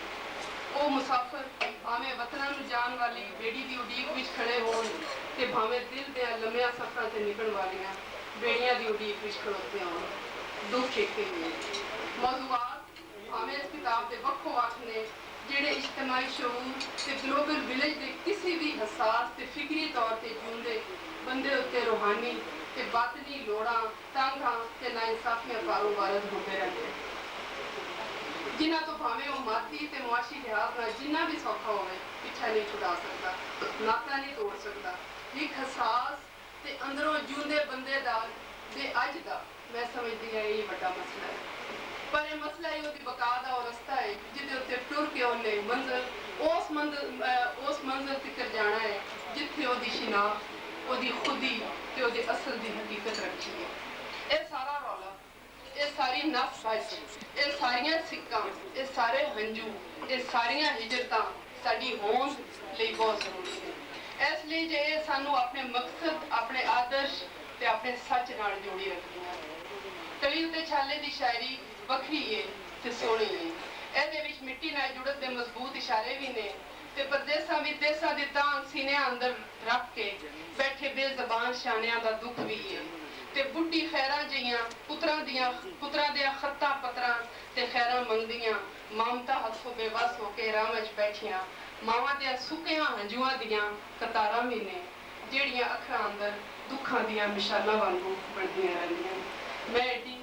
ਉਹ ਮੁਸਾਫਰ ਭਾਵੇਂ ਵਤਨਾਂ ਨੂੰ ਜਾਣ ਵਾਲੀ ਬੇੜੀ ਦੀ ਉਡੀਕ ਵਿੱਚ ਖੜੇ ਹੋਣ ਤੇ ਭਾਵੇਂ ਦਿਲ ਦੇ ਲੰਮਿਆਂ ਸਫ਼ਰਾਂ ਤੇ ਨਿਕਲਣ ਵਾਲੀਆਂ ਬੇੜੀਆਂ ਦੀ ਉਡੀਕ ਵਿੱਚ ਖੜੋਤੇ ਹੋਣ, ਦੁੱਖ ਇੱਕੇ ਹੀ ਹੈ। ਮੌਜ਼ੂਆਤ ਭਾਵੇਂ ਇਸ ਕਿਤਾਬ ਦੇ ਵੱਖੋ ਵੱਖ ਨੇ, ਜਿਹੜੇ ਇਜਤਮਾਈ ਸ਼ਊਰ ਤੇ ਗਲੋਬਲ ਵਿਲੇਜ ਦੇ ਕਿਸੇ ਵੀ ਹਸਾਸ ਤੇ ਫਿਕਰੀ ਤੌਰ ਤੇ ਜਿਉਂਦੇ ਬੰਦੇ ਉੱਤੇ ਰੂਹਾਨੀ ਤੇ ਬਾਤਨੀ ਲੋੜਾਂ, ਤਾਂਘਾਂ ਤੇ ਨਾਇਨਸਾਫੀਆਂ ਕਾਰੋਬਾਰਦ ਹੁੰਦੇ ਰਹਿੰਦੇ, ਜਿਨ੍ਹਾਂ ਤੋਂ ਭਾਵੇਂ ਉਹ ਮਾਦੀ ਤੇ ਮੁਆਸ਼ੀ ਲਿਹਾਜ਼ ਨਾਲ ਜਿੰਨਾ ਵੀ ਸੌਖਾ ਹੋਵੇ ਪਿੱਛਾ ਨਹੀਂ ਛੁਡਾ ਸਕਦਾ, ਨਾਤਾ ਨਹੀਂ ਤੋੜ ਸਕਦਾ। ਇੱਕ ਹਸਾਸ ਤੇ ਅੰਦਰੋਂ ਜਿਉਂਦੇ ਬੰਦੇ ਦੇ ਅੱਜ ਦਾ ਮੈਂ ਸਮਝਦੀ ਹਾਂ ਇਹ ਵੱਡਾ ਮਸਲਾ ਹੈ। ਪਰ ਇਹ ਮਸਲਾ ਹੀ ਉਹਦੀ ਬਕਾ ਦਾ ਉਹ ਰਸਤਾ ਹੈ ਜਿਹਦੇ ਉੱਤੇ ਟੁਰ ਕੇ ਉਹਨੇ ਉਸ ਮੰਜ਼ਿਲ ਤੱਕ ਜਾਣਾ ਹੈ ਜਿੱਥੇ ਉਹਦੀ ਸ਼ਨਾਖਤ, ਉਹਦੀ ਖੁਦੀ ਤੇ ਉਹਦੇ ਅਸਲ ਦੀ ਹਕੀਕਤ ਰੱਖੀ ਹੈ। ਇਹ ਸਾਰਾ ਰੌਲਾ, ਇਹ ਸਾਰੀ ਨਫਸ, ਇਹ ਸਾਰੀਆਂ ਸਿੱਕਾਂ, ਇਹ ਸਾਰੇ ਹੰਝੂ, ਇਹ ਸਾਰੀਆਂ ਹਿਜਰਤਾਂ ਸਾਡੀ ਹੋਂਦ ਲਈ ਬਹੁਤ ਜ਼ਰੂਰੀ ਹੈ। ਇਸ ਲਈ ਜੇ ਇਹ ਸਾਨੂੰ ਆਪਣੇ ਮਕਸਦ, ਆਪਣੇ ਆਦਰਸ਼ ਤੇ ਆਪਣੇ ਸੱਚ ਨਾਲ ਜੋੜੀ ਰੱਖਦੀਆਂ। ਤਲੀ ਉੱਤੇ ਛਾਲੇ ਦੀ ਸ਼ਾਇਰੀ ਵੱਖਰੀ ਹੈ ਤੇ ਸੋਹਣੀ ਹੈ। ਇਹਦੇ ਵਿੱਚ ਮਿੱਟੀ ਨਾਲ ਜੁੜਨ ਦੇ ਮਜ਼ਬੂਤ ਇਸ਼ਾਰੇ ਵੀ ਨੇ ਤੇ ਪਰਦੇਸਾਂ ਵਿਦੇਸਾਂ ਦੀ ਤਾਂਘ ਸੀਨਿਆਂ ਅੰਦਰ ਰੱਖ ਕੇ ਬੈਠੇ ਬੇਜ਼ਬਾਨ ਸ਼ਾਨਿਆਂ ਦਾ ਦੁੱਖ ਵੀ ਹੈ ਤੇ ਬੁੱਢੀ ਖੈਰਾਂ ਜਿਹੀਆਂ ਪੁੱਤਰਾਂ ਦੀਆਂ ਖੱਤਾਂ ਪੱਤਰਾਂ ਤੇ ਖੈਰਾਂ ਮੰਗਦੀਆਂ ਮਮਤਾ ਹੱਥੋਂ ਬੇਵਸ ਹੋ ਕੇ ਰਾਹ ਵਿੱਚ ਬੈਠੀਆਂ ਮਾਵਾਂ ਦੇ ਸੁੱਕਿਆਂ ਹੰਝੂਆਂ ਦੀਆਂ ਕਤਾਰਾਂ ਵੀ ਨੇ, ਜਿਹੜੀਆਂ ਅੱਖਾਂ ਅੰਦਰ ਦੁੱਖਾਂ ਦੀਆਂ ਮਿਸਾਲਾਂ ਵਾਂਗੂ ਬਣਦੀਆਂ ਰਹਿੰਦੀਆਂ। ਮੈਂ ਐਡੀ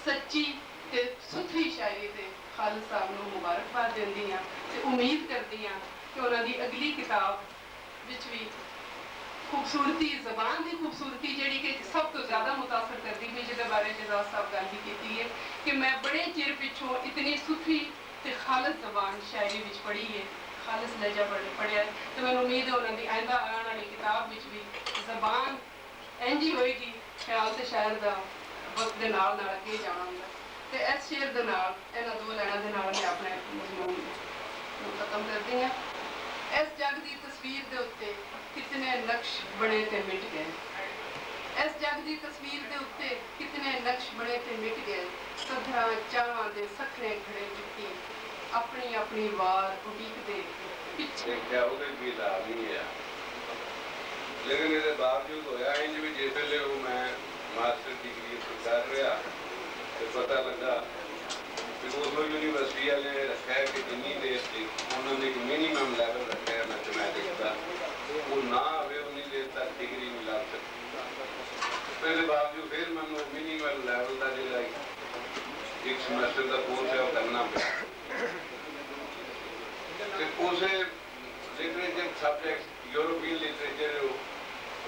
ਸੱਚੀ ਤੇ ਸੁਥਰੀ ਸ਼ਾਇਰੀ ਤੇ ਖਾਲਦ ਸਾਹਿਬ ਨੂੰ ਮੁਬਾਰਕਬਾਦ ਦਿੰਦੀ ਹਾਂ ਤੇ ਉਮੀਦ ਕਰਦੀ ਹਾਂ ਕਿ ਉਹਨਾਂ ਦੀ ਅਗਲੀ ਕਿਤਾਬ ਵਿੱਚ ਵੀ ਖੂਬਸੂਰਤੀ, ਜ਼ਬਾਨ ਦੀ ਖੂਬਸੂਰਤੀ ਜਿਹੜੀ ਕਿ ਸਭ ਤੋਂ ਜ਼ਿਆਦਾ ਮੁਤਾਸਰ ਕਰਦੀ ਹੈ, ਜਿਹਦੇ ਬਾਰੇ ਜਜ਼ਾਦ ਸਾਹਿਬ ਗੱਲ ਵੀ ਕੀਤੀ ਹੈ ਕਿ ਮੈਂ ਬੜੇ ਚਿਰ ਪਿੱਛੋਂ ਇਤਨੀ ਸੁਥਰੀ ਤੇ ਖਾਲਸ ਜ਼ਬਾਨ ਸ਼ਾਇਰੀ ਵਿੱਚ ਪੜ੍ਹੀ ਹੈ, ਖਾਲਸ ਲਹਿਜਾ ਪੜ੍ਹਿਆ ਹੈ ਤੇ ਮੈਨੂੰ ਉਮੀਦ ਹੈ ਉਹਨਾਂ ਦੀ ਆਇੰਦਾ ਆਉਣ ਵਾਲੀ ਕਿਤਾਬ ਵਿੱਚ ਵੀ ਜ਼ਬਾਨ ਇੰਝ ਹੀ ਹੋਏਗੀ। ਖਿਆਲ ਤੇ ਸ਼ਾਇਰ ਦਾ ਵਕਤ ਦੇ ਨਾਲ ਅੱਗੇ ਜਾਣਾ ਹੁੰਦਾ ਤੇ ਇਸ ਸ਼ੇਰ ਦੇ ਨਾਲ, ਇਹਨਾਂ ਦੋ ਲਾਈਨਾਂ ਦੇ ਨਾਲ ਮੈਂ ਆਪਣੇ ਮਜ਼ਮੂਨ ਨੂੰ ਖਤਮ ਕਰਦੀ ਹਾਂ। ਇਸ ਜਗ ਦੀ ਤਸਵੀਰ ਦੇ ਉੱਤੇ ਕਿਤਨੇ ਨਕਸ਼ ਬਣੇ ਤੇ ਮਿਟ ਗਏ। ਇਸ ਜਗ ਦੀ ਤਸਵੀਰ ਦੇ ਉੱਤੇ ਕਿਤਨੇ ਨਕਸ਼ ਬਣੇ ਤੇ ਮਿਟ ਗਏ। ਸਧਰਾਂ ਚਾਵਾਂ ਦੇ ਸਖਣੇ ਖੜੇ ਚੁੱਕੀ ਆਪਣੀ ਆਪਣੀ ਵਾਰ ਉਡੀਕਦੇ ਪਿੱਛੇ ਦੇਖਿਆ ਉਹਦੇ ਵੀ ਲਾ ਨਹੀਂ ਹੈ। ਲੇਕਿਨ ਇਹਦੇ ਬਾਵਜੂਦ ਹੋਇਆ ਇੰਜ ਵੀ ਜਿਸ ਵੇਲੇ ਉਹ ਮੈਂ ਮਾਸਟਰ ਡਿਗਰੀ ਕਰ ਰਿਹਾ ਤੇ ਪਤਾ ਲੱਗਾ ਕਿ ਉਹ ਯੂਨੀਵਰਸਿਟੀ ਵਾਲੇ ਰੱਖਿਆ ਕਿ ਜਿੰਨੀ ਦੇਰ ਤੱਕ ਉਹਨਾਂ ਨੇ ਇੱਕ ਮਿਨੀਮਮ ਲੈਵਲ ਰੱਖਿਆ ਮੈਥਮੈਟਿਕਸ ਦਾ, ਉਹ ਨਾ ਆਵੇ ਉਨੀ ਦੇਰ ਤੱਕ ਡਿਗਰੀ ਨਹੀਂ ਲੱਗ ਸਕਦੀ। ਇਹਦੇ ਬਾਵਜੂਦ ਫਿਰ ਮੈਨੂੰ ਮਿਨੀਮਮ ਲੈਵਲ ਦਾ ਜਿਹੜਾ ਇੱਕ ਸਮੈਸਟਰ ਦਾ ਕੋਰਸ ਹੈ ਉਹ ਕਰਨਾ ਪਿਆ। ਤੇ ਉਸੇ ਲਿਟਰੇਚਰ ਸਬਜੈਕਟ ਯੂਰੋਪੀਅਨ ਲਿਟਰੇਚਰ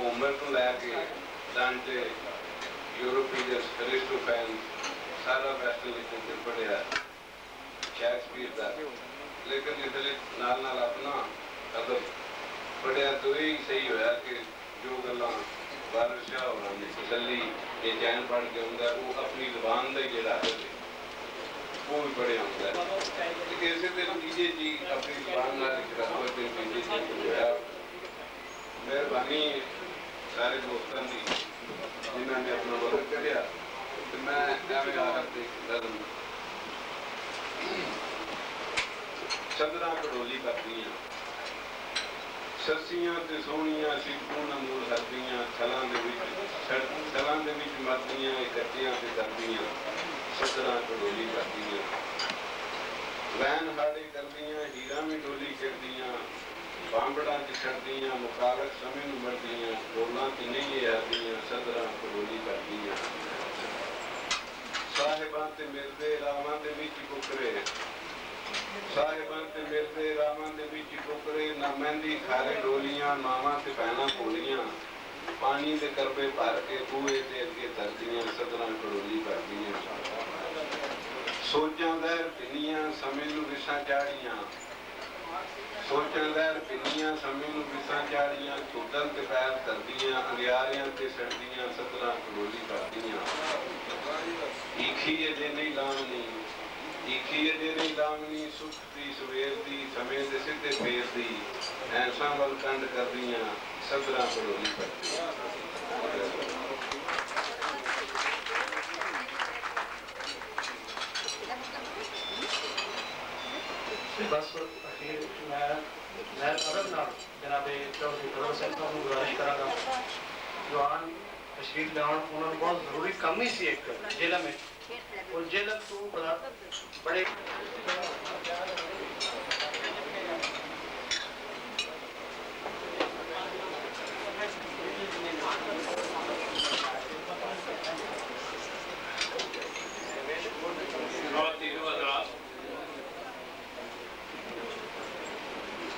ਹੋਮਰ ਤੋਂ ਲੈ ਕੇ ਡਾਂਟੇ ਯੂਰੋਪੀਅਨ ਅਰਿਸਟੋਫੈਨਸ ਸਾਰਾ ਵੈਸਟਰਨ ਲਿਟਰੇਚਰ ਪੜ੍ਹਿਆ ਸ਼ੇਕਸਪੀਅਰ ਦਾ। ਲੇਕਿਨ ਜਿਸਲੇ ਨਾਲ ਨਾਲ ਆਪਣਾ ਅਦਬ ਪੜ੍ਹਿਆ ਤਾਂ ਇਹ ਸਹੀ ਹੋਇਆ ਕਿ ਜੋ ਗੱਲਾਂ ਬਾਦਸ਼ਾਹ ਹੋਰਾਂ ਨੇ ਤਸੱਲੀ ਇਹ ਚੈਨ ਪੜ੍ਹ ਕੇ ਹੁੰਦਾ ਉਹ ਆਪਣੀ ਜ਼ੁਬਾਨ ਦਾ ਹੀ ਜਿਹੜਾ ਹੈ ਉਹ ਵੀ ਪੜ੍ਹਿਆ ਹੁੰਦਾ ਹੈ। ਇਸੇ ਦੇ ਨਤੀਜੇ ਜੀ ਆਪਣੀ ਜ਼ੁਬਾਨ ਨਾਲ ਇੱਕ ਰਸਮਤ ਦੇ ਨਤੀਜੇ ਹੋਇਆ। ਮਿਹਰਬਾਨੀ ਸਾਰੇ ਦੋਸਤਾਂ ਦੀ ਜਿਨ੍ਹਾਂ ਨੇ ਆਪਣਾ ਮਦਦ ਕਰਿਆ ਤੇ ਮੈਂ ਐਵੇਂ ਆਖਰ ਤੇ ਨਜ਼ਮ ਸਦਰਾਂ ਕਢੋਲੀ ਕਰਦੀਆਂ ਸੱਸੀਆਂ ਤੇ ਸੋਹਣੀਆਂ ਸੀ ਪੂਰਨ ਮੂਲ ਹੱਦੀਆਂ ਛਲਾਂ ਦੇ ਵਿੱਚ ਮਰਦੀਆਂ ਇਕੱਠੀਆਂ ਤੇ ਕਰਦੀਆਂ ਸਦਰਾਂ ਕਢੋਲੀ ਕਰਦੀਆਂ ਵੈਨ ਹਾੜੇ ਕਰਦੀਆਂ ਹੀਰਾਂ ਵੀ ਡੋਲੀ ਖਿੜਦੀਆਂ ਬਾਂਬੜਾਂ ਚ ਛੱਡਦੀਆਂ ਮੁਕਾਲਕ ਸਮੇਂ ਨੂੰ ਮਰਦੀਆਂ ਡੋਲਾਂ ਤੇ ਨਹੀਂ ਆਦੀਆਂ ਸਦਰਾਂ ਕਢੋਲੀ ਕਰਦੀਆਂ ਸਾਹਿਬਾਂ ਤੇ ਮਿਲਦੇ ਰਾਵਾਂ ਦੇ ਵਿੱਚ ਕੁਕਰੇ ਸਾਹਿਬਾਂ ਤੇ ਮਿਲਦੇ ਰਾਵਾਂ ਦੇ ਵਿੱਚ ਕੁਕਰੇ ਨਾ ਮਹਿੰਦੀ ਖਾਰੇ ਡੋਲੀਆਂ ਮਾਵਾਂ ਤੇ ਭੈਣਾਂ ਭੋਲੀਆਂ ਪਾਣੀ ਦੇ ਕਰਬੇ ਭਰ ਕੇ ਬੂਹੇ ਤੇ ਅੱਗੇ ਧਰਦੀਆਂ ਸਦਰਾਂ ਕਢੋਲੀ ਕਰਦੀਆਂ ਸੋਚਾਂ ਦਹਿਰ ਪਿੰਨੀਆਂ ਸਮੇਂ ਨੂੰ ਵਿਸਾਂ ਚਾੜੀਆਂ ਸੋਚਾਂ ਦਹਿਰ ਪਿੰਨੀਆਂ ਸਮੇਂ ਨੂੰ ਵਿਸਾਂ ਚਾੜੀਆਂ ਝੁੱਡਲ ਤੇ ਪੈਰ ਧਰਦੀਆਂ ਅੰਧਿਆਰਿਆਂ ਤੇ ਸੜਦੀਆਂ ਸਦਰਾਂ ਕਢੋਲੀ ਕਰਦੀਆਂ ਈਖੀ ਅਜੇ ਨਹੀਂ ਲਾਉਣੀ ਈਖੀ ਅਜੇ ਨਹੀਂ ਲਾਉਣੀ ਸੁੱਖ ਦੀ ਸਵੇਰ ਦੀ ਸਮੇਂ ਦੇ ਸਿੱਧੇ ਫੇਰ ਦੀ ਐਸਾਂ ਵੱਲ ਕੰਡ ਕਰਦੀਆਂ ਸਦਰਾਂ ਕਢੋਲੀ ਕਰਦੀਆਂ। बस अखीर मैं अदब नाल जनाबे चौधरी कलर साहब को गुजारिश करांगा जवान तशरीफ लाउन उन्होंने बहुत जरूरी काम ही सी एक जेल में और जेल तो बड़े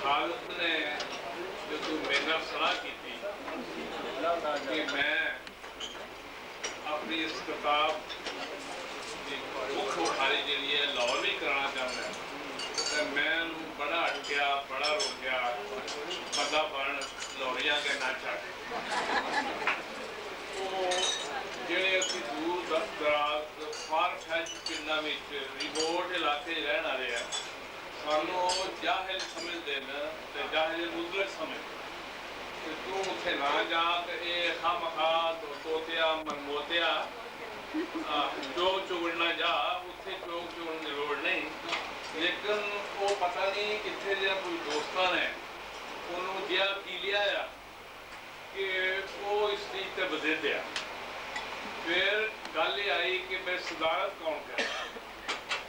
खालिद ने जो मेरे नाल सलाह की थी कि मैं अपनी इस किताब की मुख उठारी जी है लाहौर भी कराना चाहता तो मैं बड़ा अटकिया बड़ा रोकिया बंदा बन लाहौरिया के ना छड़ ਜਿਹੜੇ ਅਸੀਂ ਦੂਰ ਦਰਾਜ਼ ਫਾਰ ਫੈਚ ਪਿੰਡਾਂ ਵਿੱਚ ਰਿਮੋਟ ਇਲਾਕੇ ਰਹਿਣ ਵਾਲੇ ਆ ਸਾਨੂੰ ਜਾਹਿਲ ਸਮਝਦੇ ਨੇ ਤੇ ਜਾਹਿਲ ਮੁਦਰਕ ਸਮਝਦੇ ਕਿ ਤੂੰ ਉੱਥੇ ਨਾ ਜਾ ਤੇ ਇਹ ਖਾਮਖਾ ਤੋਤਿਆ ਮਨਮੋਤਿਆ ਚੋਕ ਚੁਗੜਨਾ ਜਾ ਉੱਥੇ ਚੋਕ ਚੁਗਣ ਦੀ ਲੋੜ ਨਹੀਂ ਲੇਕਿਨ ਉਹ ਪਤਾ ਨਹੀਂ ਕਿੱਥੇ ਜਿਹੜਾ ਕੋਈ ਦੋਸਤਾਂ ਨੇ ਉਹਨੂੰ ਜਿਹਾ ਕੀ ਲਿਆ ਆ ਕਿ ਉਹ ਇਸ ਚੀਜ਼ ਤੇ ਵਧੇ ਆ ਫਿਰ ਗੱਲ ਇਹ ਆਈ ਕਿ ਮੈਂ ਸਦਾਰਤ ਕੌਣ ਕਰਾਂ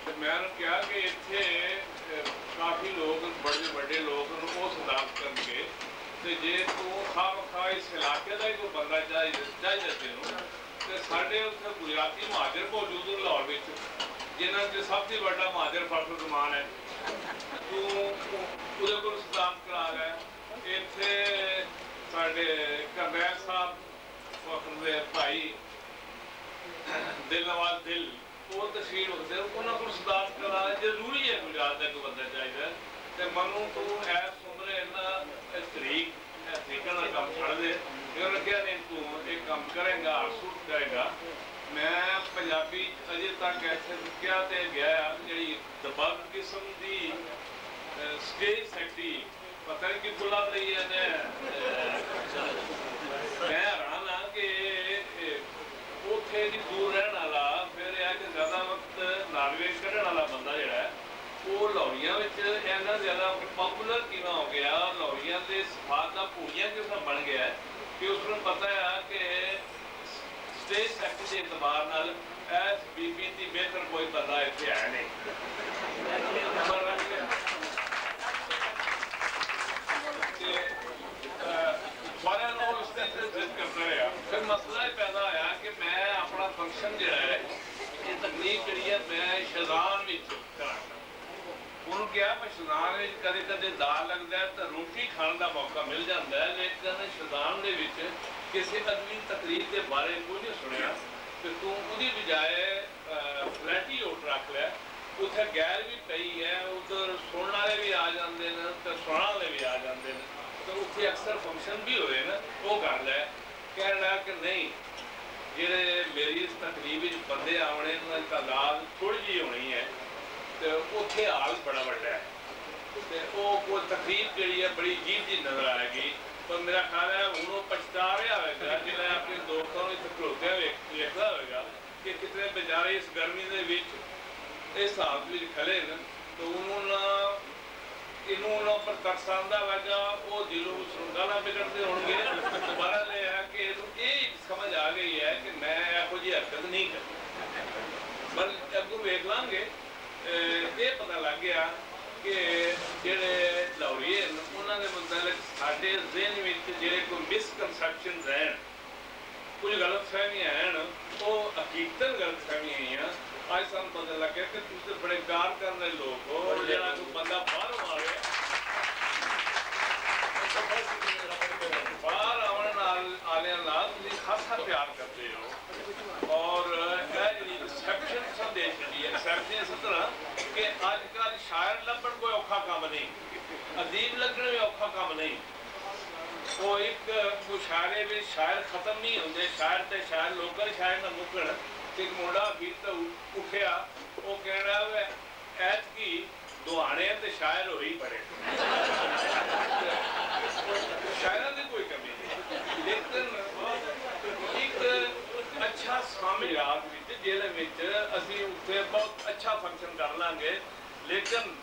ਤੇ ਮੈਂ ਉਹਨੂੰ ਕਿਹਾ ਕਿ ਇੱਥੇ ਕਾਫੀ ਲੋਕ ਬੜੇ ਵੱਡੇ ਲੋਕ ਉਹ ਸਦਾਰਤ ਕਰਨਗੇ ਤੇ ਜੇ ਤੂੰ ਖਾਮਖਾ ਇਸ ਇਲਾਕੇ ਦਾ ਹੀ ਕੋਈ ਬੰਦਾ ਚਾਹੀਦਾ ਤੈਨੂੰ ਤੇ ਸਾਡੇ ਉੱਥੇ ਗੁਜਰਾਤੀ ਮਹਾਜਰ ਮੌਜੂਦ ਨੇ ਲਾਹੌਰ ਵਿੱਚ ਜਿਨ੍ਹਾਂ 'ਚ ਸਭ ਤੋਂ ਵੱਡਾ ਮਹਾਜਰ ਫਰਜ਼ ਰਮਾਨ ਹੈ ਤੂੰ ਉਹਦੇ ਕੋਲ ਸਦਾਰਤ ਕਰਾ ਗਿਆ ਇੱਥੇ ਸਾਡੇ ਕਰਨੈਲ ਸਾਹਿਬ ਵਕਤ ਦੇ ਭਾਈ ਦਿਲ ਨਵਾਜ਼ ਦਿਲ ਉਹ ਤਸਵੀਰ ਹੁੰਦੇ ਉਹਨਾਂ ਕੋਲ ਸਦਾਰਤ ਕਰਾਉਣਾ ਜ਼ਰੂਰੀ ਹੈ ਗੁਜਰਾਤ ਦਾ ਕੋਈ ਬੰਦਾ ਚਾਹੀਦਾ ਤੇ ਮੈਨੂੰ ਤੂੰ ਐਸ ਉਮਰੇ ਇੰਨਾ ਤਰੀਕ ਤਰੀਕੇ ਨਾਲ ਕੰਮ ਛੱਡ ਦੇ ਉਹਨੇ ਕਿਹਾ ਨਹੀਂ ਤੂੰ ਇਹ ਕੰਮ ਕਰੇਗਾ ਅਰਸੂਟ ਕਰੇਗਾ ਮੈਂ ਪੰਜਾਬੀ ਅਜੇ ਤੱਕ ਇੱਥੇ ਰੁਕਿਆ ਤੇ ਗਿਆ ਜਿਹੜੀ ਦਬੰਗ ਕਿਸਮ ਦੀ ਸਟੇਜ ਸੈਕਟਰੀ ਪਤਾ ਨਹੀਂ ਕਿੱਥੋਂ ਲੱਭ ਲਈ ਇਹਨੇ। ਮੈਂ ਹੈਰਾਨ ਹਾਂ ਕਿ ਉੱਥੇ ਦੀ ਦੂਰ ਰਹਿਣ ਵਾਲਾ, ਫਿਰ ਇਹ ਕਿ ਜ਼ਿਆਦਾ ਵਕਤ ਨਾਰਵੇ ਕੱਢਣ ਵਾਲਾ ਬੰਦਾ ਜਿਹੜਾ ਹੈ, ਉਹ ਲਾਹੌਰੀਆਂ ਵਿੱਚ ਇੰਨਾ ਜ਼ਿਆਦਾ ਪਪੂਲਰ ਕਿਵੇਂ ਹੋ ਗਿਆ, ਲਾਹੌਰੀਆਂ ਦੇ ਸਵਾਦ ਦਾ ਭੂਰੀਆਂ ਕਿਸ ਤਰ੍ਹਾਂ ਬਣ ਗਿਆ ਕਿ ਉਸ ਨੂੰ ਪਤਾ ਆ ਕਿ ਸਟੇਜ ਸੈਕਟਰ ਦੇ ਇਤਬਾਰ ਨਾਲ ਐਸ ਬੀਬੀ ਦੀ ਬਿਹਤਰ ਕੋਈ ਬੰਦਾ ਇੱਥੇ ਹੈ ਨਹੀਂ। ਸਾਰਿਆਂ ਨੂੰ ਇਸ ਦੀ ਇੱਜ਼ਤ ਕਰਦਾ ਰਿਹਾ। ਫਿਰ ਮਸਲਾ ਇਹ ਪੈਦਾ ਹੋਇਆ ਕਿ ਮੈਂ ਆਪਣਾ ਫੰਕਸ਼ਨ ਜਿਹੜਾ ਹੈ, ਇਹ ਤਕਲੀਫ ਜਿਹੜੀ ਹੈ ਮੈਂ ਸ਼ਜ਼ਾਨ ਵਿੱਚ ਕਰਾਂਗਾ। ਉਹਨੂੰ ਕਿਹਾ ਮੈਂ ਸ਼ਜ਼ਾਨ ਵਿੱਚ ਕਦੇ ਕਦੇ ਦਾਲ ਲੱਗਦਾ ਤਾਂ ਰੋਟੀ ਖਾਣ ਦਾ ਮੌਕਾ ਮਿਲ ਜਾਂਦਾ ਹੈ, ਲੇਕਿਨ ਸ਼ਜ਼ਾਨ ਦੇ ਵਿੱਚ ਕਿਸੇ ਆਦਮੀ ਤਕਲੀਫ ਦੇ ਬਾਰੇ ਕੋਈ ਨਹੀਂ ਸੁਣਿਆ ਤੇ ਤੂੰ ਉਹਦੀ ਬਜਾਏ ਫਲੈਟੀ ਓਟ ਰੱਖ ਲੈ। ਉੱਥੇ ਗੈਰ ਵੀ ਪਈ ਹੈ, ਉਧਰ ਸੁਣਨ ਵਾਲੇ ਵੀ ਆ ਜਾਂਦੇ ਨੇ ਤੇ ਸੁਣਨ ਵਾਲੇ ਵੀ ਆ ਜਾਂਦੇ ਨੇ, ਤੇ ਉੱਥੇ ਅਕਸਰ ਫੰਕਸ਼ਨ ਵੀ ਹੋਏ ਨਾ, ਉਹ ਕਰ ਲੈ। ਕਹਿਣ ਲੱਗਾ ਕਿ ਨਹੀਂ, ਜਿਹੜੇ ਮੇਰੀ ਇਸ ਤਕਲੀਫ ਵਿੱਚ ਬੰਦੇ ਆਉਣੇ ਉਹਨਾਂ ਦੀ ਤਾਦਾਦ ਥੋੜ੍ਹੀ ਜਿਹੀ ਹੋਣੀ ਹੈ ਤੇ ਉੱਥੇ ਹਾਲ ਬੜਾ ਵੱਡਾ ਹੈ ਤੇ ਉਹ ਕੋਈ ਤਕਲੀਫ ਜਿਹੜੀ ਹੈ ਬੜੀ ਅਜੀਬ ਜਿਹੀ ਨਜ਼ਰ ਆਏਗੀ। ਪਰ ਮੇਰਾ ਖਿਆਲ ਹੈ ਹੁਣ ਉਹ ਪਛਤਾ ਰਿਹਾ ਹੋਵੇਗਾ, ਜਿਹੜਾ ਆਪਣੇ ਦੋਸਤਾਂ ਨੂੰ ਇੱਥੇ ਖਲੋਤਿਆਂ ਵੇਖਦਾ ਹੋਵੇਗਾ ਕਿ ਕਿਤੇ ਬੇਚਾਰੇ ਇਸ ਗਰਮੀ ਦੇ ਵਿੱਚ ਇਸ ਹਾਲਤ ਵਿੱਚ ਖੜੇ ਨੇ, ਤਾਂ ਇਹਨੂੰ ਉਹਨਾਂ ਪਰ ਤਰਸ ਆਉਂਦਾ ਹੋਵੇਗਾ, ਉਹ ਦਿਲੋਂ ਗਾਲਾਂ ਵਿਗੜਦੇ ਹੋਣਗੇ। ਦੁਬਾਰਾ ਲੈ ਆ ਕਿ ਇਹਨੂੰ ਇਹ ਸਮਝ ਆ ਗਈ ਹੈ ਕਿ ਮੈਂ ਇਹੋ ਜਿਹੀ ਹਰਕਤ ਨਹੀਂ ਕਰਨੀ। ਪਰ ਅੱਗੋਂ ਵੇਖ ਲਾਂਗੇ, ਇਹ ਪਤਾ ਲੱਗ ਗਿਆ ਕਿ ਜਿਹੜੇ ਲਾਹੌਰੀ ਹਨ ਉਹਨਾਂ ਦੇ ਮੁਤਲਕ ਸਾਡੇ ਜ਼ਿਹਨ ਵਿੱਚ ਜਿਹੜੇ ਕੋਈ ਮਿਸਕਨਸੈਪਸ਼ਨ ਰਹਿਣ, ਕੁਝ ਗਲਤਫਹਿਮੀਆਂ ਹਨ, ਉਹ ਹਕੀਕਤਨ ਗਲਤਫਹਿਮੀਆਂ ਆਈਆਂ। ਅੱਜ ਸਾਨੂੰ ਪਤਾ ਲੱਗਿਆ ਕਿ ਤੁਸੀਂ ਬੜੇ ਪਿਆਰ ਕਰਨ ਵਾਲੇ ਲੋਕ ਹੋ। ਜਿਹੜਾ ਕੋਈ ਬੰਦਾ ਬਾਹਰੋਂ ਆਵੇ, ਬਾਹਰ ਆਉਣ ਵਾਲਿਆਂ ਨਾਲ ਤੁਸੀਂ ਖਾਸਾ ਪਿਆਰ ਕਰਦੇ ਹੋ। ਔਰ ਇਹ ਜਿਹੜੀ ਰਿਸੈਪਸ਼ਨ ਸੰਦੇਸ਼ ਦੀ ਰਿਸੈਪਸ਼ਨ ਇਸ ਤਰ੍ਹਾਂ ਕਿ ਅੱਜ ਕੱਲ੍ਹ ਸ਼ਾਇਰ ਲੱਭਣ ਕੋਈ ਔਖਾ ਕੰਮ ਨਹੀਂ, ਅਦੀਬ ਲੱਗਣ ਵੀ ਔਖਾ ਕੰਮ ਨਹੀਂ। ਉਹ ਇੱਕ ਮੁਸ਼ਾਇਰੇ ਵਿੱਚ ਸ਼ਾਇਰ ਖਤਮ ਨਹੀਂ ਹੁੰਦੇ, ਸ਼ਾਇਰ ਤੇ ਸ਼ਾਇਰ ਲੋਕਲ ਸ਼ਾਇਰ ਨਾ ਮੁੱਕਣ। ਇੱਕ ਮੁੰਡਾ ਫਿਰ ਤਾਂ ਉੱਠਿਆ, ਉਹ ਕਹਿ ਰਿਹਾ ਵੇ ਐਤਕੀ ਦੁਆਣੇ ਤੇ ਸ਼ਾਇਰ ਹੋਈ ਬੜੇ। ਸ਼ਾਇਰਾਂ ਦੀ ਕੋਈ ਕਮੀ ਨਹੀਂ, ਲੇਕਿਨ ਇੱਕ ਅੱਛਾ ਸਾਮੀ ਰਾਤ ਵਿੱਚ ਜਿਹਦੇ ਵਿੱਚ ਅਸੀਂ ਉੱਥੇ ਬਹੁਤ ਅੱਛਾ ਫੰਕਸ਼ਨ ਕਰ ਲਾਂਗੇ, ਲੇਕਿਨ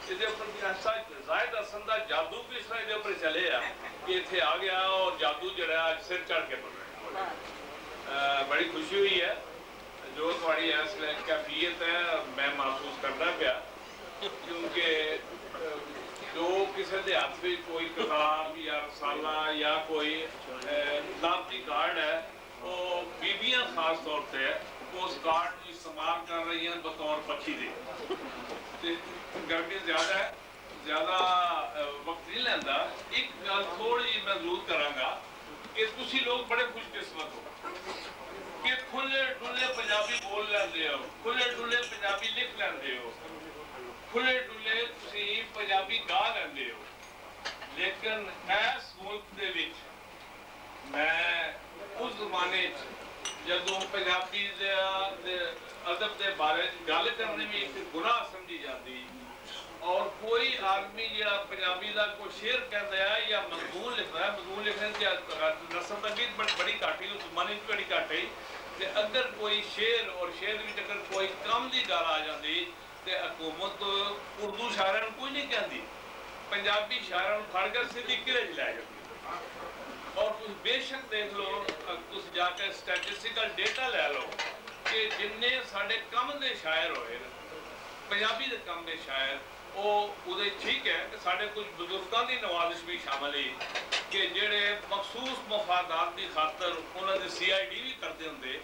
ਇਹਦੇ ਉੱਪਰ ਵੀ ਐਸਾ ਜ਼ਾਹਿਦ ਹਸਨ ਦਾ ਜਾਦੂ ਵੀ ਇਸ ਤਰ੍ਹਾਂ ਇਹਦੇ ਉੱਪਰ ਚੱਲੇ ਆ ਕਿ ਇੱਥੇ ਆ ਗਿਆ ਔਰ ਜਾਦੂ ਜਿਹੜਾ ਅੱਜ ਸਿਰ ਚੜ੍ਹ ਕੇ ਬਣ ਰਿਹਾ। ਬੜੀ ਖੁਸ਼ੀ ਹੋਈ ਹੈ ਜੋ ਤੁਹਾਡੀ ਇਸ ਕੈਫੀਅਤ ਹੈ ਮੈਂ ਮਹਿਸੂਸ ਕਰਦਾ ਪਿਆ, ਕਿਉਂਕਿ ਜੋ ਕਿਸੇ ਦੇ ਹੱਥ ਵਿੱਚ ਕੋਈ ਕਿਤਾਬ ਜਾਂ ਰਸਾਲਾ ਜਾਂ ਕੋਈ ਲਾਭੀ ਕਾਰਡ ਹੈ, ਉਹ ਬੀਬੀਆਂ ਖਾਸ ਤੌਰ ਤੇ ਉਸ ਕਾਰਡ ਨੂੰ ਇਸਤੇਮਾਲ ਕਰ ਰਹੀਆਂ ਬਤੌਰ ਪੱਖੀ ਦੇ। ਤੇ ਗਰਮੀ ਜ਼ਿਆਦਾ ਹੈ, ਜ਼ਿਆਦਾ ਵਕਤ ਨਹੀਂ ਲੈਂਦਾ। ਇੱਕ ਗੱਲ ਥੋੜ੍ਹੀ ਜਿਹੀ ਮੈਂ ਜ਼ਰੂਰ ਕਰਾਂਗਾ ਕਿ ਤੁਸੀਂ ਲੋਕ ਬੜੇ ਖੁਸ਼ਕਿਸਮਤ ਹੋ ਕਿ ਖੁੱਲੇ ਡੁੱਲੇ ਪੰਜਾਬੀ ਬੋਲ ਲੈਂਦੇ ਹੋ, ਖੁੱਲੇ ਡੁੱਲੇ ਪੰਜਾਬੀ ਲਿਖ ਲੈਂਦੇ ਹੋ, ਖੁੱਲੇ ਡੁੱਲੇ ਤੁਸੀਂ ਪੰਜਾਬੀ ਗਾ ਲੈਂਦੇ ਹੋ। ਲੇਕਿਨ ਇਸ ਮੁਲਕ ਦੇ ਵਿੱਚ ਮੈਂ ਉਸ ਜ਼ਮਾਨੇ 'ਚ ਜਦੋਂ ਪੰਜਾਬੀ ਦੇ ਅਦਬ ਦੇ ਬਾਰੇ ਗੱਲ ਕਰਨੀ ਵੀ ਇੱਕ ਗੁਨਾਹ ਸਮਝੀ ਜਾਂਦੀ, ਔਰ ਕੋਈ ਆਦਮੀ ਜਿਹੜਾ ਪੰਜਾਬੀ ਦਾ ਕੋਈ ਸ਼ੇਰ ਕਹਿੰਦਾ ਹੈ ਜਾਂ ਮਜ਼ਮੂਨ ਲਿਖਦਾ ਹੈ, ਮਜ਼ਮੂਨ ਲਿਖਣ ਦੀ ਰਸਮ ਤੰਗੀ ਬੜੀ ਘੱਟ ਹੀ, ਉਸ ਜ਼ਮਾਨੇ 'ਚ ਬੜੀ ਘੱਟ ਹੀ। ਤੇ ਅਗਰ ਕੋਈ ਸ਼ੇਰ ਔਰ ਸ਼ੇਰ ਵਿੱਚ ਅਗਰ ਕੋਈ ਕੰਮ ਦੀ ਗੱਲ ਆ ਜਾਂਦੀ ਤੇ ਹਕੂਮਤ ਉਰਦੂ ਸ਼ਾਇਰਾਂ ਨੂੰ ਕੋਈ ਨਹੀਂ ਕਹਿੰਦੀ, ਪੰਜਾਬੀ ਸ਼ਾਇਰਾਂ ਨੂੰ ਫੜ ਕੇ ਸਿੱਧੀ ਕਿਲੇ 'ਚ ਲੈ ਜਾਂਦੀ। ਔਰ ਤੁਸੀਂ ਬੇਸ਼ੱਕ ਦੇਖ ਲਓ, ਤੁਸੀਂ ਜਾ ਕੇ ਸਟੈਟਿਸਟੀਕਲ ਡੇਟਾ ਲੈ ਲਓ ਕਿ ਜਿੰਨੇ ਸਾਡੇ ਕੰਮ ਦੇ ਸ਼ਾਇਰ ਹੋਏ ਨੇ, ਪੰਜਾਬੀ ਦੇ ਕੰਮ ਦੇ ਸ਼ਾਇਰ, ਉਹ ਉਹਦੇ ਠੀਕ ਹੈ ਕਿ ਸਾਡੇ ਕੁਝ ਬਜ਼ੁਰਗਾਂ ਦੀ ਨਵਾਜ਼ਿਸ਼ ਵੀ ਸ਼ਾਮਲ ਹੈ ਕਿ ਜਿਹੜੇ ਮਖਸੂਸ ਮਫਾਦਾਤ ਦੀ ਖਾਤਰ ਉਹਨਾਂ ਦੀ CID ਵੀ ਕਰਦੇ ਹੁੰਦੇ,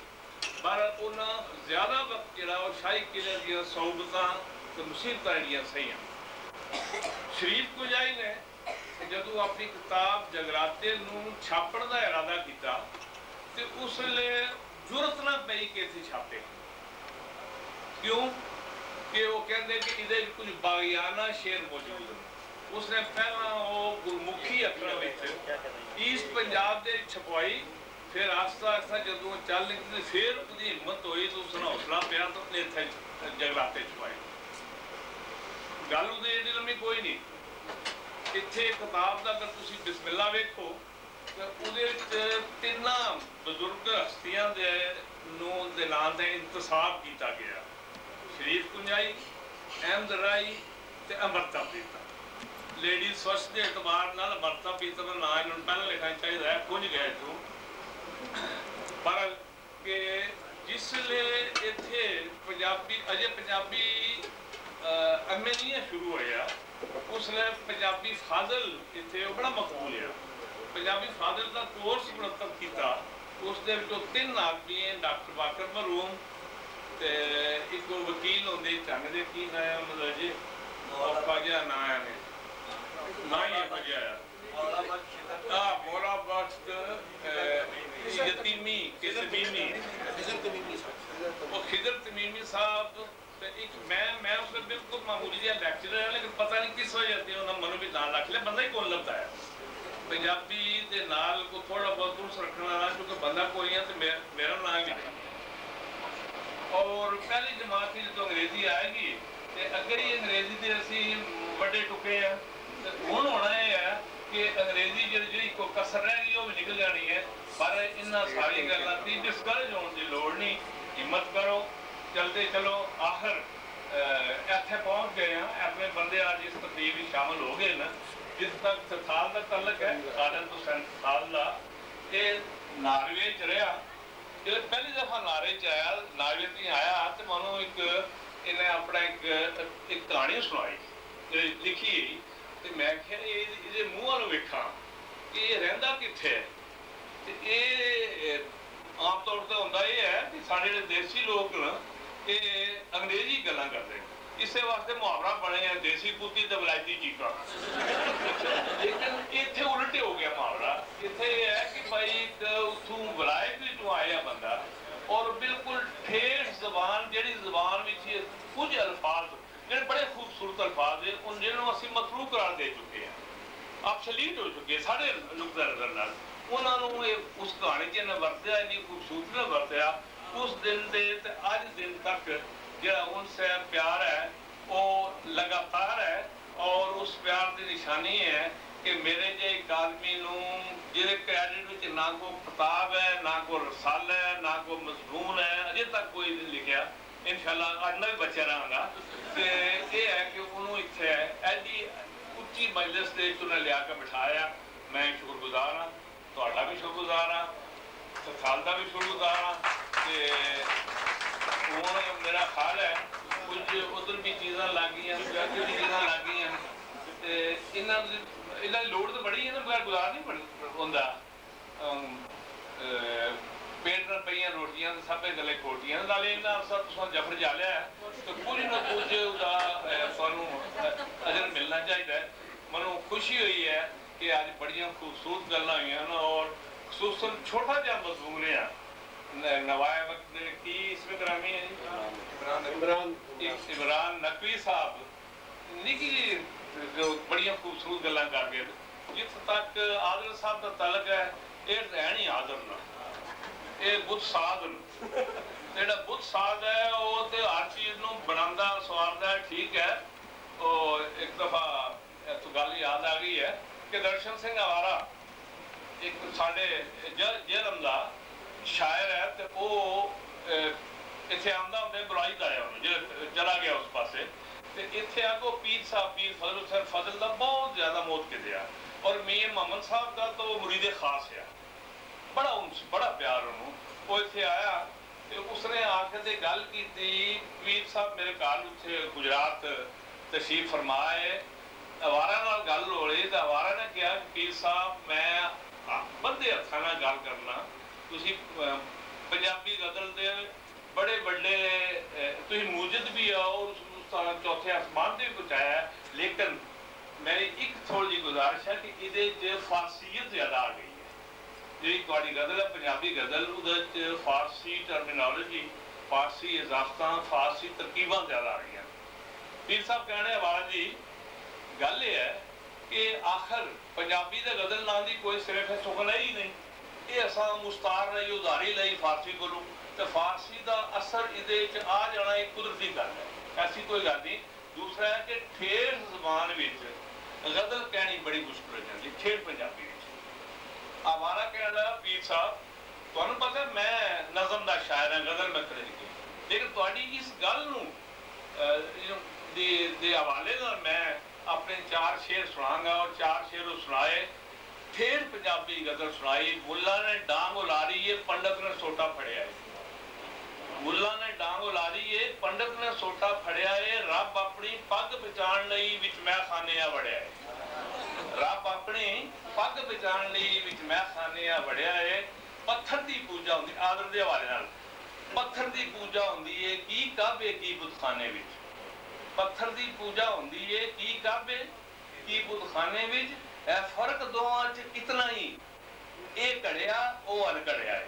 ਪਰ ਉਹਨਾਂ ਜ਼ਿਆਦਾ ਵਕਤ ਜਿਹੜਾ ਉਹ ਸ਼ਾਹੀ ਕਿਲੇ ਦੀਆਂ ਸਹੂਲਤਾਂ ਤੇ ਮੁਸੀਬਤਾਂ ਜਿਹੜੀਆਂ ਸਹੀਆਂ। ਸ਼ਰੀਫ ਕੁਜਾਈ ਨੇ ਜਦੋਂ ਆਪਣੀ ਕਿਤਾਬ ਜਗਰਾਤੇ ਨੂੰ ਛਾਪਣ ਦਾ ਇਰਾਦਾ ਕੀਤਾ ਤੇ ਉਸ ਵੇਲੇ ਜ਼ਰੂਰਤ ਨਾ ਪਈ ਕਿ ਇੱਥੇ ਛਾਪੇ। ਕਿਉਂ ਕਿ ਉਹ ਕਹਿੰਦੇ ਕਿ ਇਹਦੇ ਵਿੱਚ ਕੁਝ ਬਾਗਿਆਨਾ ਸ਼ੇਰ ਮੌਜੂਦ ਨੇ। ਉਸਨੇ ਪਹਿਲਾਂ ਉਹ ਗੁਰਮੁਖੀ ਅੱਖਰਾਂ ਵਿੱਚ ਈਸਟ ਪੰਜਾਬ ਦੇ ਛਪਵਾਈ, ਫਿਰ ਆਸਤਾ ਆਸਤਾ ਜਦੋਂ ਚੱਲ ਨਿਕਲੀ ਫਿਰ ਉਹਦੀ ਹਿੰਮਤ ਹੋਈ ਤਾਂ ਉਸਨੂੰ ਹੌਸਲਾ ਪਿਆ ਤਾਂ ਉਹਨੇ ਇੱਥੇ ਜਗਰਾਤੇ ਛਪਾਏ। ਗੱਲ ਉਹਦੇ ਏਡੀ ਲੰਮੀ ਕੋਈ ਨਹੀਂ। ਇੱਥੇ ਕਿਤਾਬ ਦਾ ਅਗਰ ਤੁਸੀਂ ਬਿਸਮਿਲ੍ਲਾ ਵੇਖੋ ਤਾਂ ਉਹਦੇ ਵਿੱਚ ਤਿੰਨਾਂ ਬਜ਼ੁਰਗ ਹਸਤੀਆਂ ਦੇ ਨਾਂ ਤੇ ਇੰਤਸਾਬ ਕੀਤਾ ਗਿਆ, ਸ਼ਰੀਫ ਕੁੰਜਾਈ, ਅਹਿਮਦ ਰਾਈ ਤੇ ਅੰਮ੍ਰਿਤਾ ਪ੍ਰੀਤਮ। ਲੇਡੀਜ਼ ਫਸਟ ਦੇ ਇਤਬਾਰ ਨਾਲ ਅੰਮ੍ਰਿਤਾ ਪ੍ਰੀਤਮ ਦਾ ਨਾਂ ਇਹਨਾਂ ਨੂੰ ਪਹਿਲਾਂ ਲਿਖਣਾ ਚਾਹੀਦਾ ਹੈ, ਖੁੰਝ ਗਏ ਇੱਥੋਂ। ਪਰ ਕਿ ਜਿਸ ਵੇਲੇ ਇੱਥੇ ਪੰਜਾਬੀ ਐਮਏ ਨਹੀਂ ਸ਼ੁਰੂ ਹੋਇਆ, ਉਸ ਵੇਲੇ ਪੰਜਾਬੀ ਫਾਜ਼ਲ ਇੱਥੇ ਉਹ ਬੜਾ ਮਕਬੂਲ ਆ। ਪੰਜਾਬੀ ਫਾਜ਼ਲ ਦਾ ਕੋਰਸ ਮੁਰਤਬ ਕੀਤਾ, ਉਸ ਦੇ ਵਿੱਚੋਂ 3 ਆਦਮੀ ਹੈ, ਡਾਕਟਰ ਬਾਕਰ ਮਰੂਮ ਤੇ ਇੱਕ ਵਕੀਲ ਹੁੰਦੇ ਚੰਗ ਦੇ ਕੀ ਨਾਂ ਹੈ ਮਤਲਬ ਜੀ ਔਖਾ ਜਿਹਾ ਨਾਂ ਹੈ ਨਾ ਹੀ ਇਹੋ ਜਿਹਾ ਮੋਲਾ ਬਖਸ਼ ਯਤੀਮੀ ਕਿ ਤਮੀਮੀ, ਉਹ ਖਿਜ਼ਰ ਤਮੀਮੀ ਸਾਹਿਬ ਤੇ ਇੱਕ ਮੈਂ ਉਸ ਵੇਲੇ ਬਿਲਕੁਲ ਮਾਮੂਲੀ ਜਿਹਾ ਲੈਕਚਰਰ ਹੈ, ਲੇਕਿਨ ਪਤਾ ਨਹੀਂ ਕਿਸ ਵਜ੍ਹਾ ਤੇ ਉਹਨਾਂ ਮੈਨੂੰ ਵੀ ਨਾਲ ਰੱਖ ਲਿਆ, ਬੰਦਾ ਹੀ ਕੋਲ ਲੱਭਦਾ ਹੈ ਪੰਜਾਬੀ ਦੇ ਨਾਲ ਕੋ ਥੋੜਾ ਬਹੁਤ ਦੂਰ ਰੱਖਣ ਵਾਲਾ, ਕਿਉਂਕਿ ਬੰਦਾ ਕੋਈ ਹੈ ਤੇ ਮੇਰਾ ਨਾਮ ਵੀ ਔਰ ਪਹਿਲੀ ਜਮਾਤ ਦੀ ਜਦੋਂ ਅੰਗਰੇਜ਼ੀ ਆਏਗੀ ਤੇ ਅਗਰ ਹੀ ਅੰਗਰੇਜ਼ੀ ਦੇ ਅਸੀਂ ਵੱਡੇ ਟੁਕੇ ਆ ਤੇ ਹੁਣ ਹੋਣਾ ਇਹ ਹੈ ਕਿ ਅੰਗਰੇਜ਼ੀ ਜਿਹੜੀ ਕੋਈ ਕਸਰ ਰਹਿ ਗਈ ਉਹ ਵੀ ਨਿਕਲ ਜਾਣੀ ਹੈ। ਪਰ ਇਹਨਾਂ ਸਾਰੀ ਗੱਲਾਂ ਦੀ ਡਿਸਕਰੇਜ ਹੋਣ ਦੀ ਲੋੜ ਨਹੀਂ, ਹਿੰਮਤ ਕਰੋ, ਚਲਦੇ ਚਲੋ। ਆਖਰ ਇੱਥੇ ਪਹੁੰਚ ਗਏ ਆ, ਆਪਣੇ ਬੰਦੇ ਅੱਜ ਇਸ ਤਕਰੀਬ ਵਿੱਚ ਸ਼ਾਮਲ ਹੋ ਗਏ ਨਾ। ਜਿਸ ਤੱਕ ਸਥਾਲ ਦਾ ਤਲਕ ਹੈ ਸਾਡਨ ਤੋਂ ਸਥਾਲ ਦਾ, ਇਹ ਨਾਰਵੇ ਚ ਰਿਹਾ। ਜਦੋਂ ਪਹਿਲੀ ਦਫਾ ਨਾਰਵੇ ਚ ਆਇਆ, ਨਾਰਵੇ ਤੋਂ ਆਇਆ ਤੇ ਮੈਨੂੰ ਇਹਨੇ ਆਪਣਾ ਇੱਕ ਕਹਾਣੀ ਸੁਣਾਈ ਲਿਖੀ ਤੇ ਮੈਂ ਕਿਹਾ ਇਹਦੇ ਮੂੰਹਾਂ ਨੂੰ ਵੇਖਾਂ ਕਿ ਇਹ ਰਹਿੰਦਾ ਕਿੱਥੇ ਹੈ। ਤੇ ਇਹ ਆਮ ਤੌਰ ਤੇ ਹੁੰਦਾ ਇਹ ਹੈ ਕਿ ਸਾਡੇ ਜਿਹੜੇ ਦੇਸੀ ਲੋਕ ਨਾ ਇਹ ਅੰਗਰੇਜ਼ੀ ਗੱਲਾਂ ਕਰਦੇ ਨੇ, ਇਸੇ ਵਾਸਤੇ ਮੁਹਾਵਰਾ ਬਣੇ ਆ ਦੇਸੀ ਕੁੱਤੀ ਤੇ ਵਲਾਇਤੀ ਚੀਕਾਂ। ਲੇਕਿਨ ਇੱਥੇ ਉਲਟ ਹੋ ਗਿਆ ਮੁਹਾਵਰਾ। ਇੱਥੇ ਇਹ ਹੈ ਕਿ ਭਾਈ ਉੱਥੋਂ ਵਲਾਇਤ ਤੋਂ ਆਇਆ ਬੰਦਾ ਔਰ ਬਿਲਕੁਲ ਠੇਠ ਜ਼ਬਾਨ, ਜਿਹੜੀ ਜ਼ਬਾਨ ਵਿੱਚ ਕੁਝ ਅਲਫਾਜ਼ ਜਿਹੜੇ ਬੜੇ ਖੂਬਸੂਰਤ ਅਲਫਾਜ਼ ਨੇ, ਜਿਹਨੂੰ ਅਸੀਂ ਮਤਲੂਬ ਕਰਾਰ ਦੇ ਚੁੱਕੇ ਹਾਂ, ਅਬਸਲੀਟ ਹੋ ਚੁੱਕੇ ਸਾਡੇ ਨੁਕਤੇ ਨਜ਼ਰ ਨਾਲ। ਉਹਨਾਂ ਨੂੰ ਇਹ ਉਸ ਕਹਾਣੀ 'ਚ ਇਹਨੇ ਵਰਤਿਆ, ਇੰਨੀ ਖੂਬਸੂਰਤੀ ਨਾਲ ਵਰਤਿਆ। ਉਸ ਦਿਨ ਦੇ ਤੇ ਅੱਜ ਦਿਨ ਤੱਕ ਜਿਹੜਾ ਉਨਸੇ ਪਿਆਰ ਹੈ ਉਹ ਲਗਾਤਾਰ ਹੈ ਔਰ ਉਸ ਪਿਆਰ ਦੀ ਨਿਸ਼ਾਨੀ ਹੈ ਕਿ ਮੇਰੇ ਜੇ ਇੱਕ ਆਦਮੀ ਨੂੰ ਜਿਹਦੇ ਕ੍ਰੈਡਿਟ ਵਿੱਚ ਨਾ ਕੋਈ ਕਿਤਾਬ ਹੈ, ਨਾ ਕੋਈ ਰਸਾਲਾ ਹੈ, ਨਾ ਕੋਈ ਮਜ਼ਮੂਨ ਹੈ, ਅਜੇ ਤੱਕ ਕੋਈ ਨਹੀਂ ਲਿਖਿਆ। ਇਨਸ਼ਾਅੱਲਾ ਅੱਜ ਮੈਂ ਵੀ ਬਚਿਆ ਰਹਾਂਗਾ। ਤੇ ਇਹ ਹੈ ਕਿ ਉਹਨੂੰ ਇੱਥੇ ਐਡੀ ਉੱਚੀ ਮਜਲਿਸ ਦੇ ਵਿੱਚ ਉਹਨੇ ਲਿਆ ਕੇ ਬਿਠਾਇਆ। ਮੈਂ ਸ਼ੁਕਰਗੁਜ਼ਾਰ ਹਾਂ, ਤੁਹਾਡਾ ਵੀ ਸ਼ੁਕਰਗੁਜ਼ਾਰ ਹਾਂ, ਸਥਾਲ ਦਾ ਵੀ ਸ਼ੁਕਰਗੁਜ਼ਾਰ ਹਾਂ। ਤੇ ਹੁਣ ਮੇਰਾ ਖਿਆਲ ਹੈ ਕੁਝ ਉਧਰ ਵੀ ਚੀਜ਼ਾਂ ਲੱਗ ਗਈਆਂ, ਕੁਝ ਚੀਜ਼ਾਂ ਲੱਗ ਗਈਆਂ ਤੇ ਇਹਨਾਂ ਦੀ ਲੋੜ ਤਾਂ ਬੜੀ ਹੈ ਨਾ, ਬਗੈਰ ਗੁਜ਼ਾਰ ਨਹੀਂ ਹੁੰਦਾ। ਪੇਟ ਨਾਲ ਪਈਆਂ ਰੋਟੀਆਂ ਤੇ ਸਭੇ ਗਲੇ ਕੋਟੀਆਂ, ਨਾਲੇ ਇਹਨਾਂ ਅਰਸਾ ਤੁਸੀਂ ਜਫਰ ਜਾਲਿਆ ਤੇ ਕੁਝ ਨਾ ਕੁਝ ਉਹਦਾ ਤੁਹਾਨੂੰ ਅਜਰ ਮਿਲਣਾ ਚਾਹੀਦਾ ਹੈ। ਮੈਨੂੰ ਖੁਸ਼ੀ ਹੋਈ ਹੈ ਕਿ ਅੱਜ ਬੜੀਆਂ ਖੂਬਸੂਰਤ ਗੱਲਾਂ ਹੋਈਆਂ ਹਨ ਔਰ ਖਸੂਸਨ ਛੋਟਾ ਜਿਹਾ ਮਜ਼ਮੂਨ ਹੈ ਨਵਾਏ ਵਕਤ ਦੇ ਕੀ ਇਸਮੇ ਗ੍ਰਾਮੀ ਹੈ ਇਮਰਾਨ ਨਕਵੀ ਸਾਹਿਬ ਨਿੱਕੀ ਜੋ ਬੜੀਆਂ ਖੂਬਸੂਰਤ ਗੱਲਾਂ ਕਰ ਗਏ। ਜਿੱਥੇ ਤੱਕ ਆਦਰ ਸਾਹਿਬ ਦਾ ਤਲਕ ਹੈ, ਇਹ ਰਹਿਣ ਹੀ ਆਦਰ ਨਾ, ਇਹ ਬੁੱਧ ਸਾਧ ਜਿਹੜਾ ਬੁੱਧ ਸਾਧ ਹੈ ਉਹ ਤੇ ਹਰ ਚੀਜ਼ ਨੂੰ ਬਣਾਉਂਦਾ ਸਵਾਰਦਾ, ਠੀਕ ਹੈ। ਉਹ ਇੱਕ ਦਫਾ ਇੱਥੋਂ ਗੱਲ ਯਾਦ ਆ ਗਈ ਹੈ ਕਿ ਦਰਸ਼ਨ ਸਿੰਘ ਆਵਾਰਾ ਇੱਕ ਸਾਡੇ ਜੇਲਮ ਦਾ ਸ਼ਾਇਰ ਹੈ ਤੇ ਉਹ ਇੱਥੇ ਆਉਂਦਾ ਹੁੰਦਾ, ਬੁਲਾਈ ਦਾ ਆਇਆ ਉਹਨੂੰ, ਚਲਾ ਗਿਆ ਉਸ ਪਾਸੇ ਤੇ ਇੱਥੇ ਆ ਕੇ ਪੀਰ ਸਾਹਿਬ ਪੀਰ ਫਜ਼ਲ ਹੁਸੈਨ ਫਜ਼ਲ ਦਾ ਬਹੁਤ ਜ਼ਿਆਦਾ ਮੌਤ ਕਿਦਿਆ ਔਰ ਮੀਰ ਮੁਹੰਮਦ ਸਾਹਿਬ ਦਾ ਤਾਂ ਮੁਰੀਦ ਖਾਸ ਆ, ਬੜਾ ਪਿਆਰ ਉਹਨੂੰ। ਉਹ ਇੱਥੇ ਆਇਆ ਤੇ ਉਸਨੇ ਆ ਕੇ ਤੇ ਗੱਲ ਕੀਤੀ, ਪੀਰ ਸਾਹਿਬ ਮੇਰੇ ਘਰ ਵਿੱਚ ਗੁਜਰਾਤ ਤਸ਼ਰੀਫ ਫਰਮਾਏ, ਅਵਾਰਾ ਨਾਲ ਗੱਲ ਹੋ ਰਹੀ ਤਾਂ ਅਵਾਰਾ ਨੇ ਕਿਹਾ ਪੀਰ ਸਾਹਿਬ ਮੈਂ ਬੰਦੇ ਹੱਥਾਂ ਨਾਲ ਗੱਲ ਕਰਨਾ, ਤੁਸੀਂ ਪੰਜਾਬੀ ਗਜ਼ਲ ਦੇ ਬੜੇ ਵੱਡੇ ਤੁਸੀਂ ਮੂਜਦ ਵੀ ਆਓ, ਚੌਥੇ ਆਸਮਾਨ ਤੇ ਵੀ ਪਹੁੰਚਾਇਆ, ਲੇਕਿਨ ਮੇਰੀ ਇੱਕ ਥੋੜੀ ਜਿਹੀ ਗੁਜ਼ਾਰਿਸ਼ ਹੈ ਕਿ ਇਹਦੇ 'ਚ ਫਾਰਸੀਅਤ ਜ਼ਿਆਦਾ ਆ ਗਈ ਹੈ। ਜਿਹੜੀ ਤੁਹਾਡੀ ਗਜ਼ਲ ਹੈ ਪੰਜਾਬੀ ਗਜ਼ਲ, ਉਹਦੇ 'ਚ ਫਾਰਸੀ ਟਰਮੀਨੋਲੋਜੀ, ਫਾਰਸੀ ਇਜ਼ਾਫਤਾਂ, ਫਾਰਸੀ ਤਰਕੀਬਾਂ ਜ਼ਿਆਦਾ ਆ ਗਈਆਂ। ਪੀਰ ਸਾਹਿਬ ਕਹਿਣੇ ਆਵਾਜ਼ ਜੀ ਗੱਲ ਇਹ ਹੈ ਕਿ ਆਖਰ ਪੰਜਾਬੀ ਦੇ ਗਜ਼ਲ ਨਾਂ ਦੀ ਕੋਈ ਸਿਰਫ ਸੁਖਨ ਹੈ ਹੀ ਨਹੀਂ, ਇਹ ਅਸਾਂ ਮੁਸਤਾਰ ਲਈ ਉਧਾਰੀ ਲਈ ਫਾਰਸੀ ਕੋਲੋਂ, ਤੇ ਫਾਰਸੀ ਦਾ ਅਸਰ ਇਹਦੇ 'ਚ ਆ ਜਾਣਾ ਇੱਕ ਕੁਦਰਤੀ ਗੱਲ ਹੈ, ਐਸੀ ਕੋਈ ਗੱਲ ਨਹੀਂ। ਦੂਸਰਾ ਹੈ ਕਿ ਠੇਠ ਜ਼ਬਾਨ ਵਿੱਚ गजल कहनी बड़ी मुश्किल हो जाती ठेठ पंजाबी आवारा कहना पीर साहब ਤੁਹਾਨੂੰ ਪਤਾ मैं नज़म ਦਾ शायर ਹਾਂ गजल मैं कदे लिखी लेकिन ਤੁਹਾਡੀ इस गल ਨੂੰ ਦੇ हवाले ਨਾਲ मैं अपने 4 शेर सुनांगा और 4 शेर सुनाए ठेठ पंजाबी गजल सुनाई मुल्ला ने डांग उलारी है पंडित ने सोटा फड़िया है मुल्ला ने डांग उलारी है पंडित ने सोटा फड़िया है रब अपनी पग बचाण लई विच मैखाने वड़िया है रब अपनी पग बचाण लई विच मैखाने वड़िया है पत्थर की पूजा होंदी आदर के हवाले नाल पत्थर की पूजा होंदी है की काबे की बुतखाने विच पत्थर की पूजा होंदी है की काबे की बुतखाने विच ए फर्क दोवां च इतना ही ए घड़िया ओ अनघड़िया है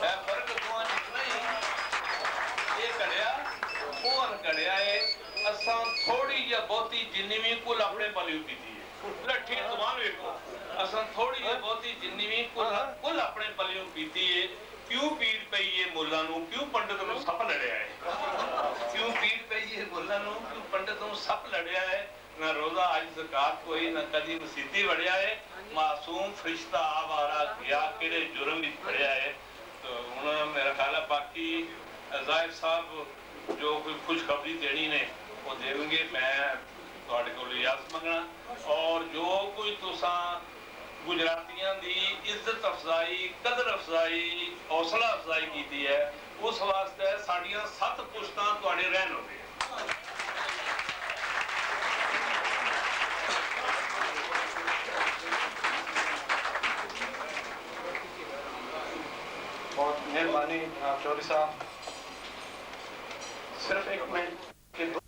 ए फर्क दोवां च इतना ही ए घड़िया ओ अनघड़िया है असां थोड़ी या बहुती जिन्नी भी कुल अपने पलियों कीती है लट्ठी तमाम वेखो असां थोड़ी या बहुती जिन्नी भी कुल अपने पलियों कीती है क्यों पीड़ पई है मुल्ला नूं क्यों पंडित नूं सप लड़िया है क्यों पीड़ पई है मुल्ला नूं क्यों पंडित नूं सप लड़िया है ना रोजा आज ज़कात कोई ना कदी मसीती वड़िया है मासूम फरिश्ता आवारा किया किड़े जुर्म विच फड़िया है तो हुण मेरा ख्याल है बाकी ज़ाहिर साहब जो कोई खुशखबरी देनी ने वो देंगे मैं तुहाडे कोल इजाज़त मंगना और जो कोई तुसां गुजरातियां दी इज्जत अफजाई कदर अफजाई हौसला अफजाई की है उस वास्ते साड़ियां 7 पुश्तां तुहाडे रहन होवे बहुत मेहरबानी जनाब चौधरी साहब सिर्फ एक मिनट के